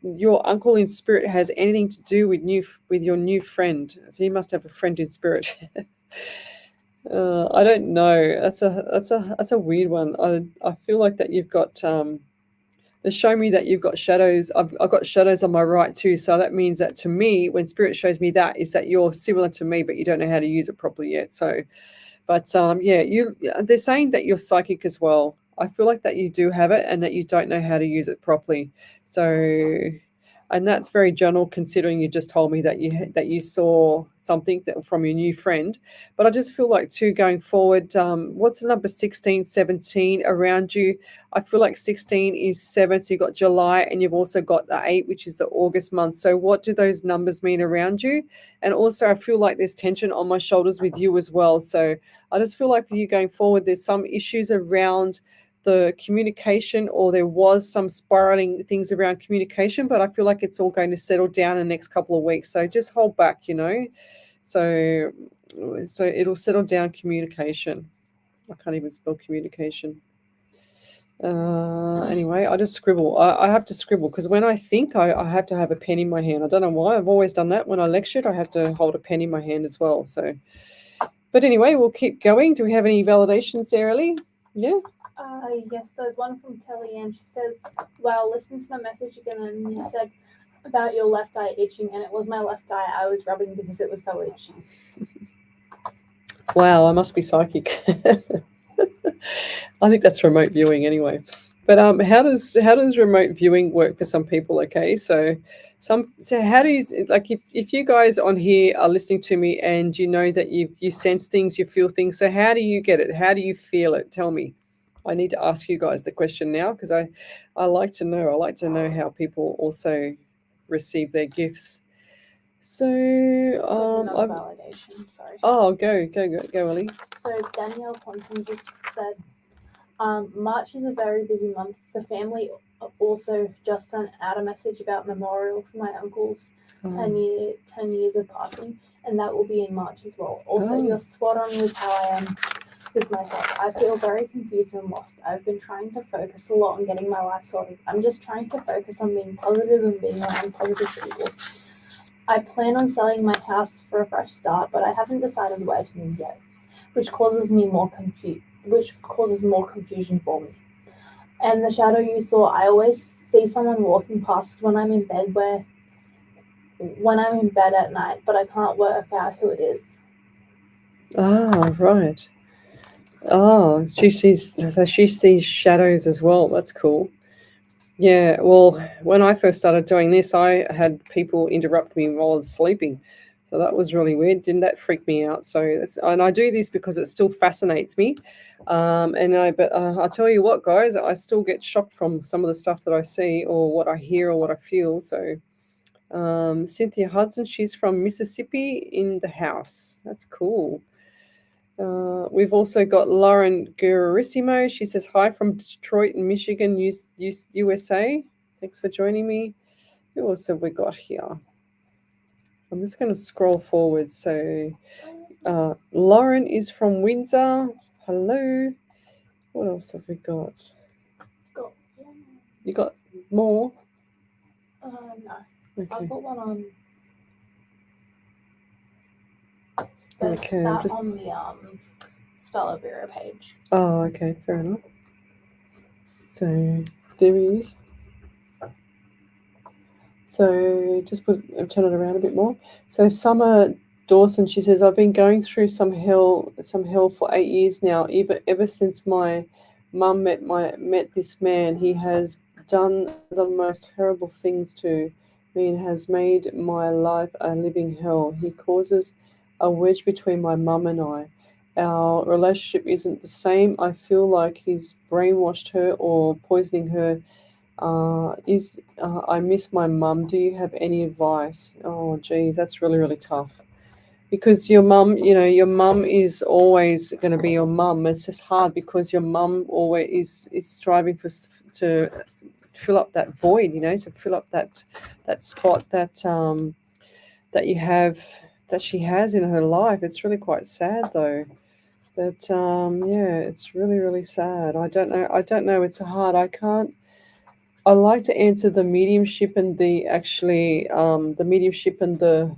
Your uncle in spirit has anything to do with your new friend? So you must have a friend in spirit. I don't know. That's a weird one. I feel like that you've got they show me that you've got shadows. I've got shadows on my right too. So that means that to me, when spirit shows me that, is that you're similar to me, but you don't know how to use it properly yet. So, but they're saying that you're psychic as well. I feel like that you do have it and that you don't know how to use it properly. So, and that's very general considering you just told me that you saw something from your new friend. But I just feel like too, going forward, what's the number 16, 17 around you? I feel like 16 is 7, so you've got July, and you've also got the 8, which is the August month. So what do those numbers mean around you? And also I feel like there's tension on my shoulders with you as well. So I just feel like for you going forward, there's some issues around the communication, or there was some spiraling things around communication, but I feel like it's all going to settle down in the next couple of weeks. So just hold back, you know. So it'll settle down. Communication. I can't even spell communication. Anyway, I just scribble. I have to scribble because when I think, I have to have a pen in my hand. I don't know why. I've always done that. When I lectured, I have to hold a pen in my hand as well. So But anyway, we'll keep going. Do we have any validations there, Ellie? Yeah. Yes, there's one from Kelly Ann. She says, "Wow, listen to my message again, and you said about your left eye itching, and it was my left eye I was rubbing because it was so itchy." Wow, I must be psychic. I think that's remote viewing anyway. But how does remote viewing work for some people? Okay, so how do you, like, if you guys on here are listening to me and you know that you sense things, you feel things, so how do you get it? How do you feel it? Tell me. I need to ask you guys the question now because I like to know. I like to know how people also receive their gifts. So Another validation. Sorry. Oh, go, Ellie. So Danielle Quantum just said, March is a very busy month. The family also just sent out a message about memorial for my uncle's 10 years of passing, and that will be in March as well. Also, you're spot on with how I am with myself. I feel very confused and lost. I've been trying to focus a lot on getting my life sorted. I'm just trying to focus on being positive and being around positive people. I plan on selling my house for a fresh start, but I haven't decided where to move yet, which causes more confusion for me. And the shadow you saw, I always see someone walking past when I'm in bed at night, but I can't work out who it is. Ah, right. Oh, she sees shadows as well. That's cool. Yeah, well, when I first started doing this, I had people interrupt me while I was sleeping. So that was really weird. Didn't that freak me out? And I do this because it still fascinates me. But I'll tell you what, guys, I still get shocked from some of the stuff that I see or what I hear or what I feel. So Cynthia Hudson, she's from Mississippi in the house. That's cool. We've also got Lauren Guerrissimo. She says, hi from Detroit, Michigan, USA. Thanks for joining me. Who else have we got here? I'm just going to scroll forward. So Lauren is from Windsor. Hello. What else have we got? You got more? No. Okay. I've got one on. Okay, on the Spaliviero page. Oh, okay, fair enough. So there he is. So just turn it around a bit more. So Summer Dawson, she says, I've been going through some hell for 8 years now. Ever since my mum met this man, he has done the most horrible things to me and has made my life a living hell. He causes a wedge between my mum and I. Our relationship isn't the same. I feel like he's brainwashed her or poisoning her. I miss my mum. Do you have any advice? Oh, geez, that's really, really tough. Because your mum, your mum is always going to be your mum. It's just hard because your mum always is striving to fill up that void, to fill up that spot that you have, that she has in her life. It's really quite sad though. But yeah, it's really, really sad. I don't know. It's hard. I like to answer the mediumship and the mediumship and the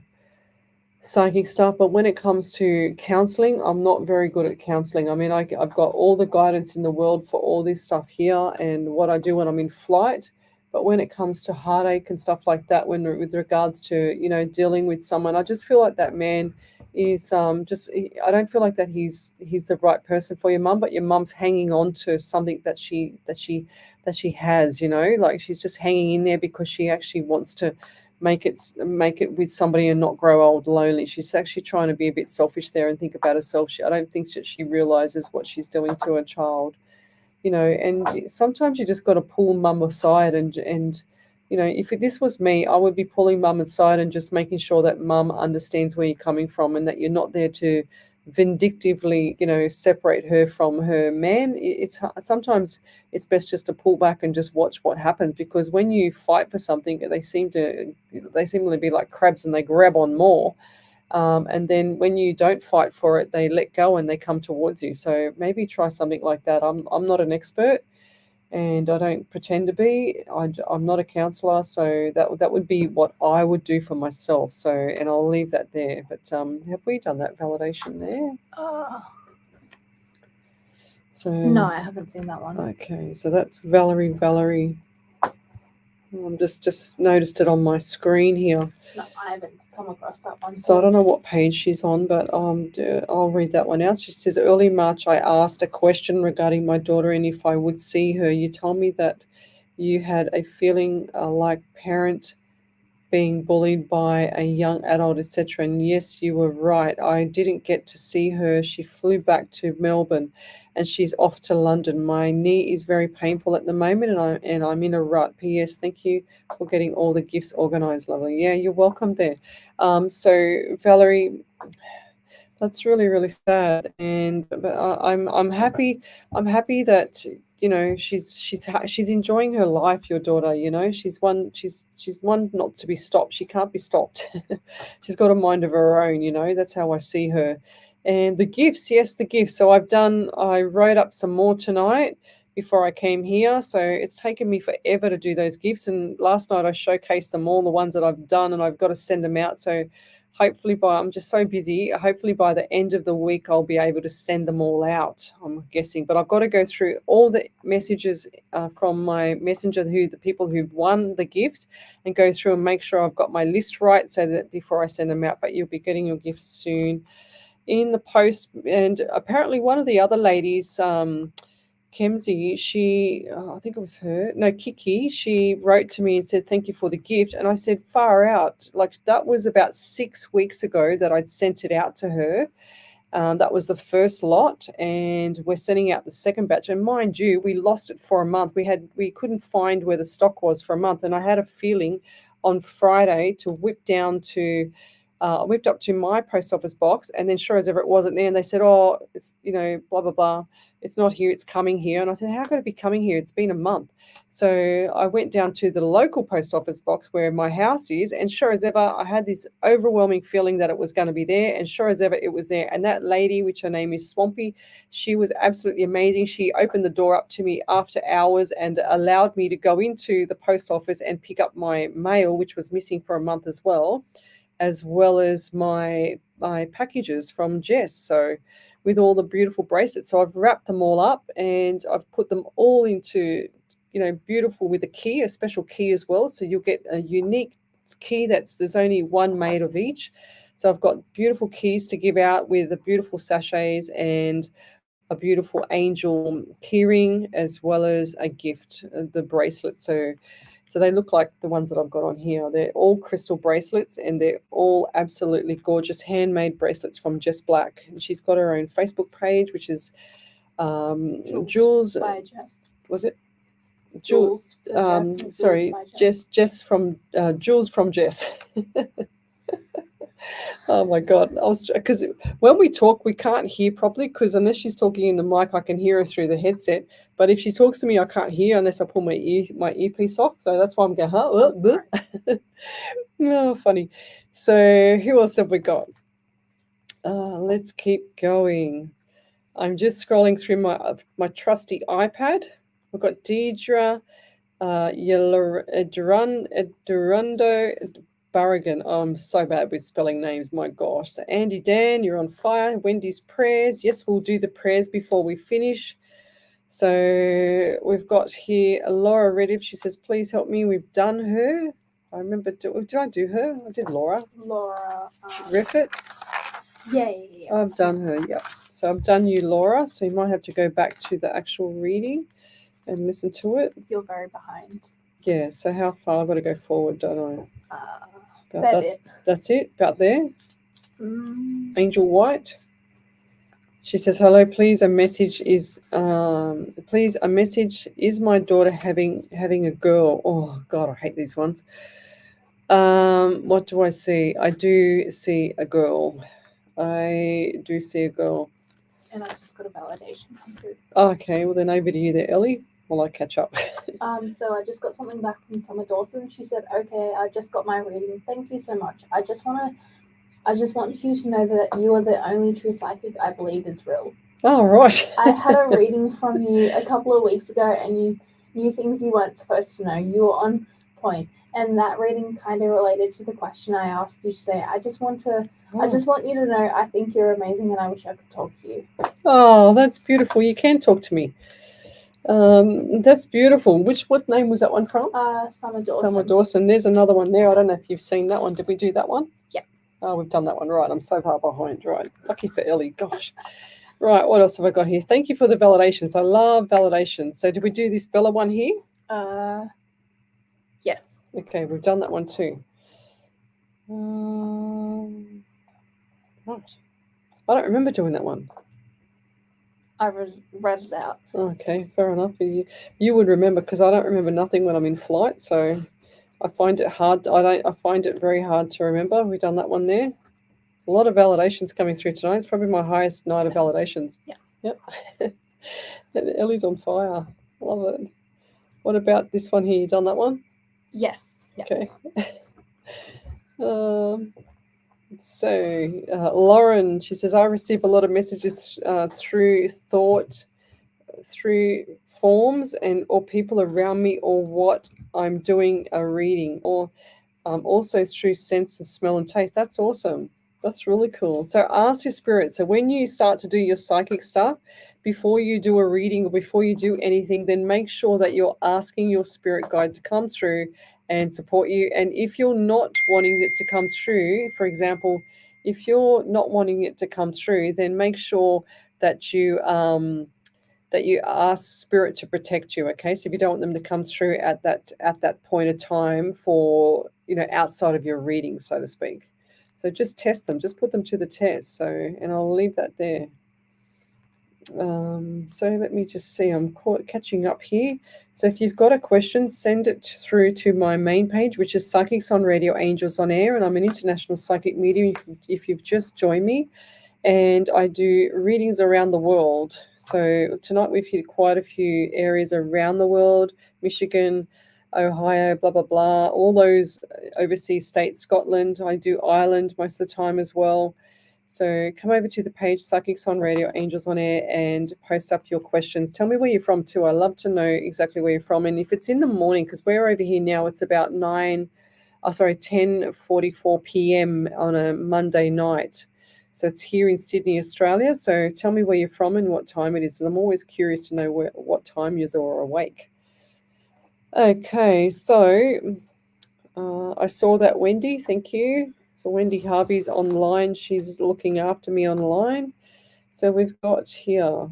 psychic stuff, but when it comes to counseling, I'm not very good at counseling. I mean, I've got all the guidance in the world for all this stuff here and what I do when I'm in flight. But when it comes to heartache and stuff like that, with regards to dealing with someone, I just feel like that man is I don't feel like that he's the right person for your mum, but your mum's hanging on to something that she has, like she's just hanging in there because she actually wants to make it with somebody and not grow old lonely. She's actually trying to be a bit selfish there and think about herself. I don't think that she realizes what she's doing to her child, and sometimes you just got to pull mum aside and if this was me, I would be pulling mum aside and just making sure that mum understands where you're coming from and that you're not there to vindictively, separate her from her man. Sometimes it's best just to pull back and just watch what happens, because when you fight for something, they seem to be like crabs and they grab on more. And then when you don't fight for it, they let go and they come towards you. So maybe try something like that. I'm not an expert. and I don't pretend to be. I'm not a counselor, so that would be what I would do for myself. So, and I'll leave that there. But have we done that validation there? So No, I haven't seen that one. okay, so that's Valerie. I'm just noticed it on my screen here. No, I haven't come across that one. So I don't know what page she's on, but I'll read that one out. She says, early March, I asked a question regarding my daughter and if I would see her. You told me that you had a feeling like parent being bullied by a young adult, etc. And yes, you were right. I didn't get to see her. She flew back to Melbourne and she's off to London. My knee is very painful at the moment and I'm in a rut. P.S. Thank you for getting all the gifts organized, lovely. Yeah, you're welcome there. So Valerie, that's really, really sad. But I'm happy. I'm happy that she's enjoying her life. Your daughter, she's one not to be stopped. She can't be stopped. She's got a mind of her own. That's how I see her. And the gifts, yes, the gifts. So I wrote up some more tonight before I came here. So it's taken me forever to do those gifts. And last night I showcased them all, the ones that I've done, and I've got to send them out. So hopefully I'm just so busy. Hopefully by the end of the week, I'll be able to send them all out, I'm guessing. But I've got to go through all the messages from my messenger, the people who've won the gift, and go through and make sure I've got my list right so that before I send them out. But you'll be getting your gifts soon in the post. And apparently one of the other ladies, Kemsey, I think it was her, no, Kiki, she wrote to me and said, thank you for the gift. And I said, far out. Like, that was about 6 weeks ago that I'd sent it out to her. That was the first lot, and we're sending out the second batch. And mind you, we lost it for a month. We couldn't find where the stock was for a month. And I had a feeling on Friday to whipped up to my post office box, and then sure as ever it wasn't there. And they said, oh, it's, blah, blah, blah. It's not here, it's coming here. And I said, how could it be coming here? It's been a month. So I went down to the local post office box where my house is, and sure as ever, I had this overwhelming feeling that it was going to be there, and sure as ever, it was there. And that lady, which her name is Swampy, she was absolutely amazing. She opened the door up to me after hours and allowed me to go into the post office and pick up my mail, which was missing for a month as well as my packages from Jess. So with all the beautiful bracelets. So I've wrapped them all up and I've put them all into, beautiful with a key, a special key as well. So you'll get a unique key there's only one made of each. So I've got beautiful keys to give out with the beautiful sachets and a beautiful angel keyring as well as a gift, the bracelet. So they look like the ones that I've got on here. They're all crystal bracelets and they're all absolutely gorgeous handmade bracelets from Jess Black. And she's got her own Facebook page, which is Jules. By Jess. Was it? Jules. Sorry, Jess from Jules from Jess. Oh my God! Because when we talk, we can't hear properly. Because unless she's talking in the mic, I can hear her through the headset. But if she talks to me, I can't hear unless I pull my earpiece off. So that's why I'm going, huh? Oh, funny. So who else have we got? Let's keep going. I'm just scrolling through my trusty iPad. I've got Deidre, Durando. Barragan. Oh, I'm so bad with spelling names. My gosh. So Andy Dan, you're on fire. Wendy's prayers. Yes, we'll do the prayers before we finish. So we've got here Laura Rediff. She says, please help me. We've done her. I remember. Did I do her? I did Laura. Laura. Riffett. Yeah. I've done her. Yep. So I've done you, Laura. So you might have to go back to the actual reading and listen to it. You're very behind. Yeah. So how far? I've got to go forward, don't I? That's it, about there. Angel White. She says, hello, please a message is my daughter having a girl. Oh God, I hate these ones. What do I see? I do see a girl. And I just got a validation come through. Okay, well then over to you there, Ellie, while I catch up. So I just got something back from Summer Dawson. She said, okay, I just got my reading. Thank you so much. I just want you to know that you are the only true psychic I believe is real. Oh, right. I had a reading from you a couple of weeks ago and knew things you weren't supposed to know. You were on point. And that reading kind of related to the question I asked you today. I just want you to know I think you're amazing and I wish I could talk to you. Oh, that's beautiful. You can talk to me. That's beautiful. What name was that one from? Summer Dawson. Summer Dawson. There's another one there. I don't know if you've seen that one. Did we do that one? Yeah. Oh, we've done that one. Right. I'm so far behind. Right. Lucky for Ellie. Gosh. Right. What else have I got here? Thank you for the validations. I love validations. So did we do this Bella one here? Yes. Okay. We've done that one too. What? I don't remember doing that one. I read it out. Okay, fair enough. You would remember because I don't remember nothing when I'm in flight, so I find it hard. I find it very hard to remember. We've done that one there. A lot of validations coming through tonight. It's probably my highest night of validations. Yeah. Yep. And Ellie's on fire. Love it. What about this one here? You done that one? Yes. Yeah. Okay. Lauren, she says, I receive a lot of messages through forms or people around me or what I'm doing a reading or also through sense and smell and taste. That's awesome. That's really cool. So ask your spirit. So when you start to do your psychic stuff, before you do a reading or before you do anything, then make sure that you're asking your spirit guide to come through and support you. And if you're not wanting it to come through, for example, if you're not wanting it to come through, then make sure that you ask spirit to protect you. Okay, so if you don't want them to come through at that point of time for outside of your reading, so to speak. So just test them, just put them to the test. So, and I'll leave that there. So let me just see, I'm catching up here. So if you've got a question, send it through to my main page, which is Psychics on Radio, Angels on Air, and I'm an international psychic medium if you've just joined me, and I do readings around the world. So tonight we've hit quite a few areas around the world: Michigan, Ohio, blah blah blah, all those overseas states, Scotland. I do Ireland most of the time as well. So come over to the page Psychics on Radio, Angels on Air, and post up your questions. Tell me where you're from too. I love to know exactly where you're from. And if it's in the morning, because we're over here now, it's about 10:44 p.m. on a Monday night. So it's here in Sydney, Australia. So tell me where you're from and what time it is. And I'm always curious to know what time you're awake. Okay, so I saw that Wendy. Thank you. So Wendy Harvey's online. She's looking after me online. So we've got here.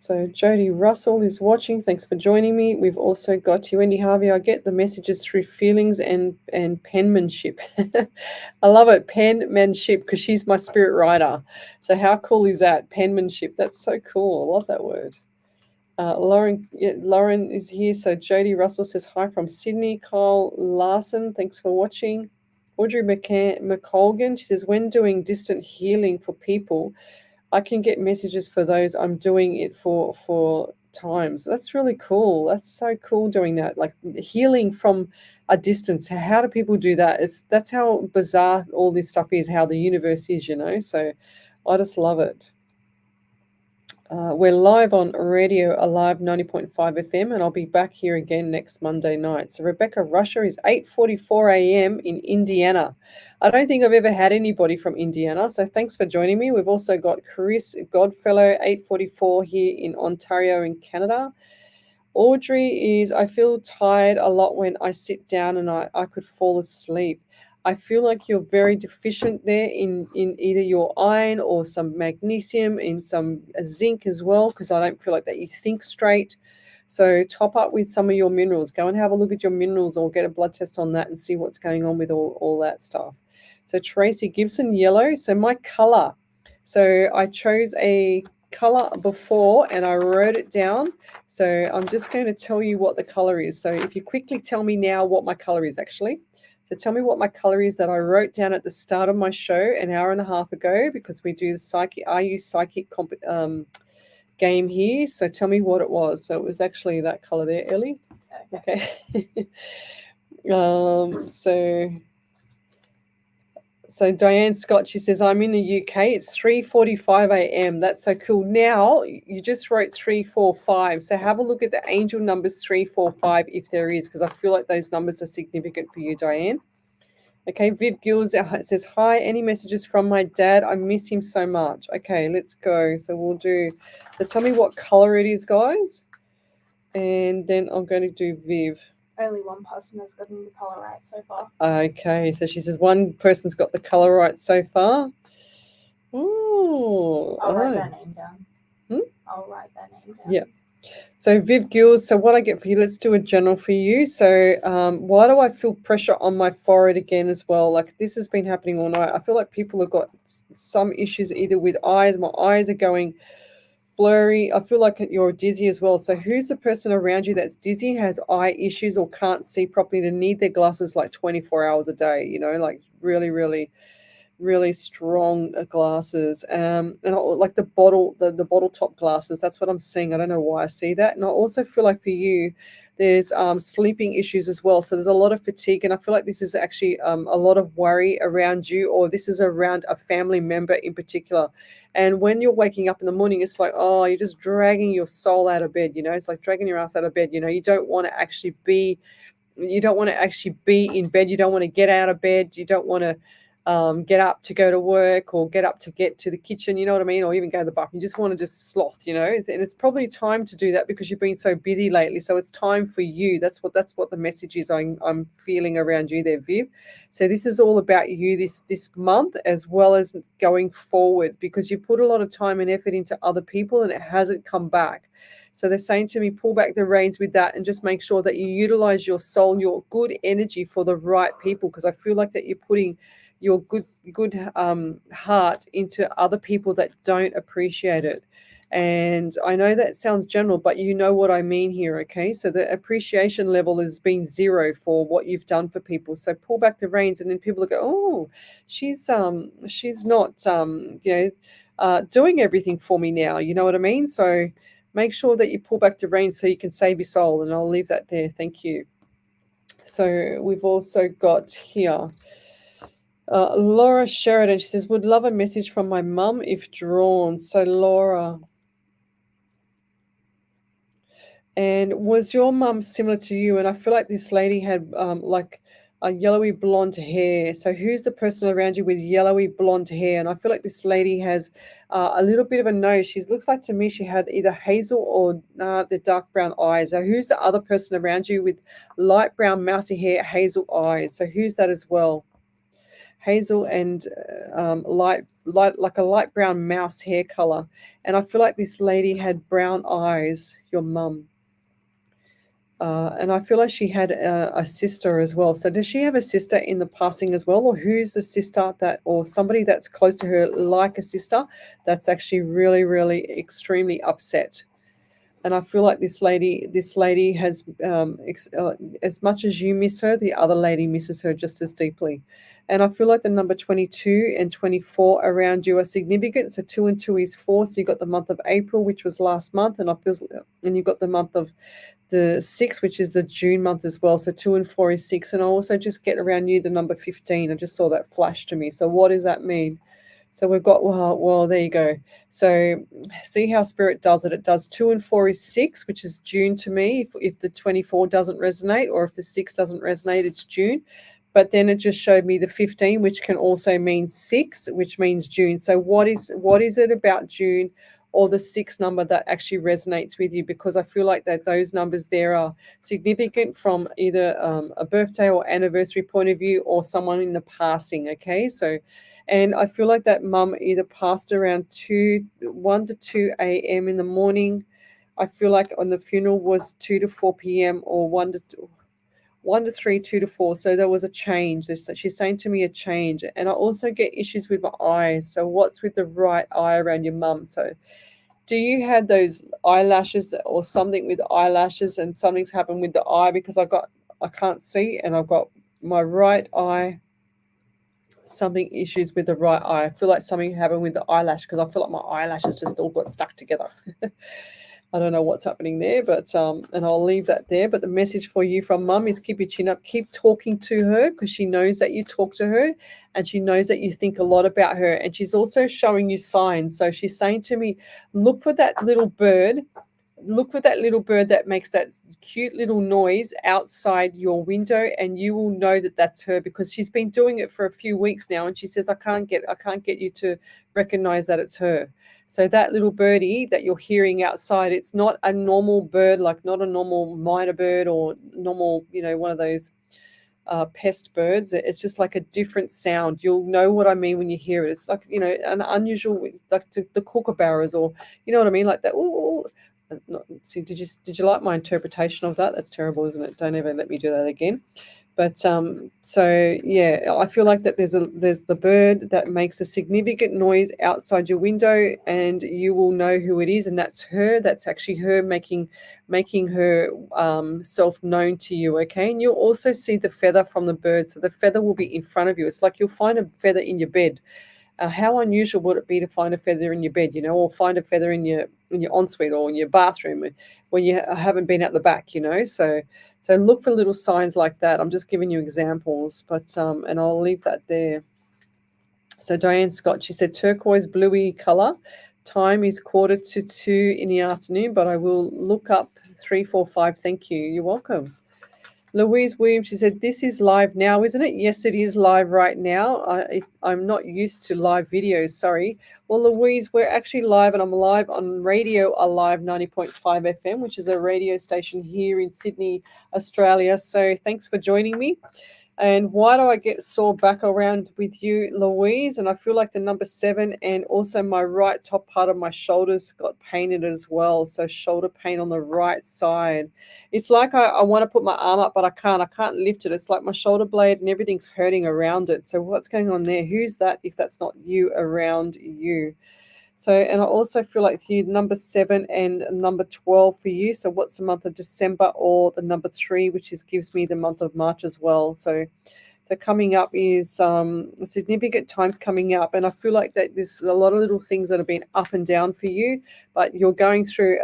So Jody Russell is watching. Thanks for joining me. We've also got you, Wendy Harvey. I get the messages through feelings and penmanship. I love it, penmanship, because she's my spirit writer. So how cool is that? Penmanship. That's so cool. I love that word. Lauren is here. So Jody Russell says hi from Sydney. Kyle Larson, thanks for watching. Audrey McColgan, she says, when doing distant healing for people, I can get messages for those I'm doing it for times. That's really cool. That's so cool doing that, like healing from a distance. How do people do that? That's how bizarre all this stuff is, how the universe is, So I just love it. We're live on Radio Alive 90.5 FM, and I'll be back here again next Monday night. So Rebecca Rusher is 8:44 a.m. in Indiana. I don't think I've ever had anybody from Indiana, so thanks for joining me. We've also got Chris Godfellow, 8:44 here in Ontario in Canada. Audrey is, I feel tired a lot when I sit down and I could fall asleep. I feel like you're very deficient there in either your iron or some magnesium, in some zinc as well, because I don't feel like that you think straight. So top up with some of your minerals. Go and have a look at your minerals or get a blood test on that and see what's going on with all that stuff. So Tracy Gibson, yellow. So my color. So I chose a color before and I wrote it down. So I'm just going to tell you what the color is. So if you quickly tell me now what my color is actually. So tell me what my color is that I wrote down at the start of my show an hour and a half ago, because we do the psychic game here. So tell me what it was. So it was actually that color there, Ellie. Okay. So So Diane Scott, she says, I'm in the UK. It's 3:45 a.m. That's so cool. Now you just wrote 345. So have a look at the angel numbers 345 if there is, because I feel like those numbers are significant for you, Diane. Okay, Viv Gills says, hi, any messages from my dad? I miss him so much. Okay, let's go. So we'll do, so tell me what color it is, guys. And then I'm going to do Viv. Only one person has gotten the color right so far. Okay, so she says one person's got the color right so far. Ooh, I'll write that name down. I'll write that name down. Yeah. So Viv Gills, so what I get for you, let's do a general for you. So why do I feel pressure on my forehead again as well? Like this has been happening all night. I feel like people have got some issues either with eyes. My eyes are going blurry. I feel like you're dizzy as well. So who's the person around you that's dizzy, has eye issues or can't see properly? They need their glasses like 24 hours a day, you know, like really, really, really strong glasses. And like the bottle top glasses, that's what I'm seeing. I don't know why I see that. And I also feel like for you, there's sleeping issues as well. So there's a lot of fatigue, and I feel like this is actually a lot of worry around you, or this is around a family member in particular. And when you're waking up in the morning, it's like, oh, you're just dragging your soul out of bed, you know, it's like dragging your ass out of bed, you know, you don't want to actually be in bed. You don't want to get out of bed. You don't want to get up to go to work or get up to get to the kitchen, you know what I mean? Or even go to the bathroom. You just want to just sloth, you know? And it's probably time to do that because you've been so busy lately. So it's time for you. That's what the message is I'm feeling around you there, Viv. So this is all about you this month as well as going forward, because you put a lot of time and effort into other people and it hasn't come back. So they're saying to me, pull back the reins with that and just make sure that you utilize your soul, your good energy for the right people, because I feel like that you're putting your good heart into other people that don't appreciate it. And I know that sounds general, but you know what I mean here, okay? So the appreciation level has been zero for what you've done for people. So pull back the reins, and then people will go, oh, she's not doing everything for me now. You know what I mean? So make sure that you pull back the reins so you can save your soul. And I'll leave that there. Thank you. So we've also got here Laura Sheridan. She says, would love a message from my mum if drawn. So Laura, and was your mum similar to you? And I feel like this lady had like a yellowy blonde hair. So who's the person around you with yellowy blonde hair? And I feel like this lady has a little bit of a nose. She looks like to me she had either hazel or the dark brown eyes. So who's the other person around you with light brown mousy hair, hazel eyes? So who's that as well? Hazel and light like a light brown mouse hair color. And I feel like this lady had brown eyes, your mum. And I feel like she had a sister as well. So does she have a sister in the passing as well? Or who's the sister that, or somebody that's close to her like a sister that's actually really, really extremely upset? And I feel like this lady has, as much as you miss her, the other lady misses her just as deeply. And I feel like the number 22 and 24 around you are significant. So 2 and 2 is 4. So you got the month of April, which was last month, and you got the month of the 6th, which is the June month as well. So 2 and 4 is 6. And I also just get around you the number 15. I just saw that flash to me. So what does that mean? So we've got, well, there you go. So see how Spirit does it. It does 2 and 4 is 6, which is June to me. If the 24 doesn't resonate, or if the 6 doesn't resonate, it's June. But then it just showed me the 15, which can also mean 6, which means June. So what is it about June or the 6 number that actually resonates with you? Because I feel like that those numbers there are significant from either a birthday or anniversary point of view, or someone in the passing, okay? So, and I feel like that mum either passed around 1 to 2 a.m. in the morning. I feel like on the funeral was 2 to 4 p.m. or 1 to 3, 2 to 4. So there was a change. She's saying to me a change. And I also get issues with my eyes. So what's with the right eye around your mum? So do you have those eyelashes or something with eyelashes, and something's happened with the eye? Because I can't see, and I've got my right eye, something issues with the right eye. I feel like something happened with the eyelash, because I feel like my eyelashes just all got stuck together. I don't know what's happening there, but and I'll leave that there. But the message for you from Mum is keep your chin up, keep talking to her, because she knows that you talk to her and she knows that you think a lot about her. And she's also showing you signs. So she's saying to me, look for that little bird. Look for that little bird that makes that cute little noise outside your window, and you will know that that's her, because she's been doing it for a few weeks now, and she says I can't get you to recognize that it's her. So that little birdie that you're hearing outside, it's not a normal bird, like not a normal miner bird or normal, one of those pest birds. It's just like a different sound. You'll know what I mean when you hear it. It's like, an unusual, like the kookaburras, or you know what I mean, like that. Ooh. See, did you like my interpretation of that? That's terrible, isn't it? Don't ever let me do that again. But so yeah, I feel like that there's the bird that makes a significant noise outside your window, and you will know who it is, and that's her. That's actually her making her self known to you. Okay, and you'll also see the feather from the bird. So the feather will be in front of you. It's like you'll find a feather in your bed. How unusual would it be to find a feather in your bed, or find a feather in your ensuite or in your bathroom when you haven't been out the back, So look for little signs like that. I'm just giving you examples, but and I'll leave that there. So Diane Scott, she said turquoise bluey color. Time is 1:45 in the afternoon, but I will look up 345. Thank you. You're welcome. Louise Williams, she said, this is live now, isn't it? Yes, it is live right now. I'm not used to live videos, sorry. Well, Louise, we're actually live, and I'm live on Radio Alive 90.5 FM, which is a radio station here in Sydney, Australia. So thanks for joining me. And why do I get sore back around with you, Louise? And I feel like the number 7, and also my right top part of my shoulders got painted as well. So shoulder pain on the right side. It's like I want to put my arm up, but I can't. I can't lift it. It's like my shoulder blade and everything's hurting around it. So what's going on there? Who's that if that's not you around you? So, and I also feel like you, number 7 and number 12 for you. So what's the month of December, or the number 3, which gives me the month of March as well. So coming up is significant times coming up. And I feel like that there's a lot of little things that have been up and down for you, but you're going through,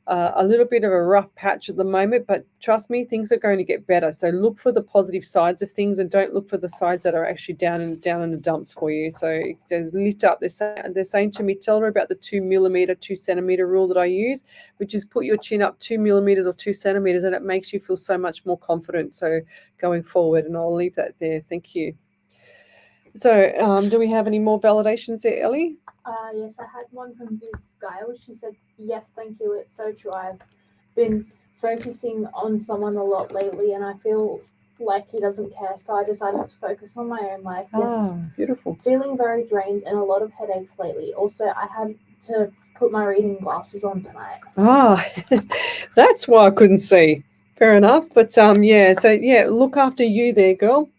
a little bit of a rough patch at the moment, but trust me, things are going to get better. So look for the positive sides of things, and don't look for the sides that are actually down in the dumps for you. So just lift up. They're saying to me, tell her about the 2 millimeter, 2 centimeter rule that I use, which is put your chin up 2 millimeters or 2 centimeters, and it makes you feel so much more confident. So going forward, and I'll leave that there. Thank you. So do we have any more validations there, Ellie? Yes, I had one from Viv Gail. She said, yes, thank you. It's so true. I've been focusing on someone a lot lately, and I feel like he doesn't care. So I decided to focus on my own life. Yes, beautiful. Feeling very drained and a lot of headaches lately. Also, I had to put my reading glasses on tonight. That's why I couldn't see. Fair enough. But yeah, so yeah, look after you there, girl.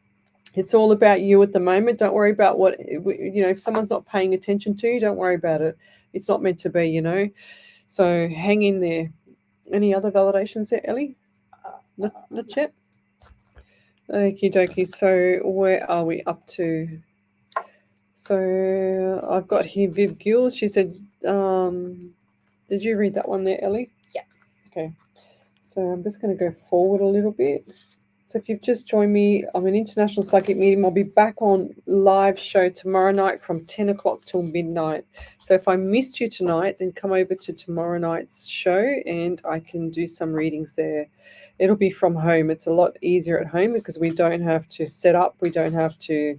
It's all about you at the moment. Don't worry about what, if someone's not paying attention to you, don't worry about it. It's not meant to be, So hang in there. Any other validations there, Ellie? Not yet? Okie dokie. So where are we up to? So I've got here Viv Gills. She said, did you read that one there, Ellie? Yeah. Okay. So I'm just going to go forward a little bit. So if you've just joined me, I'm an international psychic medium. I'll be back on live show tomorrow night from 10 o'clock till midnight. So if I missed you tonight, then come over to tomorrow night's show and I can do some readings there. It'll be from home. It's a lot easier at home because we don't have to set up. We don't have to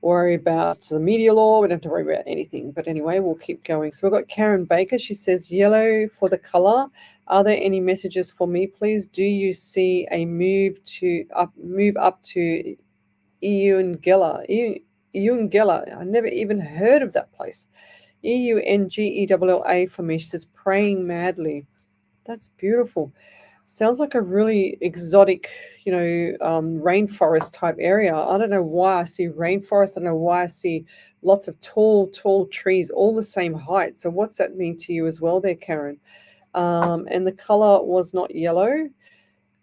worry about the media law. We don't have to worry about anything. But anyway, we'll keep going. So we've got Karen Baker. She says, yellow for the color. Are there any messages for me, please? Do you see a move up to Eungella? Eungella. I never even heard of that place. Eungella for me. She says, praying madly. That's beautiful. Sounds like a really exotic, rainforest type area. I don't know why I see rainforest. I don't know why I see lots of tall trees, all the same height. So what's that mean to you as well there, Karen? And the color was not yellow.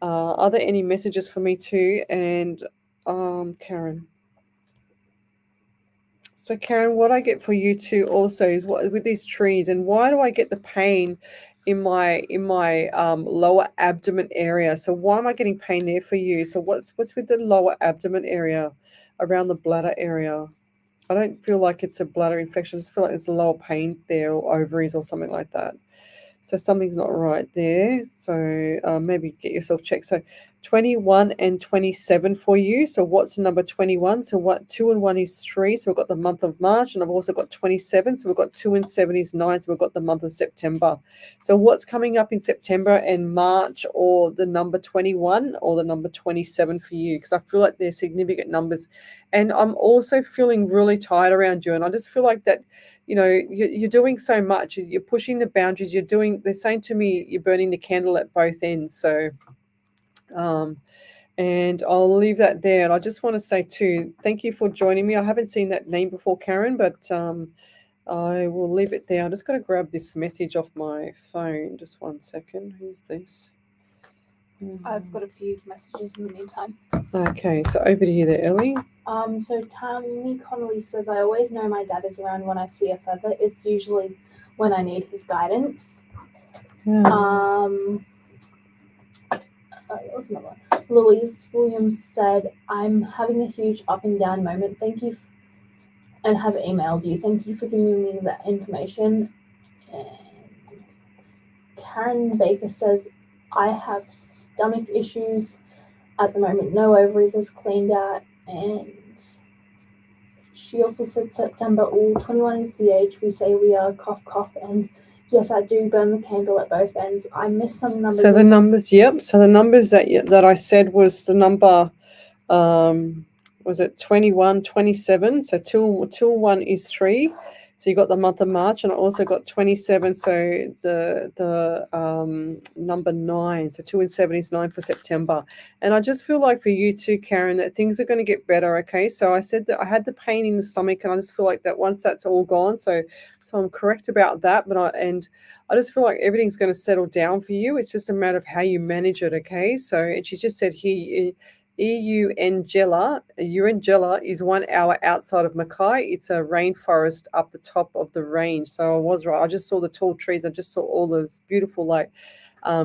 Are there any messages for me too? And Karen. So Karen, what I get for you too also is what with these trees, and why do I get the pain in my lower abdomen area? So why am I getting pain there for you? So what's with the lower abdomen area, around the bladder area? I don't feel like it's a bladder infection. I just feel like there's a lower pain there, or ovaries or something like that. So something's not right there. So maybe get yourself checked. So 21 and 27 for you. So what's the number 21? So what 2 and 1 is 3. So we've got the month of March, and I've also got 27. So we've got 2 and 7 is 9. So we've got the month of September. So what's coming up in September and March, or the number 21 or the number 27 for you? Because I feel like they're significant numbers. And I'm also feeling really tired around you. And I just feel like that, you're doing so much. You're pushing the boundaries. They're saying to me, you're burning the candle at both ends. So, and I'll leave that there. And I just want to say too, thank you for joining me. I haven't seen that name before, Karen, but I will leave it there. I'm just going to grab this message off my phone. Just one second. Who's this? I've got a few messages in the meantime. Okay, so over to you there, Ellie. So Tammy Connolly says, I always know my dad is around when I see a feather. It's usually when I need his guidance. Yeah. What was another one? Louise Williams said, I'm having a huge up and down moment. Thank you, and have emailed you. Thank you for giving me that information. And Karen Baker says, I have stomach issues at the moment. No ovaries is cleaned out. And she also said September, 21 is the age we say we are, cough, cough. And yes, I do burn the candle at both ends. I missed some numbers. So the numbers, yep. So the numbers that I said was the number, was it 21, 27? So 2 and 1 is 3. So you got the month of March, and I also got 27. So the number 9. So 2 and 7 is 9 for September. And I just feel like for you too, Karen, that things are going to get better. Okay. So I said that I had the pain in the stomach, and I just feel like that once that's all gone. So I'm correct about that. But I just feel like everything's going to settle down for you. It's just a matter of how you manage it. Okay. So, and she's just said here, Urangela is 1 hour outside of Mackay. It's a rainforest up the top of the range. So I was right. I just saw the tall trees. I just saw all the beautiful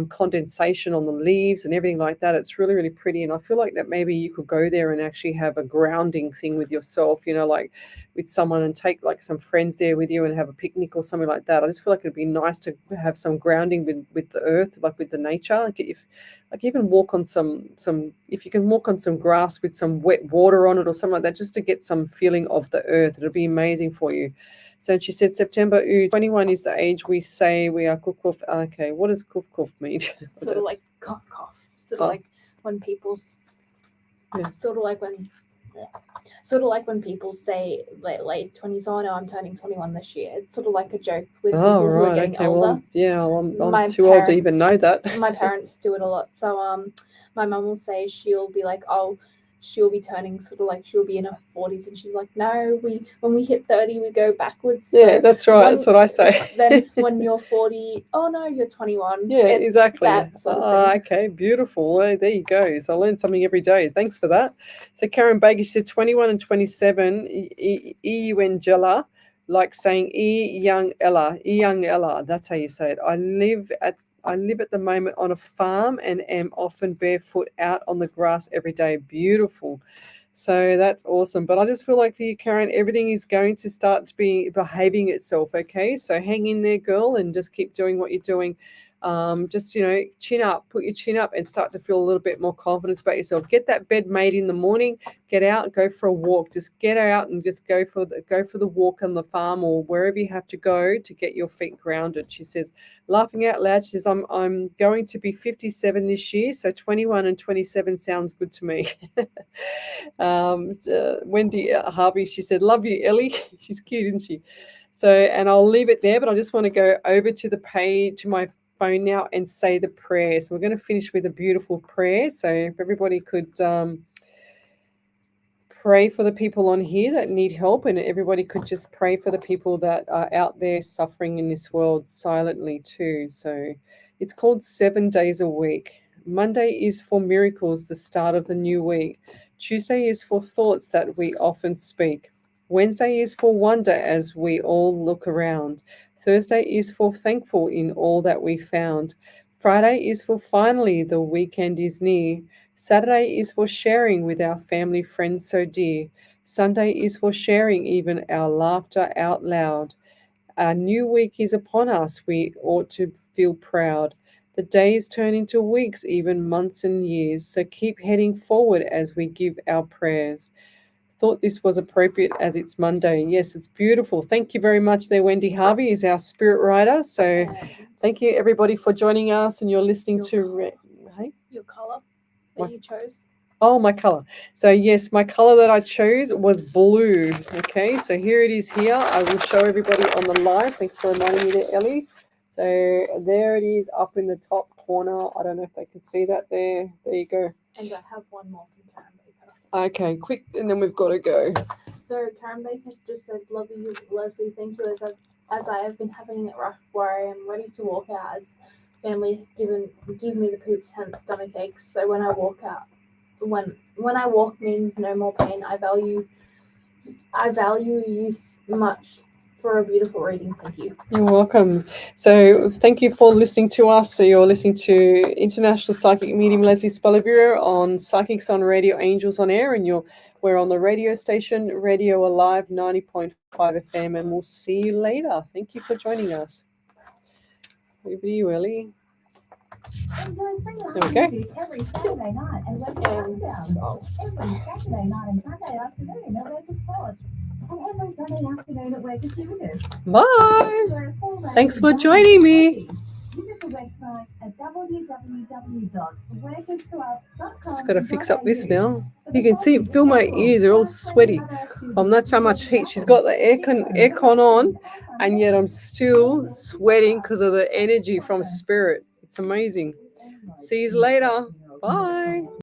condensation on the leaves and everything like that. It's really, really pretty. And I feel like that maybe you could go there and actually have a grounding thing with yourself, like with someone, and take like some friends there with you and have a picnic or something like that. I just feel like it'd be nice to have some grounding with the earth, like with the nature. Even walk on some, if you can walk on some grass with some wet water on it or something like that, just to get some feeling of the earth. It'll be amazing for you. So she said September 21 is the age we say we are kuf kuf. Okay, what does kuf kuf mean? Sort of like cough cough. Sort of like when people say late 20s, oh no, I'm turning 21 this year. It's sort of like a joke with people who are getting older. Well, I'm too old to even know that. My parents do it a lot. So my mum will say, she'll be like, oh, she'll be turning sort of like, she'll be in her 40s, and she's like, no, when we hit 30 we go backwards. So yeah, that's right. That's what I say. Then when you're 40, oh no, you're 21. Yeah, exactly. That sort of thing. Okay, beautiful. Well, there you go. So I learn something every day. Thanks for that. So Karen Baker, she said 21 and 27, Eungela, like saying young Ella. That's how you say it. I live at the moment on a farm and am often barefoot out on the grass every day. Beautiful. So that's awesome. But I just feel like for you, Karen, everything is going to start to be behaving itself. Okay. So hang in there, girl, and just keep doing what you're doing. Just, chin up, put your chin up and start to feel a little bit more confidence about yourself. Get that bed made in the morning, get out, go for a walk. Just get out and just go for the walk on the farm or wherever you have to go to get your feet grounded. She says, laughing out loud, she says, I'm going to be 57 this year, so 21 and 27 sounds good to me. Wendy Harvey, she said, love you, Ellie. She's cute, isn't she? So, and I'll leave it there, but I just want to go over to the page, to my phone now, and say the prayer. So we're going to finish with a beautiful prayer. So if everybody could pray for the people on here that need help, and everybody could just pray for the people that are out there suffering in this world silently too. So it's called 7 days a week. Monday is for miracles, the start of the new week. Tuesday is for thoughts that we often speak. Wednesday is for wonder as we all look around. Thursday is for thankful in all that we found. Friday is for finally the weekend is near. Saturday is for sharing with our family friends so dear. Sunday is for sharing even our laughter out loud. A new week is upon us. We ought to feel proud. The days turn into weeks, even months and years. So keep heading forward as we give our prayers. Thought this was appropriate as it's Monday. Yes, it's beautiful. Thank you very much there. Wendy Harvey is our spirit writer. So thank you everybody for joining us, and you're listening to hey? Your colour What? that you chose. Oh, my color. So yes, my color that I chose was blue. Okay, so here it is here. I will show everybody on the live. Thanks for reminding me there, Ellie. So there it is up in the top corner. I don't know if they can see that there. There you go. And I have one more from Karen Baker. Okay, quick, and then we've got to go. So Karen Baker just said, "Love you, Leslie. Thank you as I have been having it rough, where I am ready to walk out as family give me the poops, hence stomach aches. So when I walk out, when I walk means no more pain. I value you much for a beautiful reading. Thank you." You're welcome. So thank you for listening to us. So you're listening to International Psychic Medium Lesley Spaliviero on Psychics on Radio, Angels on Air, and we're on the radio station, Radio Alive 90.5 FM, and we'll see you later. Thank you for joining us. Over to you, Ellie. Enjoy free There we live go. music every Saturday night at Local Countdown. Every Saturday night and Sunday afternoon at Local Sports. And every Sunday afternoon at Workers Visitors. Bye. So a full range Thanks of for dining joining me. Visit the website at www.workersclub.com. Just got to fix up this now. You can see, feel my ears are all sweaty. That's how much heat. She's got the aircon on, and yet I'm still sweating because of the energy from Spirit. It's amazing. See you later. Bye.